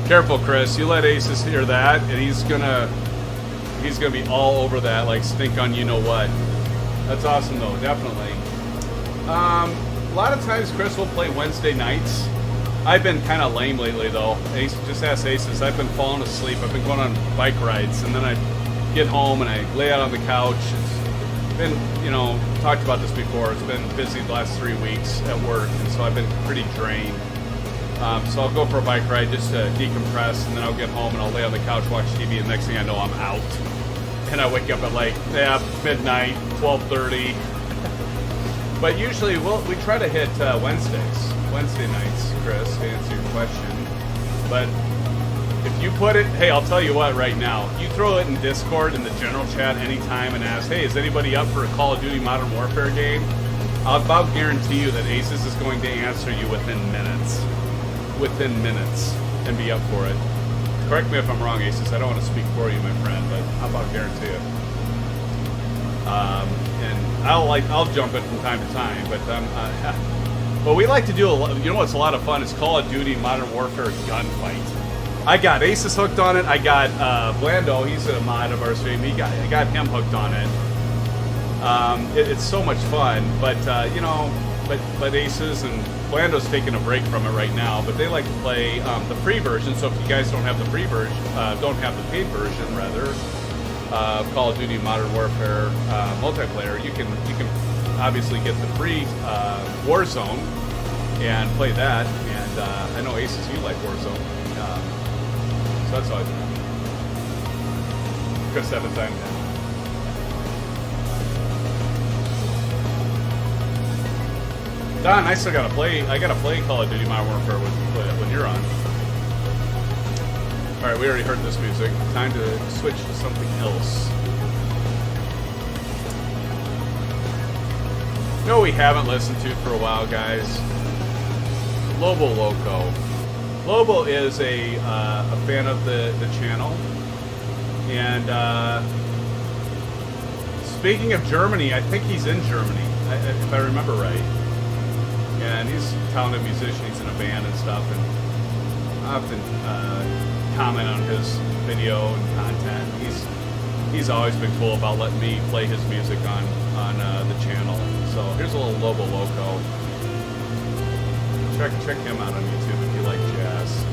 Careful, Chris. You let Aces hear that, and he's gonna be all over that, like stink on you know what. That's awesome, though. Definitely. A lot of times, Chris will play Wednesday nights. I've been kind of lame lately, though. Ace, just ask Aces. I've been falling asleep. I've been going on bike rides, and then I get home and I lay out on the couch. It's been, you know, talked about this before. It's been busy the last 3 weeks at work, and so I've been pretty drained. So I'll go for a bike ride just to decompress, and then I'll get home and I'll lay on the couch, watch TV, and next thing I know, I'm out. And I wake up at like midnight, 12:30. But usually we try to hit Wednesday nights, Chris, to answer your question. But if you put it, hey, I'll tell you what right now. You throw it in Discord in the general chat anytime and ask, hey, is anybody up for a Call of Duty Modern Warfare game? I'll about guarantee you that Aces is going to answer you within minutes. And be up for it. Correct me if I'm wrong, Aces. I don't want to speak for you, my friend, but I'll about guarantee it. And I'll jump in from time to time, but what we like to do, you know what's a lot of fun? It's Call of Duty Modern Warfare Gunfight. I got Aces hooked on it. I got Blando. He's a mod of our stream. I got him hooked on it. It's so much fun, but you know, but Aces and Blando's taking a break from it right now. But they like to play the free version. So if you guys don't have the free version, don't have the paid version, rather, Call of Duty Modern Warfare multiplayer, you can obviously get the free Warzone and play that. And I know Aces, you like Warzone. So that's all I do. Chris Evans, I'm down. Don, I still gotta play. I gotta play Call of Duty Modern Warfare when you're on. All right, we already heard this music. Time to switch to something else. No, we haven't listened to for a while, guys. Lobo Loco. Lobo is a fan of the channel, and speaking of Germany, I think he's in Germany, if I remember right. And he's a talented musician. He's in a band and stuff, and I often comment on his video and content. He's always been cool about letting me play his music on the channel. So here's a little Lobo Loco. Check him out on YouTube if you like jazz.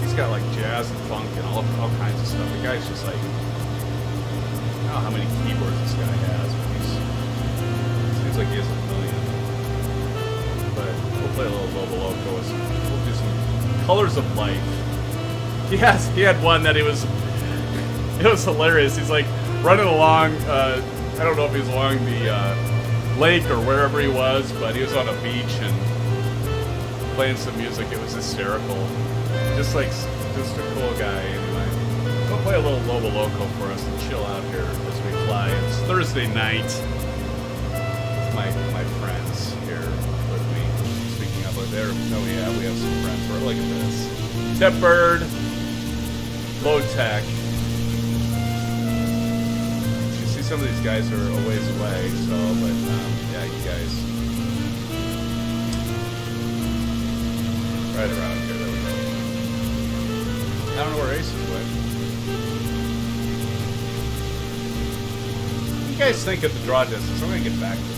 He's got like jazz and funk and all kinds of stuff. The guy's just like, I don't know how many keyboards this guy has, but seems like he has a million. But we'll play a little Lobo Loco. We'll do some Colors of Life. He had one that it was hilarious. He's like running along, I don't know if he was along the lake or wherever he was, but he was on a beach and playing some music. It was hysterical. Just a cool guy anyway. We'll play a little Lobo Loco for us and chill out here as we fly. It's Thursday night. It's my friends here with me. Speaking of it, there, no, we have some friends. Look at this. Tepbird, Low Tech. You see some of these guys are a ways away, so, but yeah, you guys. Right around here, there we go. I don't know where Ace is went. What do you guys think of the draw distance? I'm going to get back to that.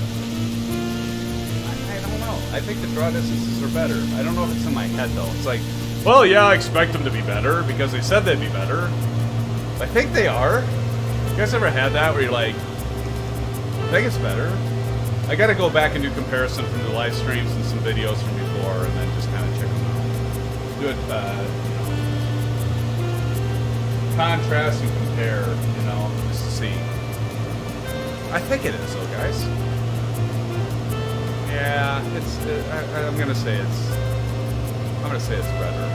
I don't know. I think the draw distances are better. I don't know if it's in my head, though. It's like, well, yeah, I expect them to be better because they said they'd be better. I think they are. You guys ever had that where you're like, I think it's better? I got to go back and do comparison from the live streams and some videos from before, and then just kind of check them out. Do it, contrast and compare, just to see. I think it is, though, guys. Yeah, it's. I'm gonna say it's. I'm gonna say it's rudder.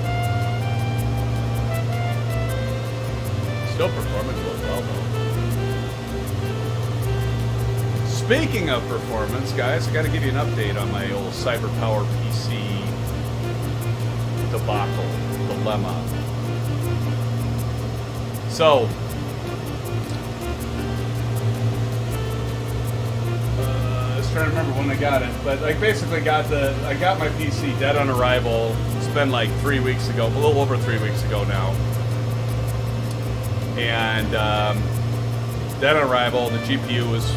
Still performing real well, though. Speaking of performance, guys, I got to give you an update on my old CyberPower PC debacle, dilemma. So, I was trying to remember when I got it, but I basically I got my PC dead on arrival. It's been like 3 weeks ago, a little over 3 weeks ago now, and dead on arrival. The GPU was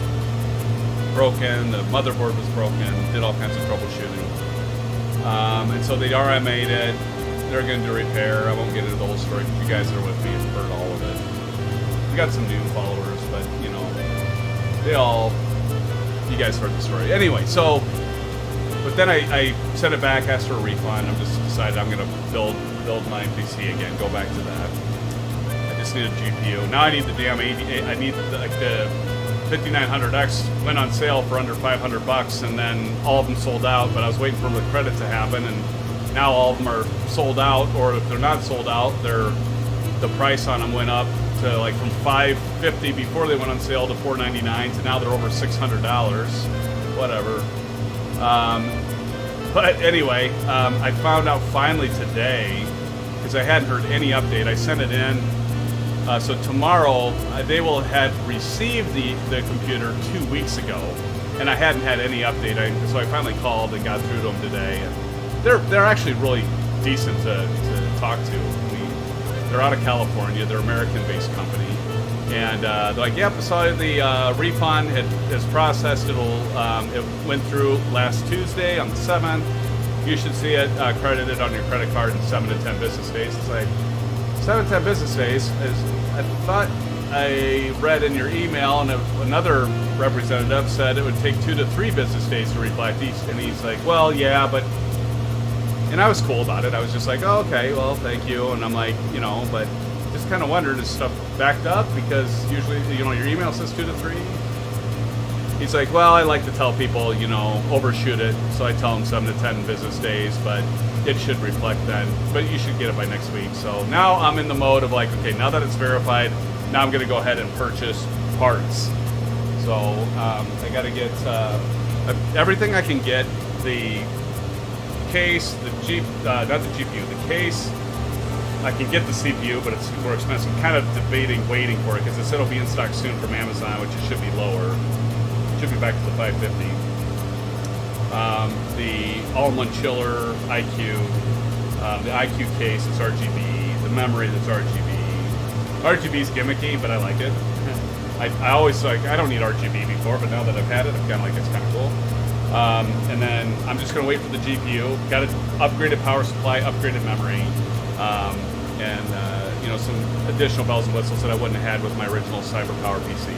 broken, the motherboard was broken, did all kinds of troubleshooting. And so they RMA'd it. They're going to do repair. I won't get into the whole story. You guys that are with me have heard all of it. We got some new followers, but you guys heard the story. Anyway, so, but then I sent it back, asked for a refund. I'm just decided I'm going to build my PC again, go back to that. I just need a GPU. Now I need the damn 80, I need the 5900X went on sale for under $500, and then all of them sold out, but I was waiting for the credit to happen, and now all of them are sold out, or if they're not sold out, the price on them went up to like from $550 before they went on sale to $499, to now they're over $600. Whatever. But anyway, I found out finally today, because I hadn't heard any update. I sent it in. So tomorrow, they will have received the computer 2 weeks ago, and I hadn't had any update. So I finally called and got through to them today, and they're actually really decent to talk to. They're out of California. They're an American-based company, and they're like, "Yep, so the refund is processed. It went through last Tuesday on the 7th. You should see it credited on your credit card in 7 to 10 business days." It's like 7 to 10 business days is. I thought I read in your email, and another representative said it would take 2 to 3 business days to reflect each. And he's like, "Well, yeah, but," and I was cool about it. I was just like, "Oh, okay, well, thank you." And I'm like, but just kind of wondered, is stuff backed up? Because usually, your email says 2 to 3. He's like, "Well, I like to tell people, overshoot it. So I tell them 7 to 10 business days, but it should reflect then. But you should get it by next week." So now I'm in the mode of like, okay, now that it's verified, now I'm going to go ahead and purchase parts. So I got to get everything I can get. The case, not the GPU, the case. I can get the CPU, but it's more expensive. I'm kind of debating waiting for it because it said it'll be in stock soon from Amazon, which it should be lower. Should be back to the 550. The all-in-one chiller, IQ, the IQ case is RGB, the memory that's RGB. RGB's gimmicky, but I like it. I always I don't need RGB before, but now that I've had it, I'm kind of like, it's kind of cool. And then I'm just going to wait for the GPU. Got an upgraded power supply, upgraded memory, and some additional bells and whistles that I wouldn't have had with my original CyberPower PC.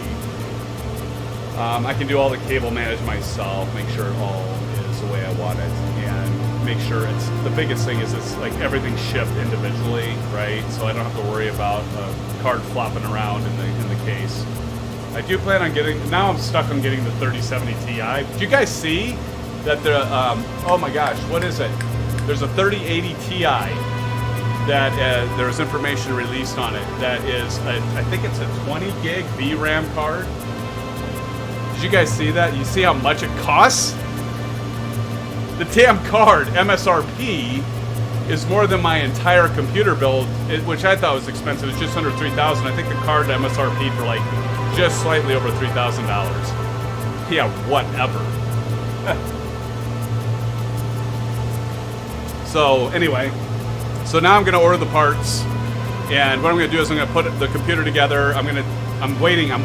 I can do all the cable management myself, make sure it all is the way I want it, and make sure the biggest thing is it's like everything's shipped individually, right? So I don't have to worry about a card flopping around in the case. I do plan on now I'm stuck on getting the 3070 Ti. Did you guys see that oh my gosh, what is it? There's a 3080 Ti that there's information released on it that is, I think it's a 20 gig VRAM card. Did you guys see that? You see how much it costs? The damn card, MSRP, is more than my entire computer build, which I thought was expensive. It's just under $3,000. I think the card MSRP for like just slightly over $3,000. Yeah, whatever. So anyway, so now I'm going to order the parts, and what I'm going to do is I'm going to put the computer together. I'm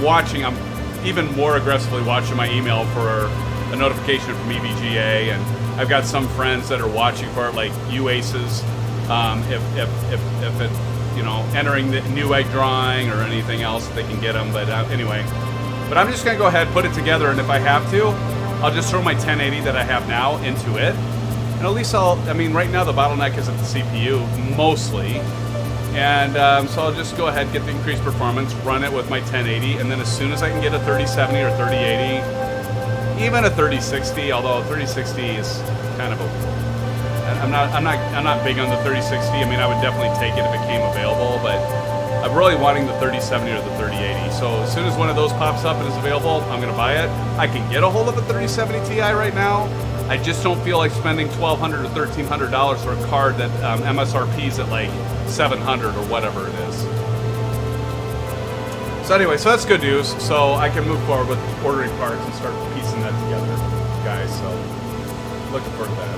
watching. I'm even more aggressively watching my email for a notification from EVGA, and I've got some friends that are watching for it, like UACES, if it, entering the new egg drawing or anything else, they can get them. But anyway, but I'm just gonna go ahead, put it together, and if I have to, I'll just throw my 1080 that I have now into it. And at least I mean, right now the bottleneck is at the CPU, mostly. And so I'll just go ahead, get the increased performance, run it with my 1080, and then as soon as I can get a 3070 or 3080, even a 3060, although 3060 is kind of a... I'm not big on the 3060. I mean, I would definitely take it if it came available, but I'm really wanting the 3070 or the 3080. So as soon as one of those pops up and is available, I'm going to buy it. I can get a hold of a 3070 Ti right now. I just don't feel like spending $1,200 or $1,300 for a card that MSRP is at like $700 or whatever it is. So anyway, so that's good news. So I can move forward with ordering parts and start piecing that together, guys. So looking forward to that.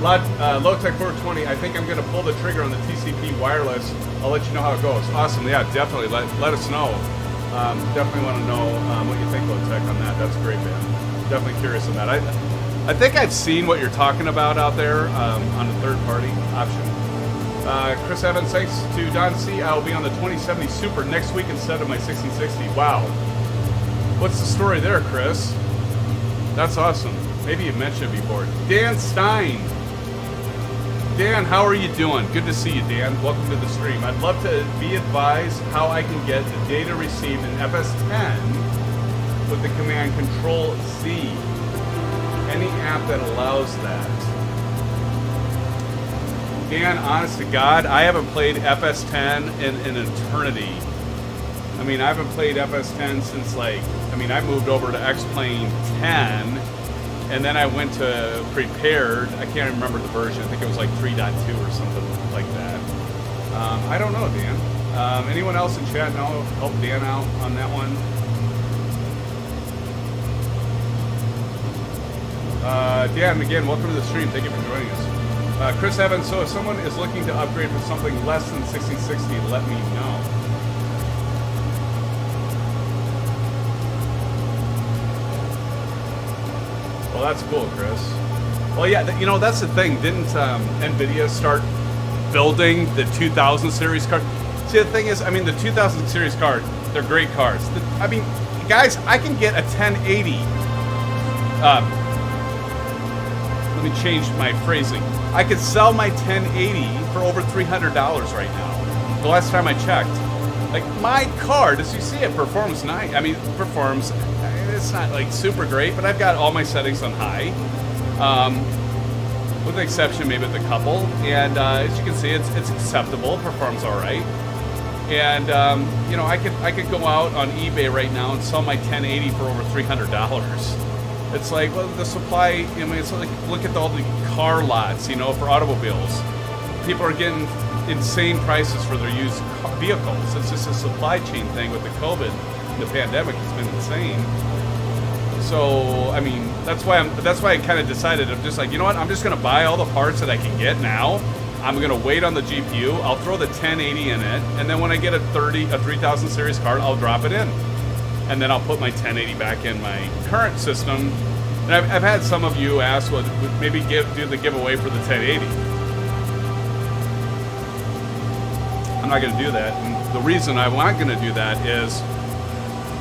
Lowtech 420, I think I'm going to pull the trigger on the TCP wireless. I'll let you know how it goes. Awesome. Yeah, definitely. Let us know. Definitely want to know what you think, Lowtech, on that. That's great, man. Definitely curious on that. I think I've seen what you're talking about out there on the third-party option. Chris Evans, thanks to Don C. I'll be on the 2070 Super next week instead of my 1660. Wow. What's the story there, Chris? That's awesome. Maybe you mentioned it before. Dan Stein. Dan, how are you doing? Good to see you, Dan. Welcome to the stream. I'd love to be advised how I can get the data received in FS10 with the command Control-Z. Any app that allows that. Dan, honest to God, I haven't played FS10 in an eternity. I mean, I haven't played FS10 since I moved over to X-Plane 10, and then I went to Prepared. I can't remember the version. I think it was like 3.2 or something like that. I don't know, Dan. Anyone else in chat know? Help Dan out on that one. Dan, again, welcome to the stream. Thank you for joining us. Chris Evans, so if someone is looking to upgrade for something less than 1660, let me know. Well, that's cool, Chris. Well, yeah, you know, that's the thing. Didn't NVIDIA start building the 2000 series card? See, the thing is, I mean, the 2000 series card, they're great cards. I mean, guys, I can get a 1080. Let me change my phrasing. I could sell my 1080 for over $300 right now. The last time I checked. Like, my card, as you see, it performs nice. I mean, performs, it's not like super great, but I've got all my settings on high. With the exception maybe of a couple. And as you can see, it's acceptable, performs all right. And, you know, I could go out on eBay right now and sell my 1080 for over $300. It's like, well, the supply, I mean, it's like, look at all the car lots, you know, for automobiles. People are getting insane prices for their used vehicles. It's just a supply chain thing with the COVID, the pandemic. It's been insane. So, I mean, that's why I kind of decided, I'm just like, you know what, I'm just going to buy all the parts that I can get now. I'm going to wait on the GPU. I'll throw the 1080 in it. And then when I get a 3000 series card, I'll drop it in. And then I'll put my 1080 back in my current system. And I've had some of you ask, well, maybe do the giveaway for the 1080. I'm not going to do that. And the reason I'm not going to do that is,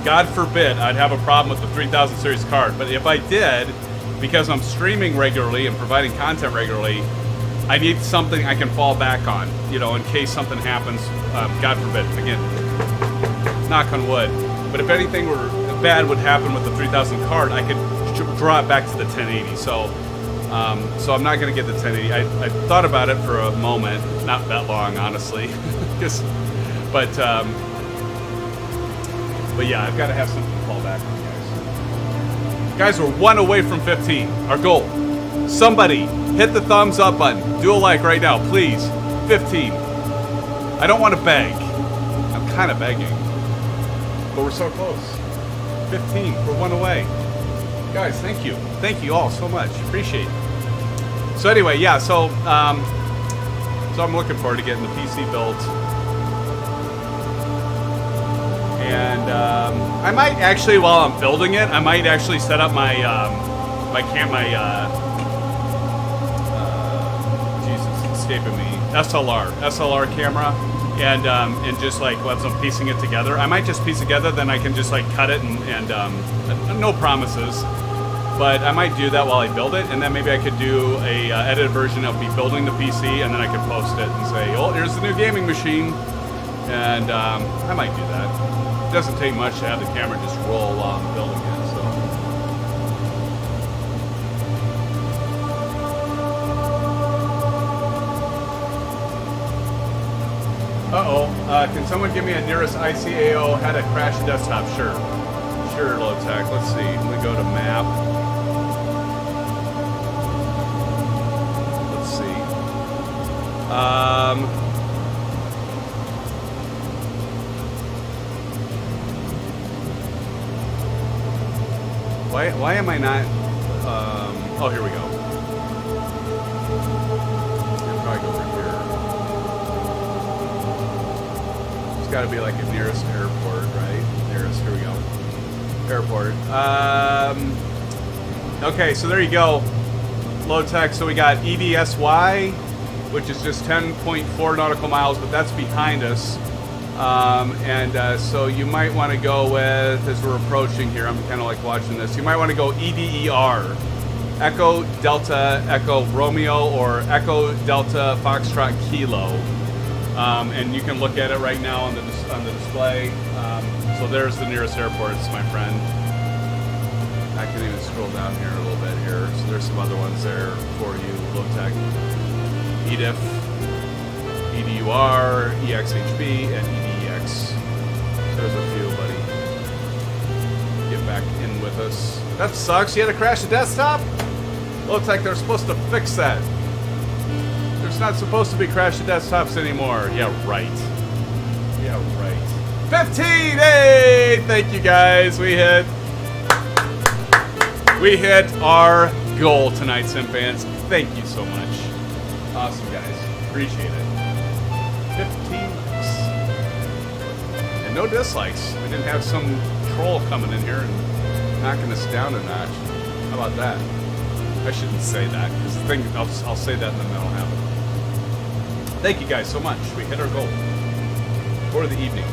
God forbid, I'd have a problem with the 3000 series card. But if I did, because I'm streaming regularly and providing content regularly, I need something I can fall back on, you know, in case something happens. God forbid. Again, knock on wood. But if anything bad would happen with the 3000 card, I could draw it back to the 1080. So I'm not going to get the 1080. I thought about it for a moment, not that long, honestly. but yeah, I've got to have something to fall back on, guys. Guys, we're 1 away from 15. Our goal. Somebody hit the thumbs up button. Do a like right now, please. 15. I don't want to beg. I'm kind of begging. But we're so close. 15. We're 1 away. Guys, thank you. Thank you all so much. Appreciate it. So anyway, yeah, so I'm looking forward to getting the PC built. And I might actually, while I'm building it, I might actually set up my Jesus, it's escaping me. SLR camera. And just like once I'm piecing it together, I might just piece it together, then I can just like cut it and no promises. But I might do that while I build it, and then maybe I could do a edited version of me building the PC, and then I could post it and say, oh, here's the new gaming machine. And I might do that. It doesn't take much to have the camera just roll while I'm building it, so. Can someone give me a nearest ICAO had a crash desktop? Sure. Sure, low tech. Let's see. Let me go to map. Let's see. Why am I not? Oh, here we go. I'll probably go over here. It's got to be like a nearest airport, right? Nearest. Here we go. Airport. Okay, so there you go. Low tech. So we got EDSY, which is just 10.4 nautical miles, but that's behind us. So you might want to go with, as we're approaching here, I'm kind of like watching this, you might want to go EDER, Echo Delta Echo Romeo, or Echo Delta Foxtrot Kilo. And you can look at it right now on the display. So there's the nearest airports, my friend. I can even scroll down here a little bit here. So there's some other ones there for you, low tech. EDIF, EDUR, EXHB, and EDEX. There's a few, buddy. Get back in with us. That sucks. You had to crash the desktop? Looks like they're supposed to fix that. There's not supposed to be crash the desktops anymore. Yeah, right. Yeah, right. 15! Hey! Thank you, guys. We hit our goal tonight, SimFans. Thank you so much. Awesome, guys. Appreciate it. 15 likes. And no dislikes. We didn't have some troll coming in here and knocking us down a notch. How about that? I shouldn't say that, because the thing, I'll say that and then that'll happen. Thank you guys so much. We hit our goal for the evening.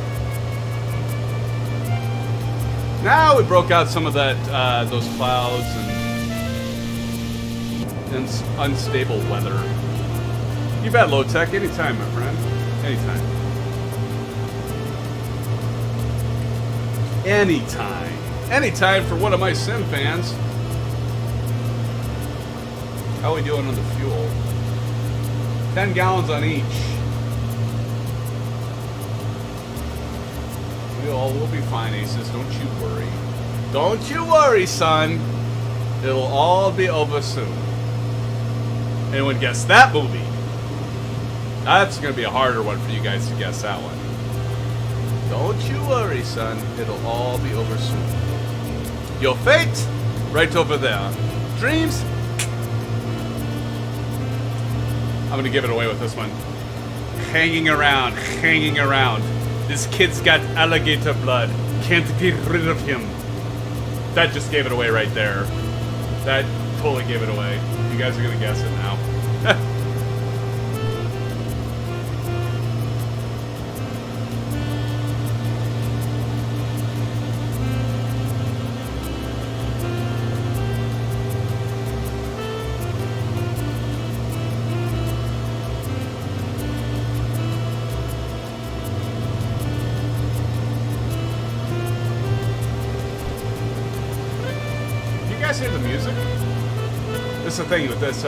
Now we broke out some of that, those clouds and unstable weather. You bet, low tech. Anytime, my friend. Anytime. Anytime. Anytime for one of my SimFans. How are we doing on the fuel? 10 gallons on each. We'll be fine, Aces. Don't you worry. Don't you worry, son. It'll all be over soon. Anyone guess that movie? That's going to be a harder one for you guys to guess that one. Don't you worry, son. It'll all be over soon. Your fate, right over there. Dreams. I'm going to give it away with this one. Hanging around, hanging around. This kid's got alligator blood. Can't get rid of him. That just gave it away right there. That totally gave it away. You guys are going to guess it now. Hear the music? This is the thing with this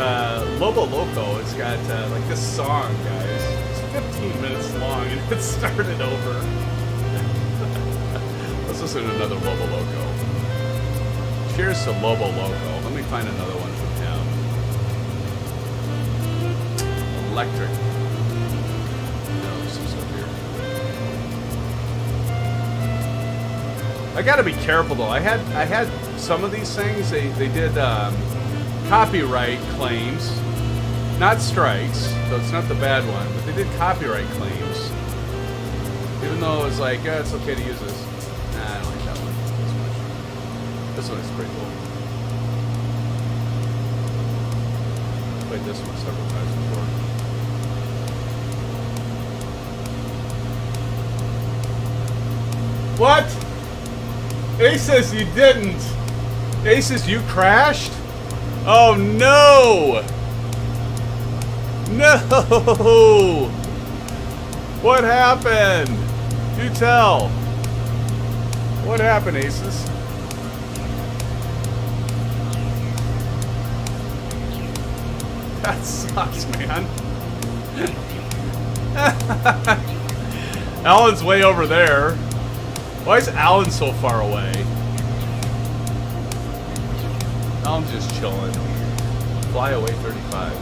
Lobo Loco. It's got like this song, guys. It's 15 minutes long and it started over. Let's listen to another Lobo Loco. Cheers to Lobo Loco. Let me find another one from him. Electric. No, there's some stuff here. I gotta be careful though. I had some of these things, they did copyright claims, not strikes, so it's not the bad one, but they did copyright claims. Even though it was like, oh, it's okay to use this. Nah, I don't like that one as much. This one is pretty cool. I played this one several times before. What? He says you didn't. Aces, you crashed? Oh no! No! What happened? You tell. What happened, Aces? That sucks, man. Alan's way over there. Why is Alan so far away? Alan's just chilling. Fly away 35.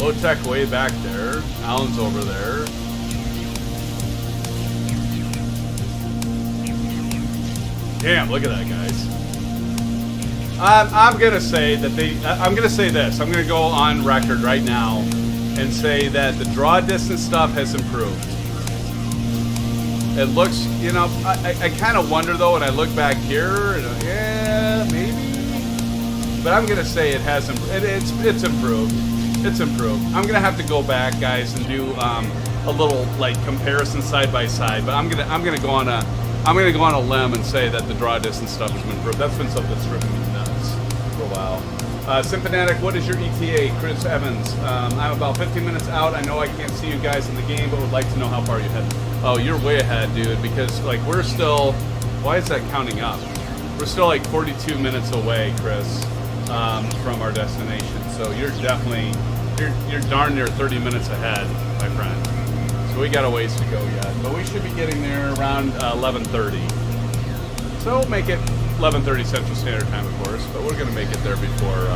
Low tech way back there. Alan's over there. Damn, look at that, guys. I'm gonna say that I'm gonna say this. I'm gonna go on record right now and say that the draw distance stuff has improved. It looks, you know, I kind of wonder though when I look back here, and, yeah, maybe. But I'm gonna say it has improved. It's improved. It's improved. I'm gonna have to go back, guys, and do a little like comparison side by side. But I'm gonna go on a limb and say that the draw distance stuff has been improved. That's been something that's driven me nuts for a while. SimFanatic, what is your ETA? Chris Evans. I'm about 15 minutes out. I know I can't see you guys in the game, but would like to know how far you head. Oh, you're way ahead, dude, because like we're still, why is that counting up? We're still like 42 minutes away, Chris, from our destination. So you're definitely, you're darn near 30 minutes ahead, my friend. So we got a ways to go yet, but we should be getting there around 11:30. So we'll make it 11:30 Central Standard Time, of course, but we're gonna make it there before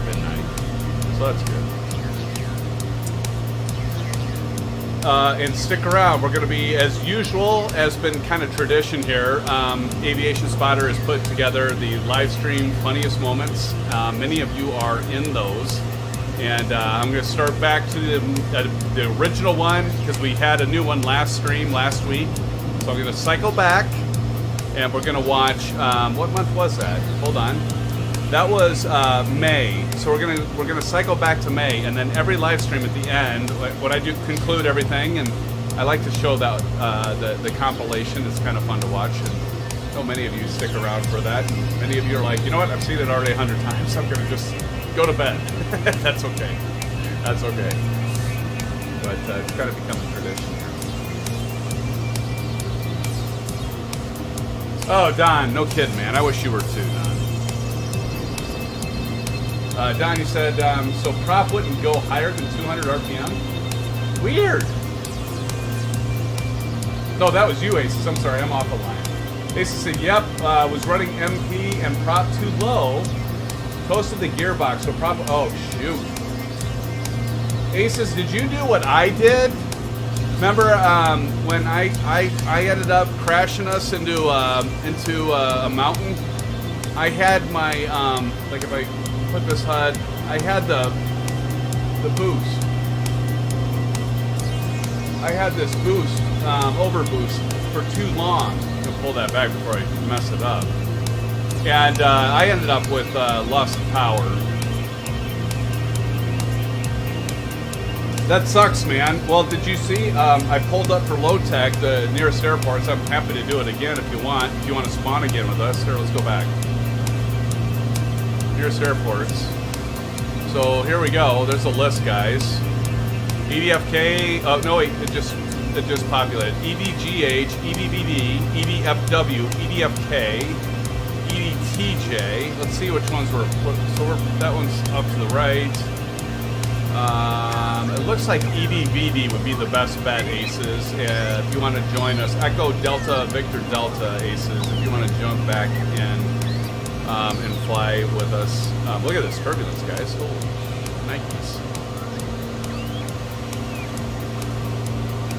midnight. So that's good. And stick around. We're going to be, as usual, as been kind of tradition here. Aviation Spotter has put together the live stream funniest moments. Many of you are in those, and I'm going to start back to the original one because we had a new one last stream last week. So I'm going to cycle back, and we're going to watch. What month was that? Hold on. That was May, so we're gonna cycle back to May, and then every live stream at the end, what I do conclude everything, and I like to show that the compilation. It's kind of fun to watch, and I know many of you stick around for that. And many of you are like, you know what? I've seen it already 100 times. So I'm gonna just go to bed. That's okay. That's okay. But it's kind of become a tradition. Oh, Don, no kidding, man. I wish you were too, Don. Don, you said, so prop wouldn't go higher than 200 RPM? Weird. No, that was you, Aces. I'm sorry, I'm off the line. Aces said, yep, was running MP and prop too low. Toasted the gearbox, so prop, oh, shoot. Aces, did you do what I did? Remember when I ended up crashing us into a mountain? I had my, like if I put this HUD, I had the boost. I had this boost, over boost for too long. I'm gonna pull that back before I mess it up. And I ended up with loss of power. That sucks, man. Well, did you see? I pulled up for low tech, the nearest airports. I'm happy to do it again if you want. If you want to spawn again with us, here, let's go back. Nearest airports. So here we go. There's a list, guys. EDFK. Oh no, wait. It just populated. EDGH, EDBD, EDFW, EDFK, EDTJ. Let's see which ones were. So that one's up to the right. It looks like EDVD would be the best bet, Aces. If you want to join us, Echo Delta Victor Delta, Aces. If you want to jump back in and fly with us. Look at this turbulence, guys. Oh, Nikes.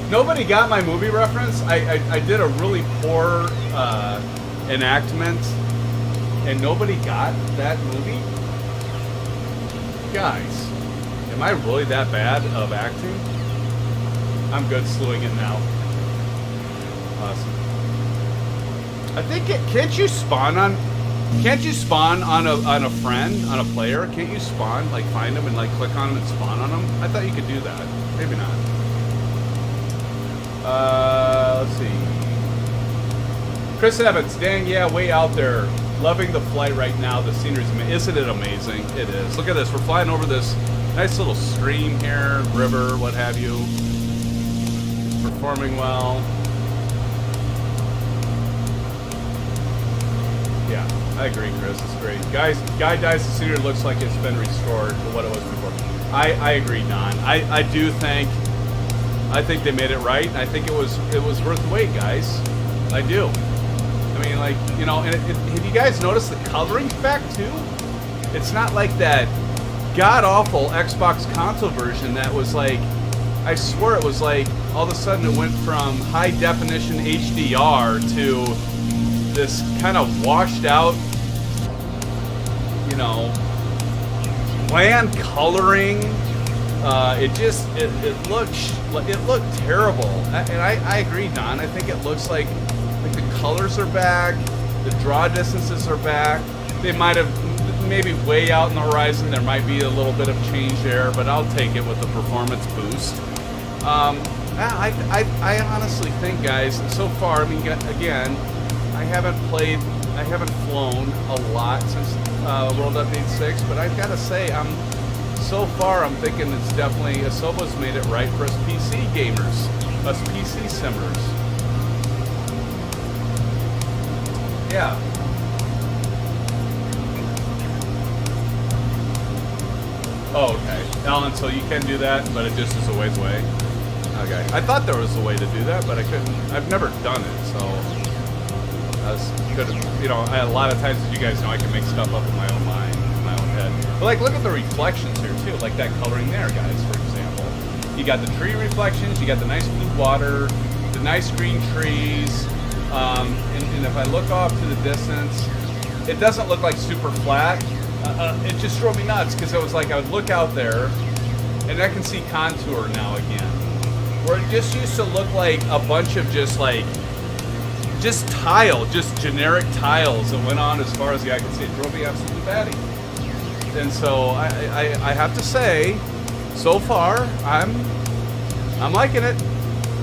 Nobody got my movie reference. I did a really poor enactment, and nobody got that movie. Guys. Am I really that bad of acting? I'm good slewing it now. Awesome. I think can't you spawn on a friend, on a player? Can't you spawn, like find them and like click on them and spawn on them? I thought you could do that. Maybe not. Let's see. Chris Evans, dang, yeah, way out there. Loving the flight right now. The scenery's amazing. Isn't it amazing? It is. Look at this. We're flying over this nice little stream here, river, what have you. Performing well. Yeah, I agree, Chris. It's great. Guy dies, the scenery looks like it's been restored to what it was before. I agree, Don. I think they made it right. I think it was worth the wait, guys. I do. I mean, like, you know, and have you guys noticed the coloring effect too? It's not like that god-awful Xbox console version that was like, I swear it was like, all of a sudden it went from high definition HDR to this kind of washed out, you know, bland coloring. It looked terrible. And I agree, Don. I think it looks like the colors are back, the draw distances are back. They might have, maybe way out in the horizon, there might be a little bit of change there, but I'll take it with the performance boost. I honestly think, guys, so far, I mean, again, I haven't flown a lot since World Update 6, but I've got to say, so far I'm thinking it's definitely, Asobo's made it right for us PC gamers, us PC simmers. Yeah. Oh, okay. Alan, so you can do that, but it just is a ways away. Okay. I thought there was a way to do that, but I couldn't. I've never done it, so I was you know, a lot of times, as you guys know, I can make stuff up in my own mind, in my own head. But like, look at the reflections here too, like that coloring there, guys. For example, you got the tree reflections, you got the nice blue water, the nice green trees. And if I look off to the distance, it doesn't look like super flat. It just drove me nuts because it was like I would look out there and I can see contour now again. Where it just used to look like a bunch of just tile, just generic tiles that went on as far as the eye could see. It drove me absolutely batty. And so I have to say, so far, I'm liking it.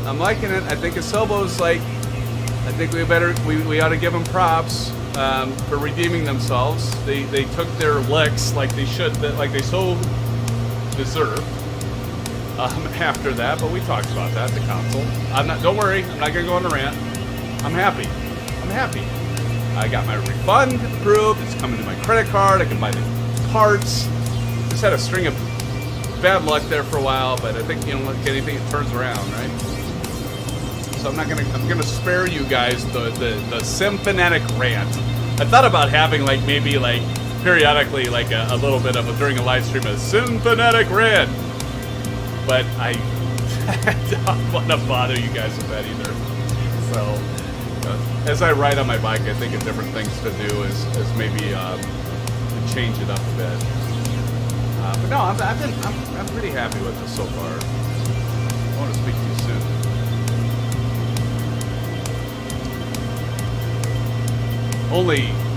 I'm liking it. I think Asobo's like, I think we ought to give them props for redeeming themselves. They took their licks like they should, like they so deserve. After that, but we talked about that, the console. Don't worry, I'm not gonna go on a rant. I'm happy. I got my refund approved. It's coming to my credit card. I can buy the parts. Just had a string of bad luck there for a while, but I think, you know, like anything, it turns around, right? So I'm gonna spare you guys the symphonetic rant. I thought about having like maybe like periodically like a little bit of during a live stream a symphonetic rant, but I don't want to bother you guys with that either. So as I ride on my bike, I think of different things to do as maybe to change it up a bit. But no, I'm pretty happy with this so far. I want to speak to you soon.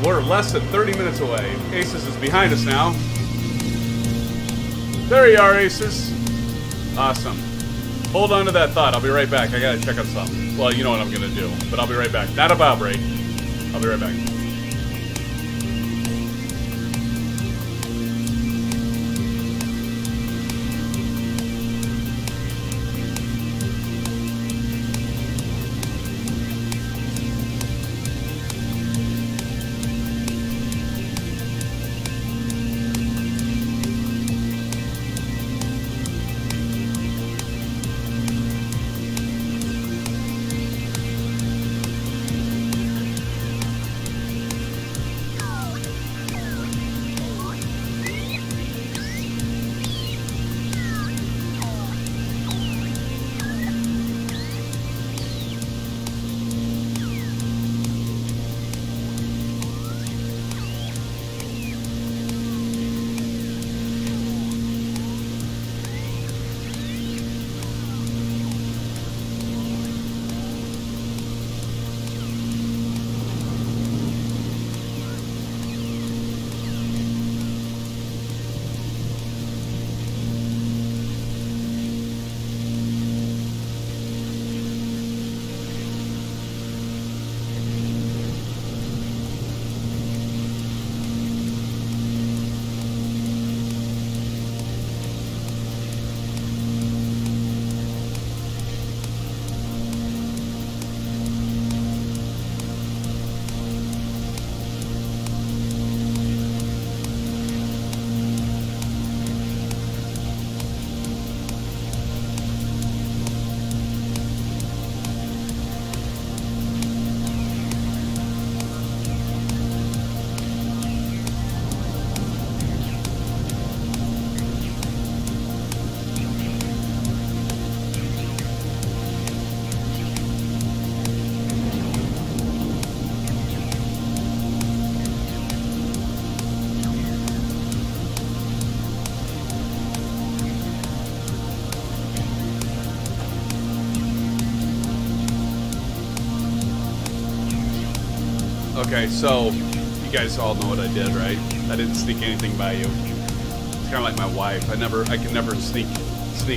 We're less than 30 minutes away. Aces is behind us now. There you are, Aces. Awesome. Hold on to that thought. I'll be right back. I gotta check on something. Well, you know what I'm gonna do, but I'll be right back. Not a bow break. I'll be right back. Okay, so you guys all know what I did, right? I didn't sneak anything by you. It's kind of like my wife. I can never sneak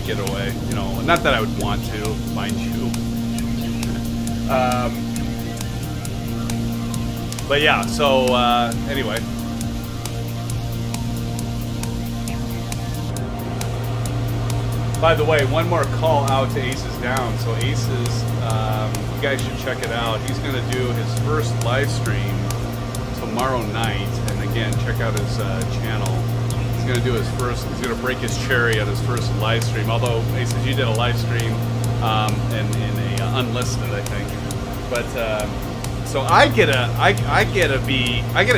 it away. You know, not that I would want to, mind you. But yeah, so anyway. By the way, one more call out to Aces Down. So Aces, you guys should check it out. He's going to do his first live stream tomorrow night. And again, check out his channel. He's going to do his first, he's going to break his cherry on his first live stream. Although, Aces, you did a live stream in a unlisted, I think. But, so I get to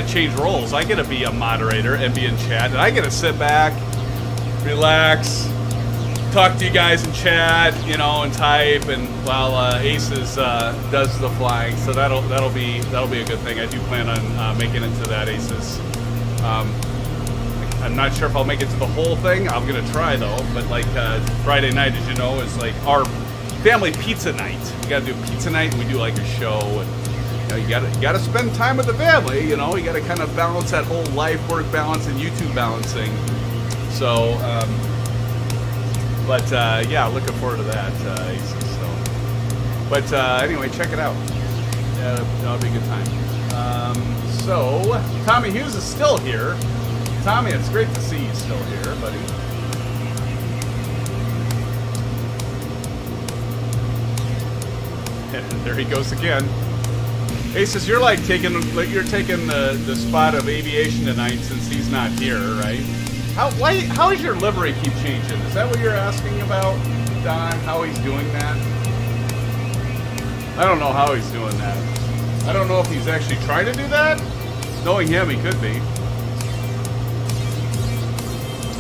change roles. I get to be a moderator and be in chat. And I get to sit back, relax, talk to you guys in chat, you know, and type, and while Aces does the flying, so that'll be a good thing. I do plan on making it to that, Aces. I'm not sure if I'll make it to the whole thing. I'm gonna try though. But like Friday night, as you know, is like our family pizza night. We gotta do pizza night, and we do like a show. And you know, you gotta spend time with the family. You know, you gotta kind of balance that whole life work balance and YouTube balancing. So. But yeah, looking forward to that, Aces. So, but anyway, check it out. That'll be a good time. So Tommy Hughes is still here. Tommy, it's great to see you still here, buddy. And there he goes again. Aces, you're like taking the spot of aviation tonight since he's not here, right? How does your livery keep changing? Is that what you're asking about, Don? How he's doing that? I don't know how he's doing that. I don't know if he's actually trying to do that. Knowing him, he could be.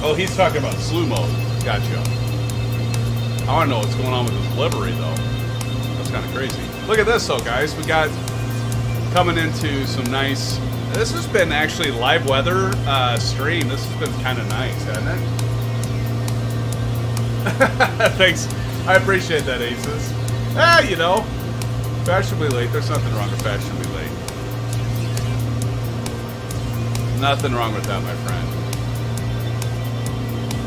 Oh, he's talking about slew mode. Gotcha. I want to know what's going on with his livery, though. That's kind of crazy. Look at this, though, guys. We got coming into some nice... This has been actually live weather stream. This has been kind of nice, hasn't it? Thanks. I appreciate that, Aces. You know, fashionably late. There's nothing wrong with fashionably late. Nothing wrong with that, my friend.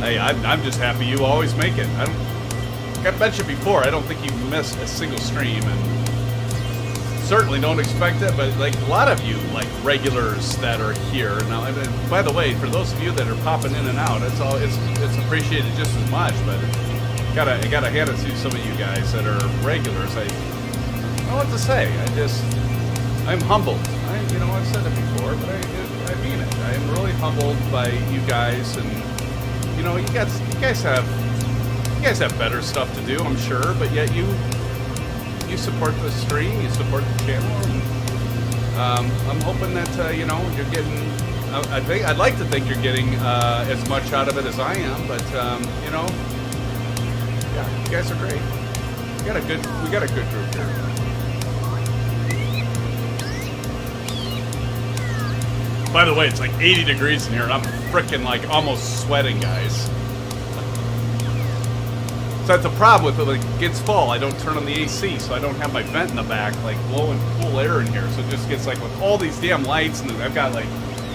Hey, I'm just happy you always make it. Like I mentioned before, I don't think you miss a single stream, and certainly don't expect it, but like a lot of you, like regulars that are here now. And by the way, for those of you that are popping in and out, it's appreciated just as much. But gotta hand it to some of you guys that are regulars. I don't know what to say. I'm humbled. I've said it before, but I mean it. I'm really humbled by you guys, and you know, you guys have better stuff to do, I'm sure, but yet you support the stream, you support the channel, and I'm hoping that you're getting. I'd like to think you're getting as much out of it as I am, but yeah, you guys are great. We got a good group here. By the way, it's like 80 degrees in here, and I'm freaking like almost sweating, guys. So that's a problem with it. Like, it gets fall. I don't turn on the AC, so I don't have my vent in the back, like, blowing cool air in here. So it just gets like with all these damn lights, and I've got like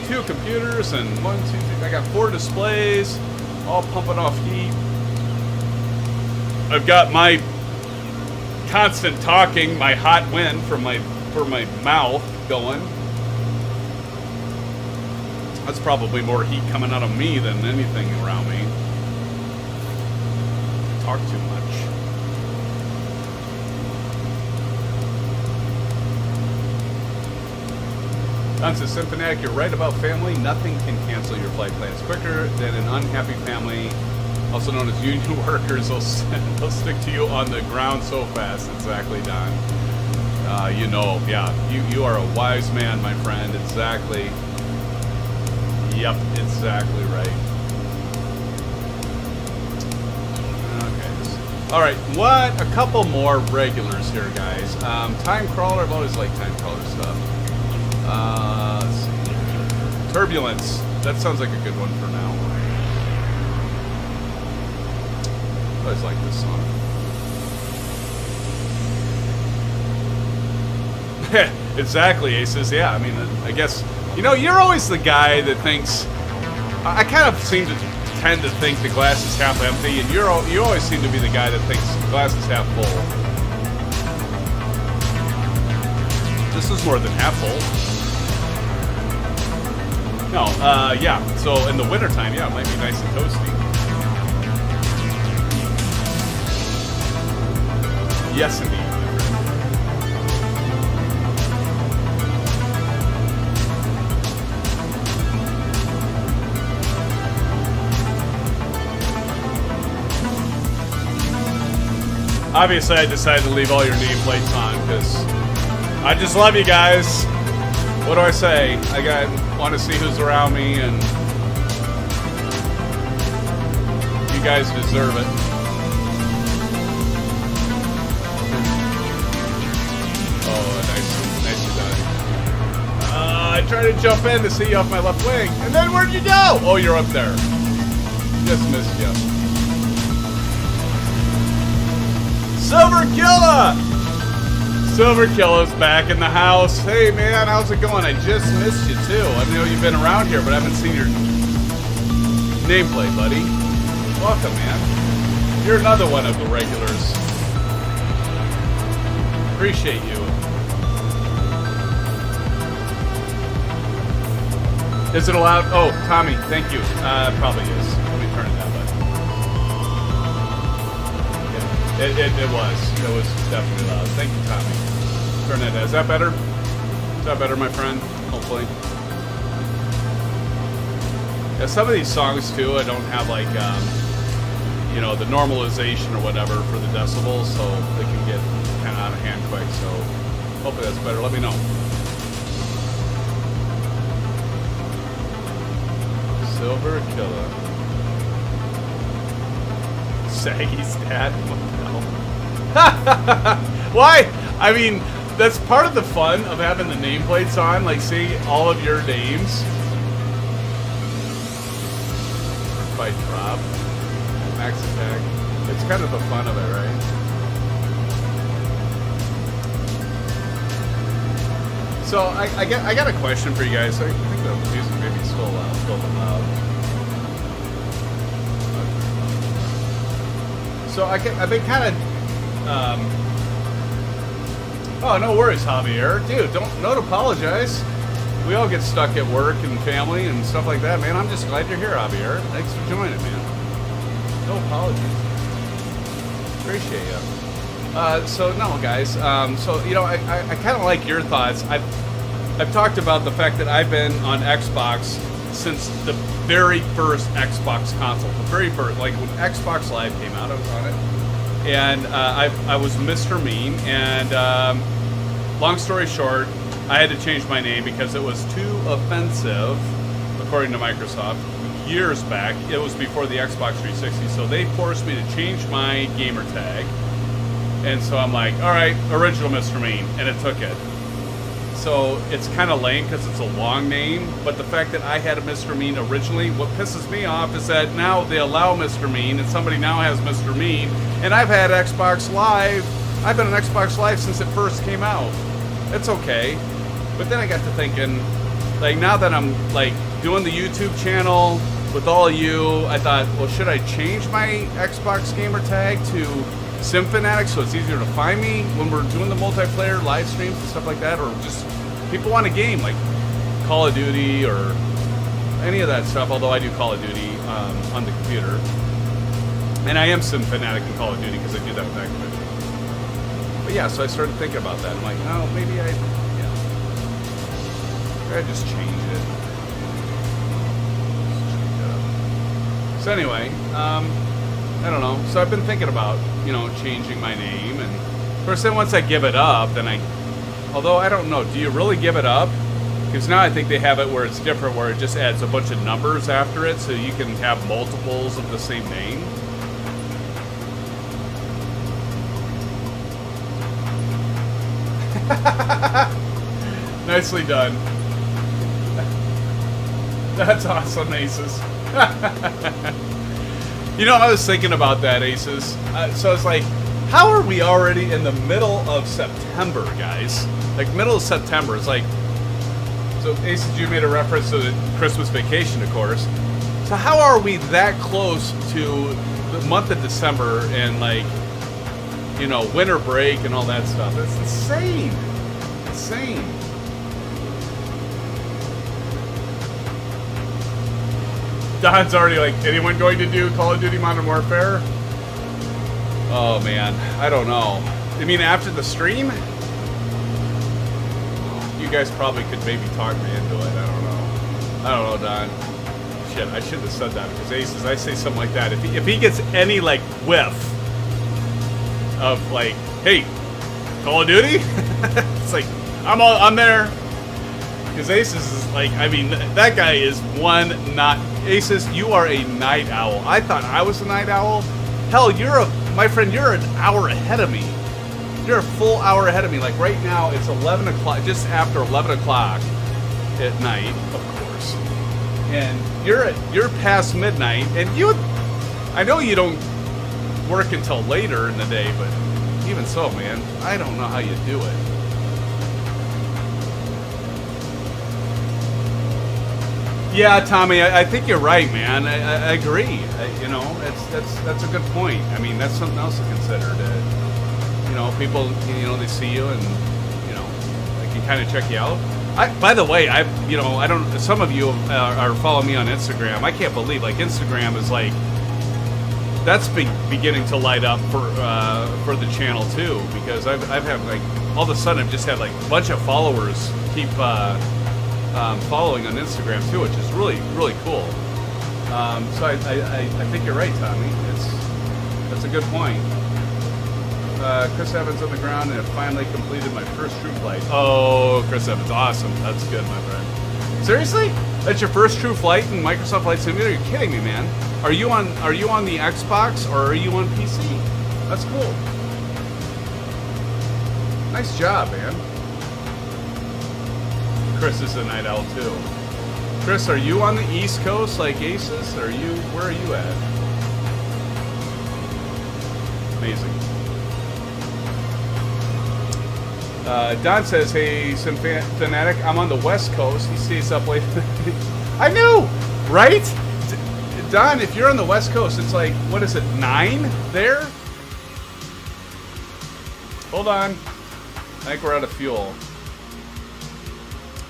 2 computers and 1, 2, 3. I got 4 displays, all pumping off heat. I've got my constant talking, my hot wind for my mouth going. That's probably more heat coming out of me than anything around me. Talk too much. Don says, Symphoniac, you're right about family. Nothing can cancel your flight plans quicker than an unhappy family, also known as union workers. They'll stick to you on the ground so fast. Exactly, Don. Yeah, you are a wise man, my friend. Exactly. Yep, exactly right. All right, a couple more regulars here, guys. Time crawler, I've always liked time crawler stuff. Let's see. Turbulence, that sounds like a good one for now. I always like this song. Exactly, Aces. Yeah, I mean, I guess, you know, you're always the guy that thinks, I kind of seem to tend to think the glass is half empty, and you always seem to be the guy that thinks the glass is half full. This is more than half full. No, yeah, so in the wintertime, yeah, it might be nice and toasty. Yes, indeed. Obviously, I decided to leave all your nameplates on because I just love you guys. What do I say? I want to see who's around me, and you guys deserve it. Oh, nicely done. I tried to jump in to see you off my left wing, and then where'd you go? Oh, you're up there. Just missed you. Silver Killer! Silver Killer's back in the house. Hey man, how's it going? I just missed you too. I know you've been around here, but I haven't seen your nameplate, buddy. Welcome, man. You're another one of the regulars. Appreciate you. Is it allowed? Oh, Tommy, thank you. Probably is. Let me turn it down, bud. It was definitely loud. Thank you, Tommy. Turn that down. Is that better? Is that better, my friend? Hopefully. Yeah, some of these songs too, I don't have like, you know, the normalization or whatever for the decibels, so they can get kind of out of hand quick. So hopefully that's better. Let me know. Silver Killer. Saggy's dad. What the hell? Why? I mean, that's part of the fun of having the nameplates on, like seeing all of your names. If I drop max attack, it's kind of the fun of it, right? So I got a question for you guys. I think the music may be still loud. So I've been kind of, oh, no worries, Javier. Dude, don't apologize. We all get stuck at work and family and stuff like that, man. I'm just glad you're here, Javier. Thanks for joining, man. No apologies. Appreciate you. So no, guys. So you know, I kind of like your thoughts. I've talked about the fact that I've been on Xbox since the very first Xbox console, the very first, like when Xbox Live came out, I was on it, and I was Mr. Mean, and long story short, I had to change my name because it was too offensive, according to Microsoft, years back. It was before the Xbox 360, so they forced me to change my gamer tag, and so I'm like, all right, original Mr. Mean, and it took it. So it's kind of lame because it's a long name, but the fact that I had a Mr. Mean originally, what pisses me off is that now they allow Mr. Mean, and somebody now has Mr. Mean, and I've had Xbox Live. I've been on Xbox Live since it first came out. It's okay. But then I got to thinking, like, now that I'm, like, doing the YouTube channel with all of you, I thought, well, should I change my Xbox gamer tag to SimFans so it's easier to find me when we're doing the multiplayer live streams and stuff like that, or just people want a game like Call of Duty or any of that stuff, although I do Call of Duty on the computer. And I am SimFanatic in Call of Duty because I do that with Activision. But yeah, so I started thinking about that. I'm like, oh, maybe I just change it. So anyway, I don't know. So I've been thinking about, you know, changing my name, and of course then once I give it up, then although I don't know, do you really give it up? Because now I think they have it where it's different, where it just adds a bunch of numbers after it, so you can have multiples of the same name. Nicely done. That's awesome, Aces. You know, I was thinking about that, Aces. So it's like, how are we already in the middle of September, guys? Like middle of September. It's like, so Aces, you made a reference to the Christmas vacation, of course. So how are we that close to the month of December and like, you know, winter break and all that stuff? It's insane. Insane. Don's already like, anyone going to do Call of Duty Modern Warfare? Oh man, I don't know. I mean, after the stream? You guys probably could maybe talk me into it. I don't know, Don. Shit, I shouldn't have said that because Aces, I say something like that. If he gets any like whiff of like, hey, Call of Duty, it's like I'm there. Because Aces is like, I mean, that guy is Aces, you are a night owl. I thought I was a night owl. Hell, my friend, you're an hour ahead of me. You're a full hour ahead of me. Like right now, it's 11 o'clock, just after 11 o'clock at night, of course. And you're past midnight, and I know you don't work until later in the day, but even so, man, I don't know how you do it. Yeah, Tommy, I think you're right, man. I agree. You know, that's a good point. I mean, that's something else to consider. You know, people, you know, they see you and, you know, they can kind of check you out. By the way, some of you are following me on Instagram. I can't believe, like, Instagram is like, that's beginning to light up for the channel too, because I've had like, all of a sudden I've just had like a bunch of followers keep following on Instagram too, which is really, really cool. So I think you're right, Tommy. That's a good point. Chris Evans on the ground and have finally completed my first true flight. Oh, Chris Evans, awesome. That's good, my friend. Seriously? That's your first true flight in Microsoft Flight Simulator? You're kidding me, man. Are you on the Xbox or are you on PC? That's cool. Nice job, man. Chris is a night owl too. Chris, are you on the East Coast like Aces? Where are you at? Amazing. Don says, hey, Fanatic, I'm on the West Coast. He stays up late. I knew, right? Don, if you're on the West Coast, it's like, what is it, 9 there? Hold on. I think we're out of fuel.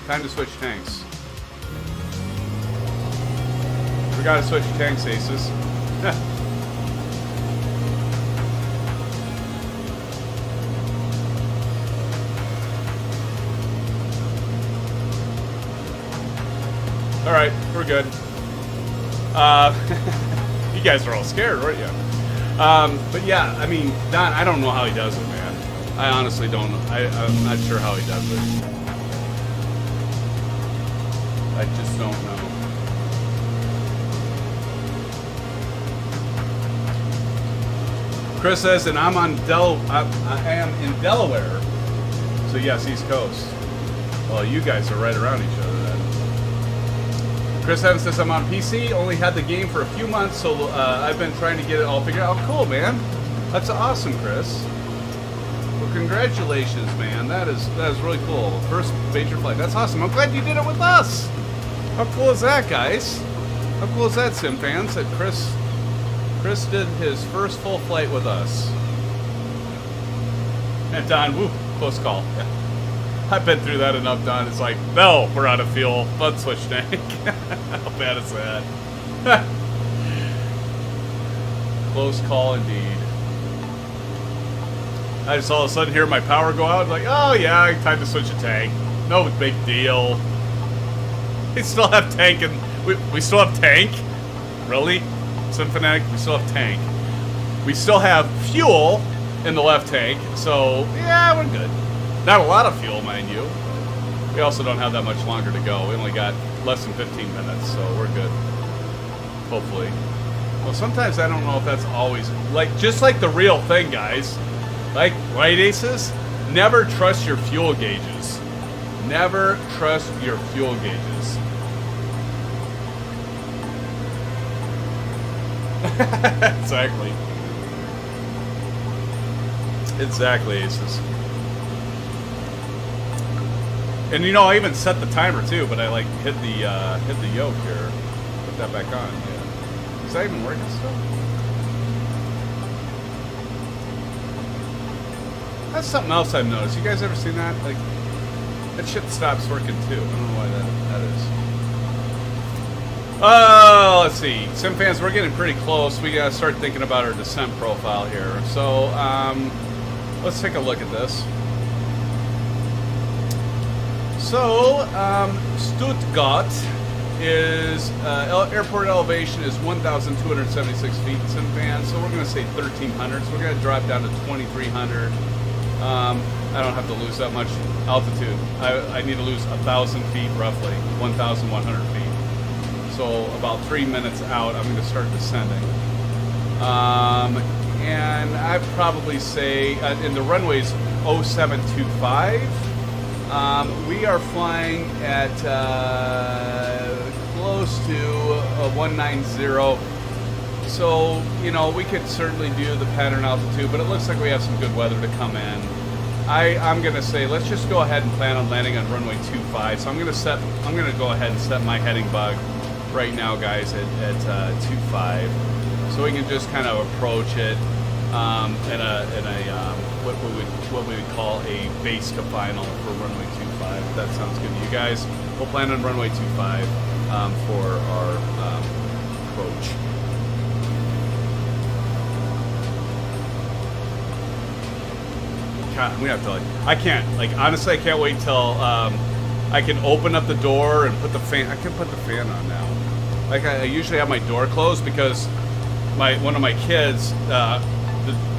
Time to switch tanks. We gotta switch tanks, Aces. Alright, we're good. You guys are all scared, weren't you? But yeah, I mean, Don, I don't know how he does it, man. I honestly don't know. I'm not sure how he does it. I just don't know. Chris says, and I am in Delaware. So yes, East Coast. Well, you guys are right around each other then. Chris Evans says, I'm on PC, only had the game for a few months, so I've been trying to get it all figured out. Oh, cool, man. That's awesome, Chris. Well, congratulations, man. That is really cool. First major flight. That's awesome. I'm glad you did it with us. How cool is that, guys? How cool is that, SimFans, that Chris did his first full flight with us. And Don, woo, close call. Yeah. I've been through that enough, Don. It's like, no, we're out of fuel. Let's switch tank. How bad is that? Close call indeed. I just all of a sudden hear my power go out. Like, oh yeah, time to switch a tank. No big deal. We still have tank and we still have tank? Really? SimFanatic, we still have tank. We still have fuel in the left tank, so yeah, we're good. Not a lot of fuel, mind you. We also don't have that much longer to go. We only got less than 15 minutes, so we're good. Hopefully. Well, sometimes I don't know if that's always just like the real thing, guys. Like, right, Aces? Never trust your fuel gauges. Never trust your fuel gauges. Exactly. Exactly, Aces. And you know, I even set the timer too, but I like hit the yoke here. Put that back on. Yeah. Is that even working still? That's something else I've noticed. You guys ever seen that? Like, that shit stops working too. I don't know why that is. Let's see. SimFans, we're getting pretty close. We gotta start thinking about our descent profile here. So, let's take a look at this. So, Stuttgart is, airport elevation is 1,276 feet in SimFans, so we're going to say 1,300, so we're going to drop down to 2,300. I don't have to lose that much altitude. I need to lose 1,000 feet roughly, 1,100 feet. So about 3 minutes out, I'm going to start descending. And I'd probably say, in the runways 0725, we are flying at close to 190. So, you know, we could certainly do the pattern altitude, but it looks like we have some good weather to come in. I'm going to say let's just go ahead and plan on landing on runway 25. So I'm going to go ahead and set my heading bug right now, guys, at 25. So we can just kind of approach it in a what we would call a base to final for runway 25. If that sounds good to you guys. We'll plan on runway 25 for our approach. God, we have to I can't honestly I can't wait till I can open up the door and put the fan. I can put the fan on now. Like I usually have my door closed because one of my kids.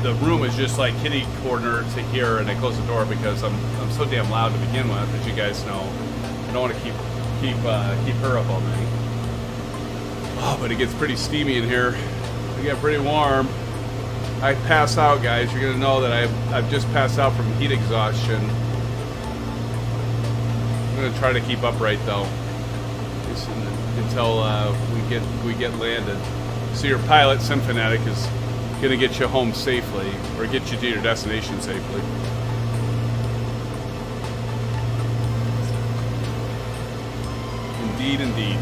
The room is just like kitty corner to here, and I close the door because I'm so damn loud to begin with, as you guys know. I don't want to keep her up all night. Oh, but it gets pretty steamy in here. We get pretty warm. I pass out, guys. You're gonna know that I've just passed out from heat exhaustion. I'm gonna try to keep upright though, until we get landed. So your pilot, SimFanatic, is gonna get you home safely, or get you to your destination safely. Indeed, indeed.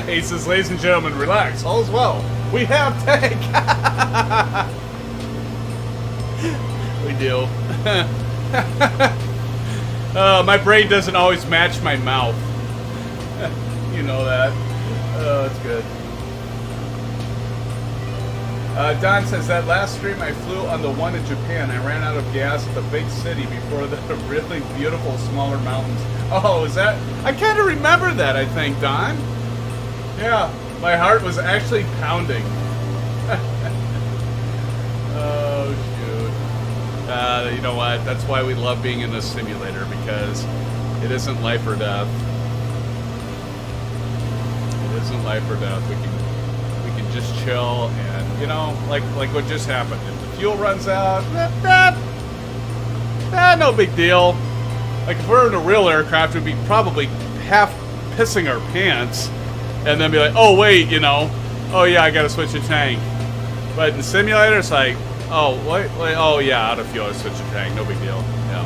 He says, ladies and gentlemen, relax, all's well. We have tank. We do. My brain doesn't always match my mouth. You know that. Oh, that's good. Don says, that last stream I flew on the one in Japan. I ran out of gas at the big city before the really beautiful smaller mountains. Oh, is that? I kind of remember that, I think, Don. Yeah, my heart was actually pounding. Oh, shoot. You know what? That's why we love being in a simulator, because it isn't life or death. It isn't life or death. We can just chill and, you know, like what just happened. If the fuel runs out, no big deal. Like if we're in a real aircraft, we'd be probably half pissing our pants, and then be like, oh wait, you know, oh yeah, I gotta switch a tank. But in the simulator, it's like, oh wait, oh yeah, out of fuel, I switch a tank, no big deal. Yeah,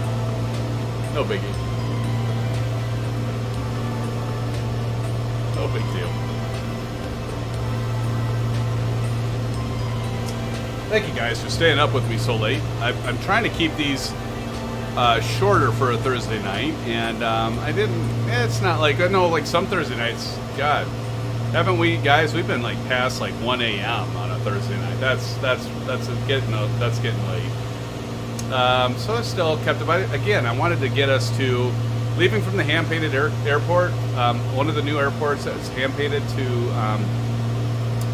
no biggie. No big deal. Thank you guys for staying up with me so late. I'm trying to keep these shorter for a Thursday night, and I didn't. It's not like I know, like some Thursday nights. God, haven't we, guys? We've been like past like 1 a.m. on a Thursday night. That's getting late. So I still kept it. But again, I wanted to get us to leaving from the hand-painted airport. One of the new airports that's hand-painted to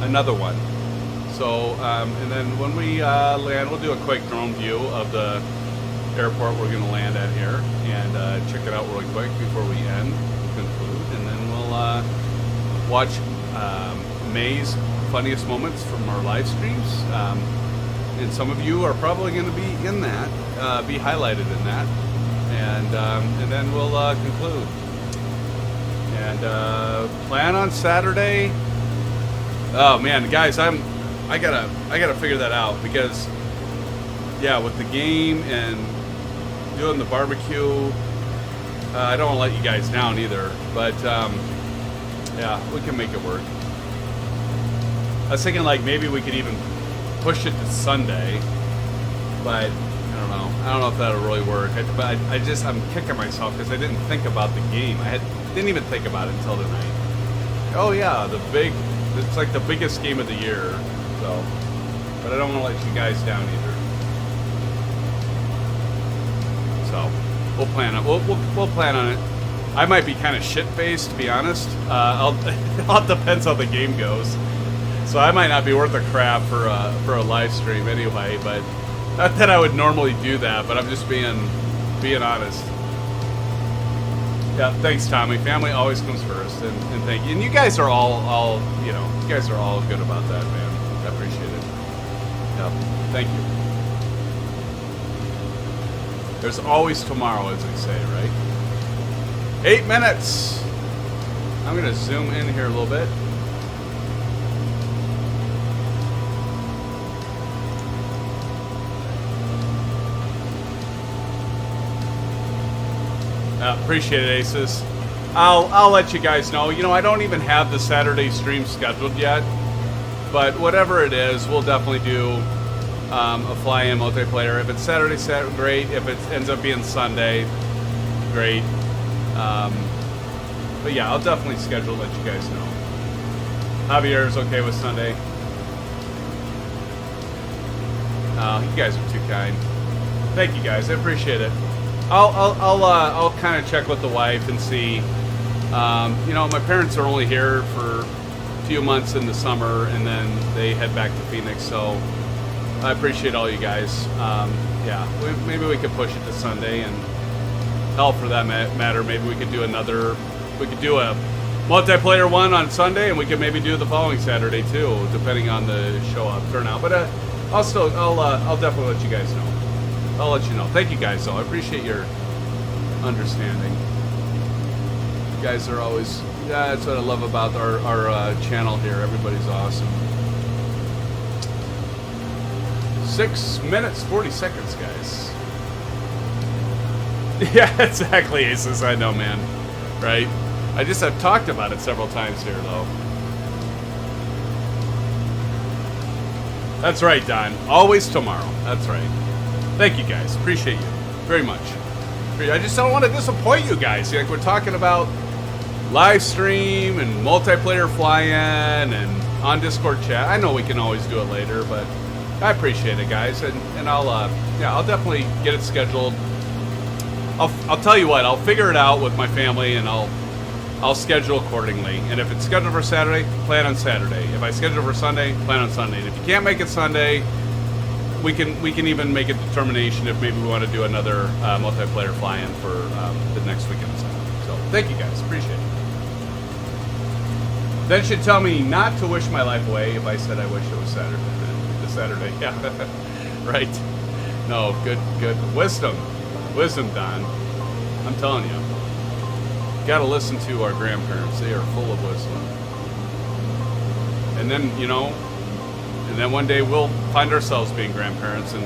another one. So and then when we land, we'll do a quick drone view of the airport we're going to land at here, and check it out really quick before we conclude, and then we'll watch May's funniest moments from our live streams, and some of you are probably going to be in that, be highlighted in that, and then we'll conclude, and plan on Saturday. Oh man, guys, I gotta figure that out because, yeah, with the game and doing the barbecue, I don't want to let you guys down either. But yeah, we can make it work. I was thinking like maybe we could even push it to Sunday, but I don't know if that'll really work. I'm kicking myself because I didn't think about the game. Didn't even think about it until tonight. Oh yeah, it's like the biggest game of the year. So, but I don't want to let you guys down either. So, we'll plan on it. I might be kind of shit-faced, to be honest. It all depends how the game goes. So I might not be worth a crap for a live stream anyway. But not that I would normally do that. But I'm just being honest. Yeah, thanks, Tommy. Family always comes first, and thank you. And you guys are all you guys are all good about that, man. I appreciate it. Yeah, thank you. There's always tomorrow, as they say, right? 8 minutes. I'm gonna zoom in here a little bit. Appreciate it, Aces. I'll let you guys know. I don't even have the Saturday stream scheduled yet, but whatever it is, we'll definitely do a fly-in multiplayer. If it's Saturday, great. If it ends up being Sunday, great. But yeah, I'll definitely schedule, let you guys know. Javier is okay with Sunday. You guys are too kind. Thank you guys, I appreciate it. I'll kind of check with the wife and see. My parents are only here for a few months in the summer, and then they head back to Phoenix. So I appreciate all you guys. Yeah, maybe we could push it to Sunday, and hell, for that matter, maybe we could do We could do a multiplayer one on Sunday, and we could maybe do the following Saturday too, depending on the show up turnout. But I'll definitely let you guys know. I'll let you know. Thank you guys, though. I appreciate your understanding. You guys are always... Yeah, that's what I love about our channel here. Everybody's awesome. 6 minutes, 40 seconds, guys. Yeah, exactly, Aces. I know, man. Right? I've talked about it several times here, though. That's right, Don. Always tomorrow. That's right. Thank you, guys. Appreciate you very much. I just don't want to disappoint you guys. Like, we're talking about live stream and multiplayer fly-in and on Discord chat. I know we can always do it later, but I appreciate it, guys. And I'll definitely get it scheduled. I'll tell you what. I'll figure it out with my family, and I'll schedule accordingly. And if it's scheduled for Saturday, plan on Saturday. If I schedule for Sunday, plan on Sunday. And if you can't make it Sunday, we can even make a determination if maybe we want to do another multiplayer fly-in for the next weekend. So thank you guys, appreciate it. Then should tell me not to wish my life away if I said I wish it was Saturday. This Saturday, yeah, right. No, good wisdom, Don. I'm telling you, gotta listen to our grandparents. They are full of wisdom. And then one day we'll find ourselves being grandparents and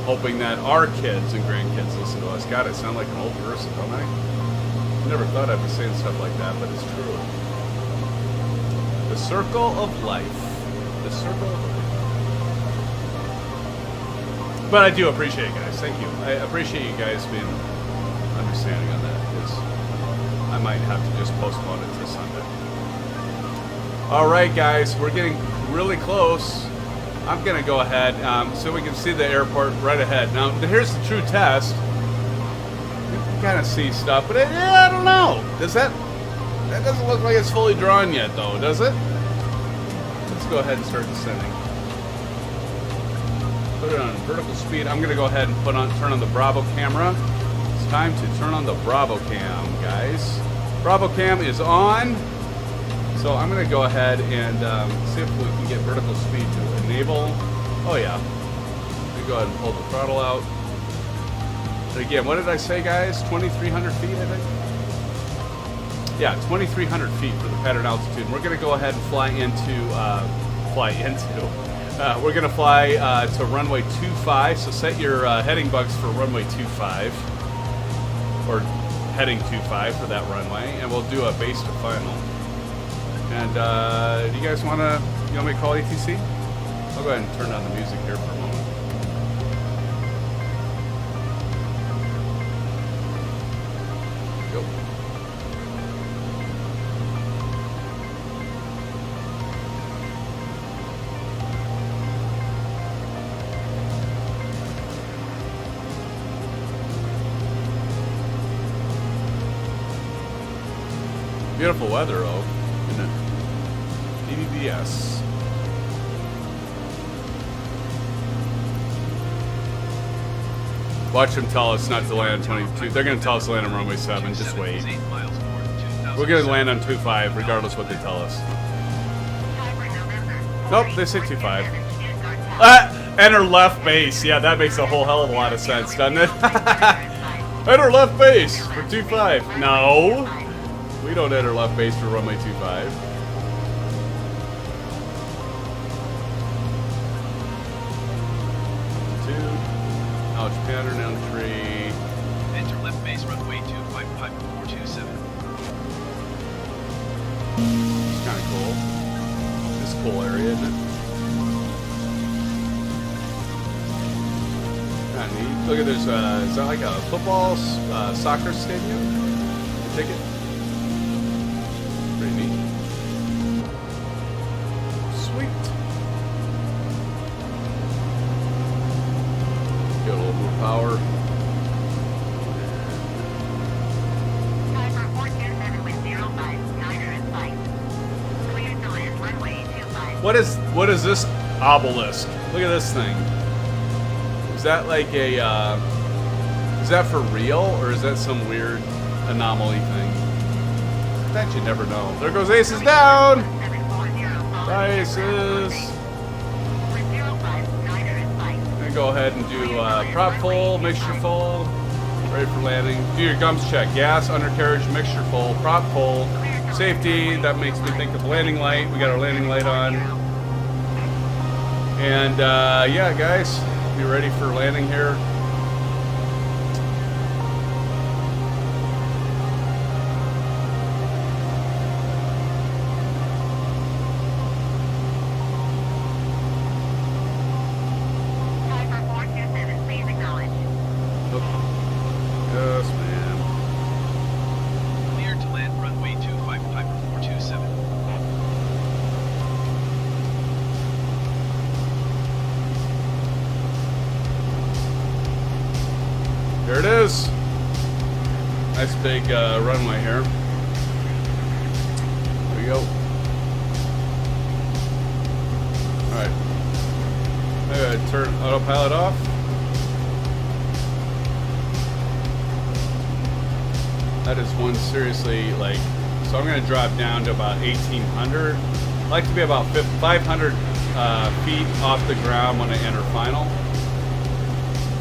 hoping that our kids and grandkids listen to us. God, I sound like an old person, don't I? I never thought I'd be saying stuff like that, but it's true. The circle of life. The circle of life. But I do appreciate it, guys. Thank you. I appreciate you guys being understanding on that, because I might have to just postpone it to Sunday. All right, guys, we're getting really close. I'm going to go ahead so we can see the airport right ahead. Now, here's the true test. You can kind of see stuff, but I don't know. That doesn't look like it's fully drawn yet, though, does it? Let's go ahead and start descending. Put it on vertical speed. I'm going to go ahead and turn on the Bravo camera. It's time to turn on the Bravo cam, guys. Bravo cam is on. So I'm going to go ahead and see if we can get vertical speed to enable. Oh yeah. Let me go ahead and pull the throttle out. And again, what did I say, guys? 2,300 feet, I think? Yeah, 2,300 feet for the pattern altitude. And we're going to go ahead and fly into. We're going to fly to runway 25, so set your heading bugs for runway 25, or heading 25 for that runway, and we'll do a base to final. And do you guys want me to call ATC? I'll go ahead and turn on the music here for a moment. Go. Beautiful weather, oh, isn't it? DVBS. Watch them tell us not to land on 22. They're going to tell us to land on runway 7. Just wait. We're going to land on 25, regardless what they tell us. Nope, they say 25. Enter left base. Yeah, that makes a whole hell of a lot of sense, doesn't it? Enter left base for 25. No. We don't enter left base for runway 25. Ouch, pattern down tree. Enter left base runway 255-427. It's kind of cool. This is a cool area, isn't it? Kind of neat. Look at this. Is that like a football, soccer stadium? A ticket? Pretty neat. Sweet. Get a little more power. Timer 427 with 05, niner in sight. Clear to land runway 25. What is this obelisk? Look at this thing. Is that like a is that for real, or is that some weird anomaly thing? That you never know. There goes Aces down. Bye, Aces. Go ahead and do prop full, mixture full, ready for landing. Do your gums check. Gas, undercarriage, mixture full, prop full, safety. That makes me think of landing light. We got our landing light on. And yeah, guys, be ready for landing here. Yes, man. Clear to land runway 255-427. There it is. Nice big runway here. There we go. Alright. I'm gonna turn autopilot off. That is one seriously, like, so I'm going to drop down to about 1,800. I like to be about 500 feet off the ground when I enter final.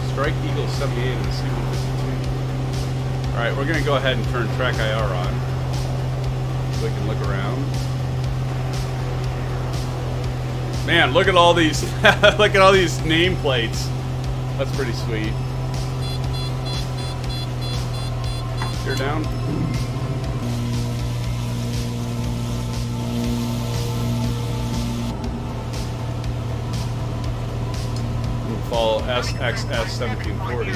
Strike Eagle 78 and C-152. Alright, we're going to go ahead and turn track IR on so we can look around. Man, look at all these, look at all these nameplates. That's pretty sweet. You're down. We'll follow SXS 1740.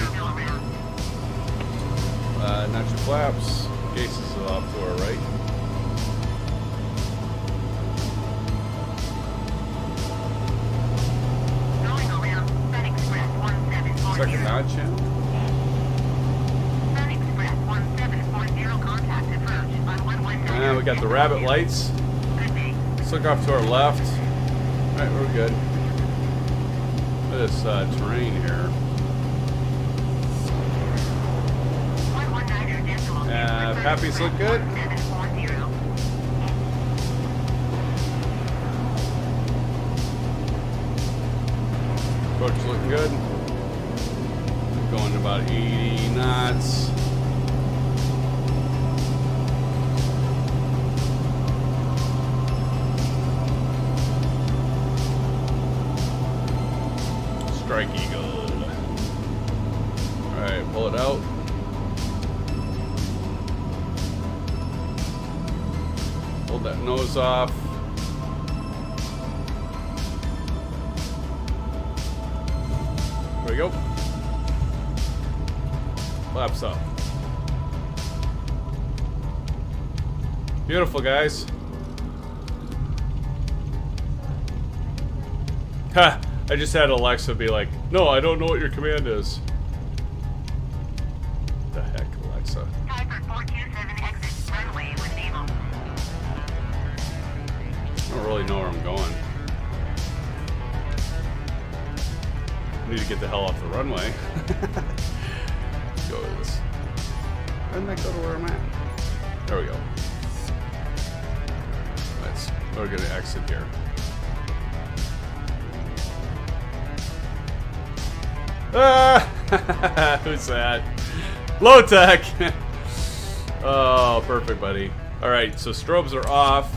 Not your flaps. Cases is off to our right. Second nod channel. And we got the rabbit lights. Let's look off to our left. Alright, we're good. Look at this terrain here. Pappies look good. Approach is looking good. Going about 80 knots. Pull it out. Pull that nose off. There we go. Flaps up. Beautiful, guys. Ha! I just had Alexa be like, no, I don't know what your command is. The heck, Alexa? Typer 427 exit runway with Nemo. I don't really know where I'm going. I need to get the hell off the runway. Let's go with this. Doesn't that go to where I'm at? There we go. We're gonna exit here. Ah! Who's that? Low tech! Oh, perfect, buddy. Alright, so strobes are off.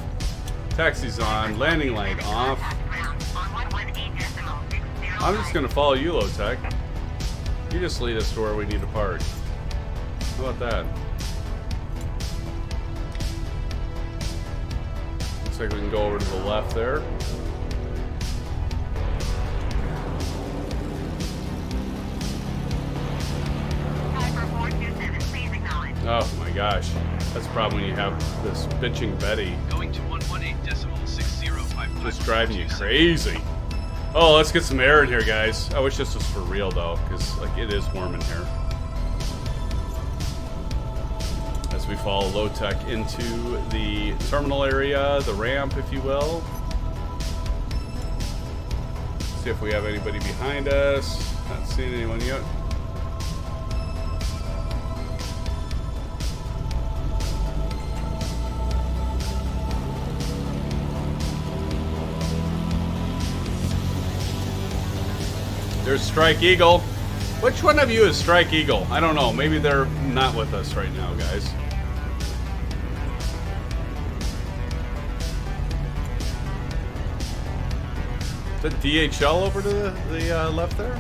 Taxi's on. Landing light off. I'm just gonna follow you, low tech. You just lead us to where we need to park. How about that? Looks like we can go over to the left there. Oh my gosh. That's the problem when you have this bitching Betty. Going to 118.6055. Just driving you crazy. Oh, let's get some air in here, guys. I wish this was for real though, because like it is warm in here. As we follow low tech into the terminal area, the ramp, if you will. See if we have anybody behind us. Not seeing anyone yet. There's Strike Eagle. Which one of you is Strike Eagle? I don't know. Maybe they're not with us right now, guys. Is that DHL over to the left there?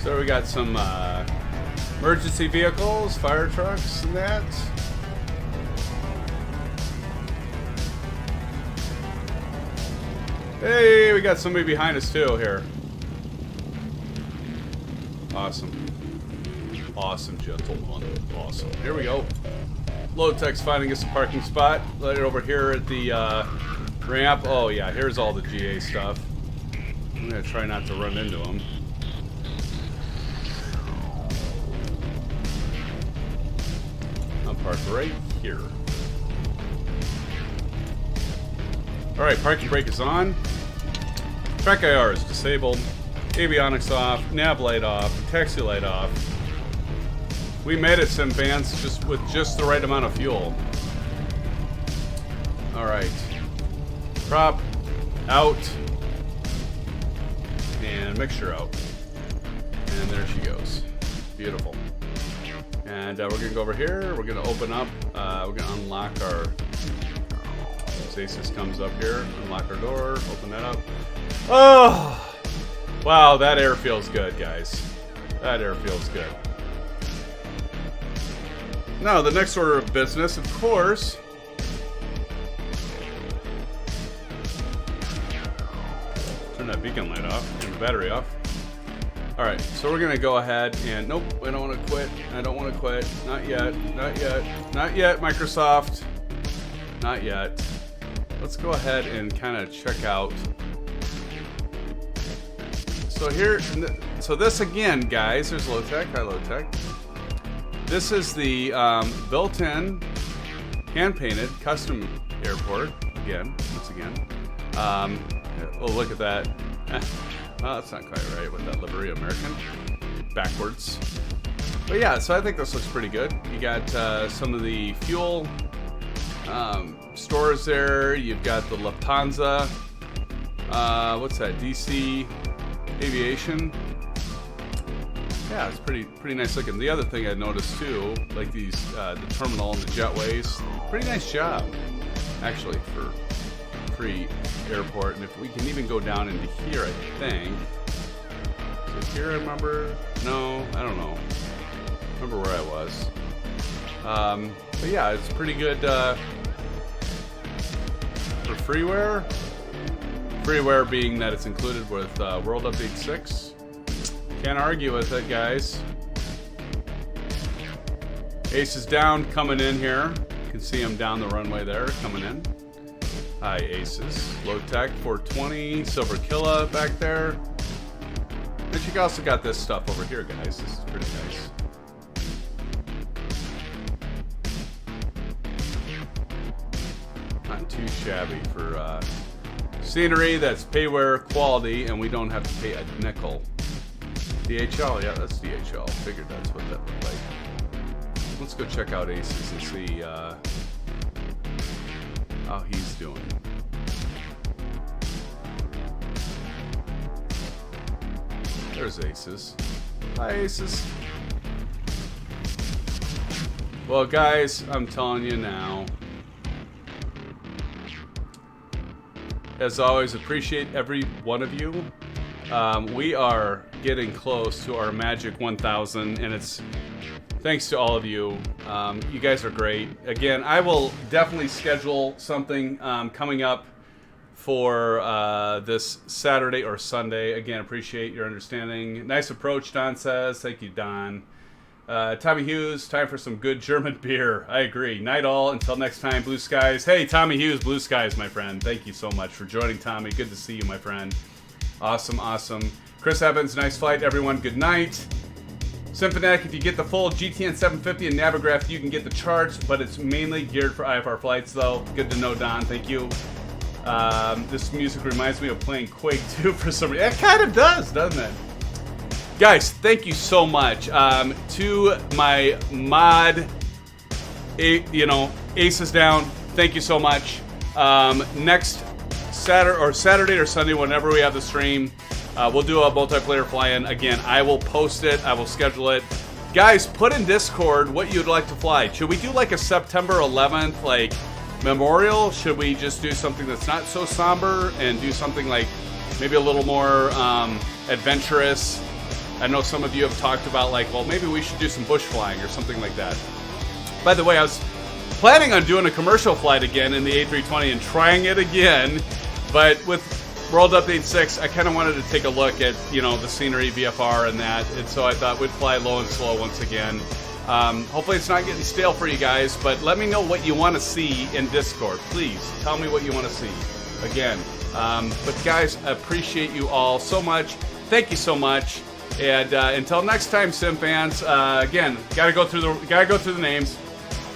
So we got some emergency vehicles, fire trucks, and that. Hey, we got somebody behind us too here. Awesome. Awesome, gentlemen. Awesome. Here we go. Low tech's finding us a parking spot. Right over here at the ramp. Oh yeah, here's all the GA stuff. I'm gonna try not to run into them. I'll park right here. Alright, parking brake is on. Track IR is disabled. Avionics off. Nav light off. Taxi light off. We made it, SimFans, just with just the right amount of fuel. Alright. Prop out. And mixture out. And there she goes. Beautiful. And we're going to go over here. We're going to open up. We're going to unlock our... Aces comes up here, unlock our door, open that up. Oh! Wow, that air feels good, guys. That air feels good. Now, the next order of business, of course. Turn that beacon light off and the battery off. Alright, so we're going to go ahead and... Nope, I don't want to quit. I don't want to quit. Not yet. Not yet. Not yet, Microsoft. Not yet. Let's go ahead and kind of check out. So here, so this again, guys, there's low tech. Hi, low tech. This is the built-in, hand-painted, custom airport. Again, once again. Oh, look at that. Oh, that's not quite right with that livery American. Backwards. But yeah, so I think this looks pretty good. You got some of the fuel stores there. You've got the Lufthansa. What's that? DC Aviation. Yeah, it's pretty nice looking. The other thing I noticed too, like these the terminal and the jetways, pretty nice job actually for free airport. And if we can even go down into here, I think. Is it here, I remember? No, I don't know. Remember where I was. But yeah, it's pretty good for freeware. Freeware being that it's included with World Update 6. Can't argue with it, guys. Ace is down, coming in here. You can see him down the runway there, coming in. Hi, Aces. Low Tech 420, Silver Killa back there. But you also got this stuff over here, guys. This is pretty nice. Not too shabby for scenery that's payware quality, and we don't have to pay a nickel. DHL, yeah, that's DHL. Figured that's what that looked like. Let's go check out Aces and see how he's doing. There's Aces. Hi, Aces. Well, guys, I'm telling you now. As always, appreciate every one of you. We are getting close to our magic 1,000, and it's thanks to all of you. You guys are great. Again, I will definitely schedule something coming up for this Saturday or Sunday. Again, appreciate your understanding. Nice approach, Don says. Thank you, Don. Tommy Hughes, time for some good German beer. I agree. Night all. Until next time, Blue Skies. Hey, Tommy Hughes, Blue Skies, my friend. Thank you so much for joining, Tommy. Good to see you, my friend. Awesome, awesome. Chris Evans, nice flight, everyone. Good night. SimFanatic, if you get the full GTN750 and Navigraph, you can get the charts, but it's mainly geared for IFR flights, though. Good to know, Don. Thank you. This music reminds me of playing Quake 2 for some reason. It kind of does, doesn't it? Guys, thank you so much. To my mod, Ace is down. Thank you so much. Next Saturday or Sunday, whenever we have the stream, we'll do a multiplayer fly-in. Again, I will post it. I will schedule it. Guys, put in Discord what you'd like to fly. Should we do like a September 11th, like, memorial? Should we just do something that's not so somber and do something like maybe a little more adventurous? I know some of you have talked about, like, well, maybe we should do some bush flying or something like that. By the way, I was planning on doing a commercial flight again in the A320 and trying it again, but with World Update 6, I kind of wanted to take a look at, the scenery, VFR, and that, and so I thought we'd fly low and slow once again. Hopefully it's not getting stale for you guys, but let me know what you want to see in Discord. Please, tell me what you want to see. Again, but guys, I appreciate you all so much. Thank you so much. And until next time, SimFans. Again, gotta go through the names.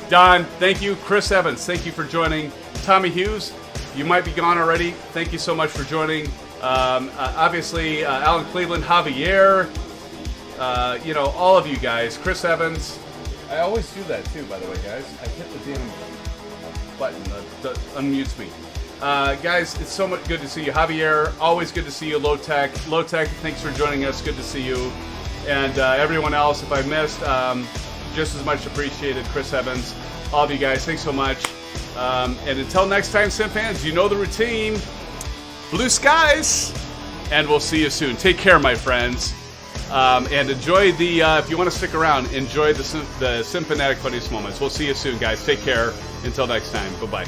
Don, thank you. Chris Evans, thank you for joining. Tommy Hughes, you might be gone already. Thank you so much for joining. Obviously, Alan Cleveland, Javier, all of you guys. Chris Evans. I always do that too, by the way, guys. I hit the damn button that unmutes me. Guys, it's so much good to see you. Javier, always good to see you. Low Tech, thanks for joining us. Good to see you. And everyone else, if I missed, just as much appreciated. Chris Evans, all of you guys, thanks so much. And until next time, SimFans, you know the routine. Blue skies, and we'll see you soon. Take care, my friends. And enjoy the, if you want to stick around, enjoy the SimFanatic funniest moments. We'll see you soon, guys. Take care. Until next time. Bye-bye.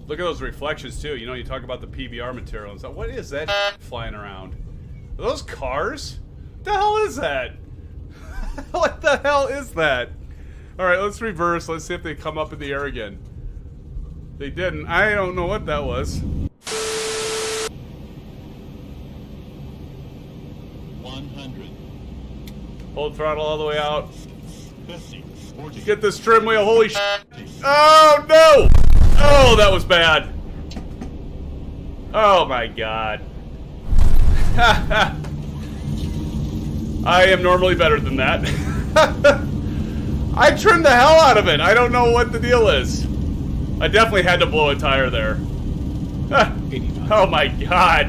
Look at those reflections too. You know, you talk about the PBR material and stuff. What is that flying around? Are those cars? What the hell is that? What the hell is that? All right, let's reverse. Let's see if they come up in the air again. They didn't. I don't know what that was. 100. Hold throttle all the way out. 50. 40. Get this trim wheel. Holy sh! Oh no! Oh, that was bad. Oh my god. I am normally better than that. I trimmed the hell out of it. I don't know what the deal is. I definitely had to blow a tire there. Oh my god.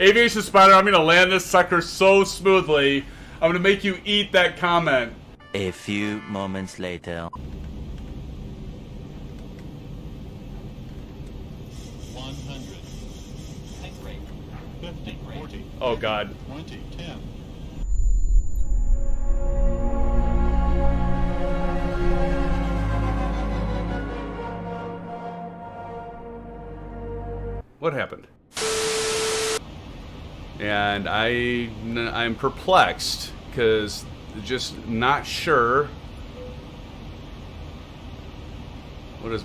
Aviation Spider, I'm gonna land this sucker so smoothly. I'm gonna make you eat that comment. A few moments later. 100. 50. 40. Oh god. 20. 10. What happened? And I'm perplexed because just not sure.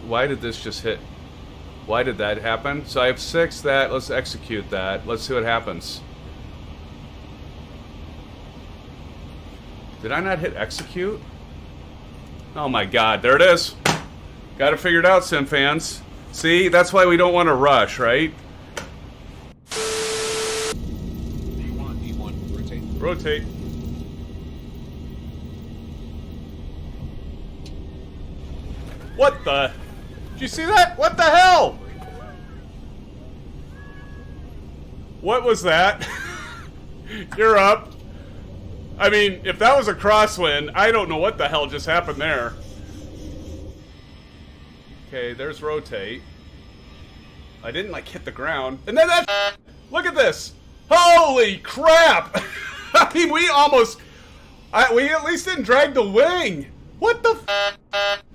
Why did this just hit? Why did that happen? So I have 6 that. Let's execute that. Let's see what happens. Did I not hit execute? Oh my god, there it is. Got it figured out, SimFans. See, that's why we don't want to rush, right? E1, rotate. Rotate. What the? Did you see that? What the hell? What was that? You're up. I mean, if that was a crosswind, I don't know what the hell just happened there. Okay, there's rotate. I didn't like hit the ground. And then that, look at this. Holy crap. I mean, we almost, we at least didn't drag the wing. What the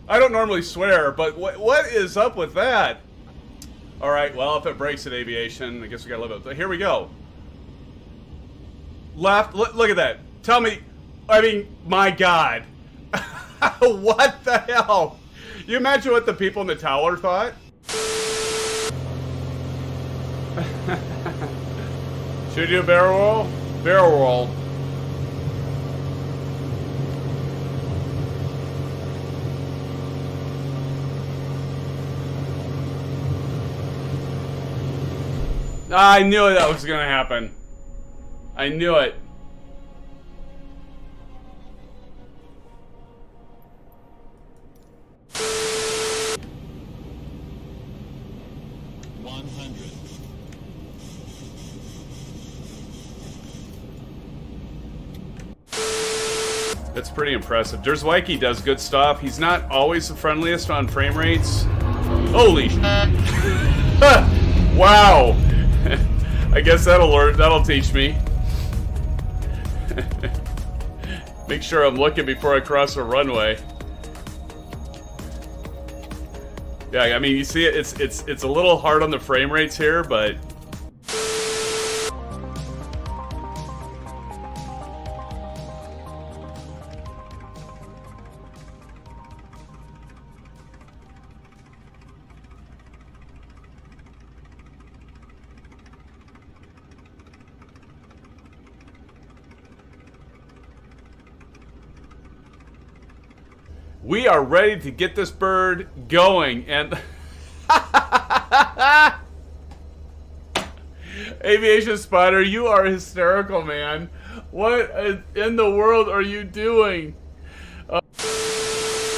I don't normally swear, but what is up with that? All right, well, if it breaks at aviation, I guess we gotta live with it. Here we go. Left, look at that. Tell me, I mean, my God. What the hell? You imagine what the people in the tower thought? Should we do a barrel roll? Barrel roll. I knew that was gonna happen. I knew it. That's pretty impressive. Derzwiki does good stuff. He's not always the friendliest on frame rates. Holy sh! Wow! I guess that'll teach me. Make sure I'm looking before I cross a runway. Yeah, I mean, you see it, it's a little hard on the frame rates here, but we are ready to get this bird going, and Aviation Spider, you are hysterical, man. What in the world are you doing? All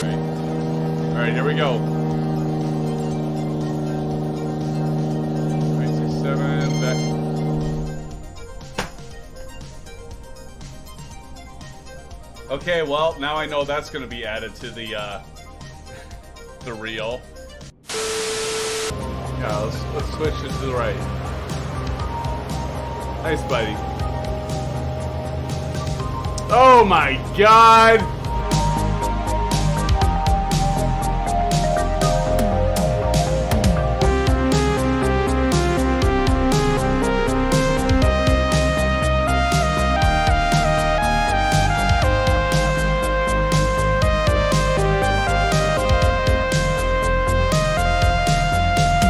right, here we go. 967, back. Okay, well, now I know that's going to be added to the reel. Yeah, let's switch it to the right. Nice, buddy. Oh my God!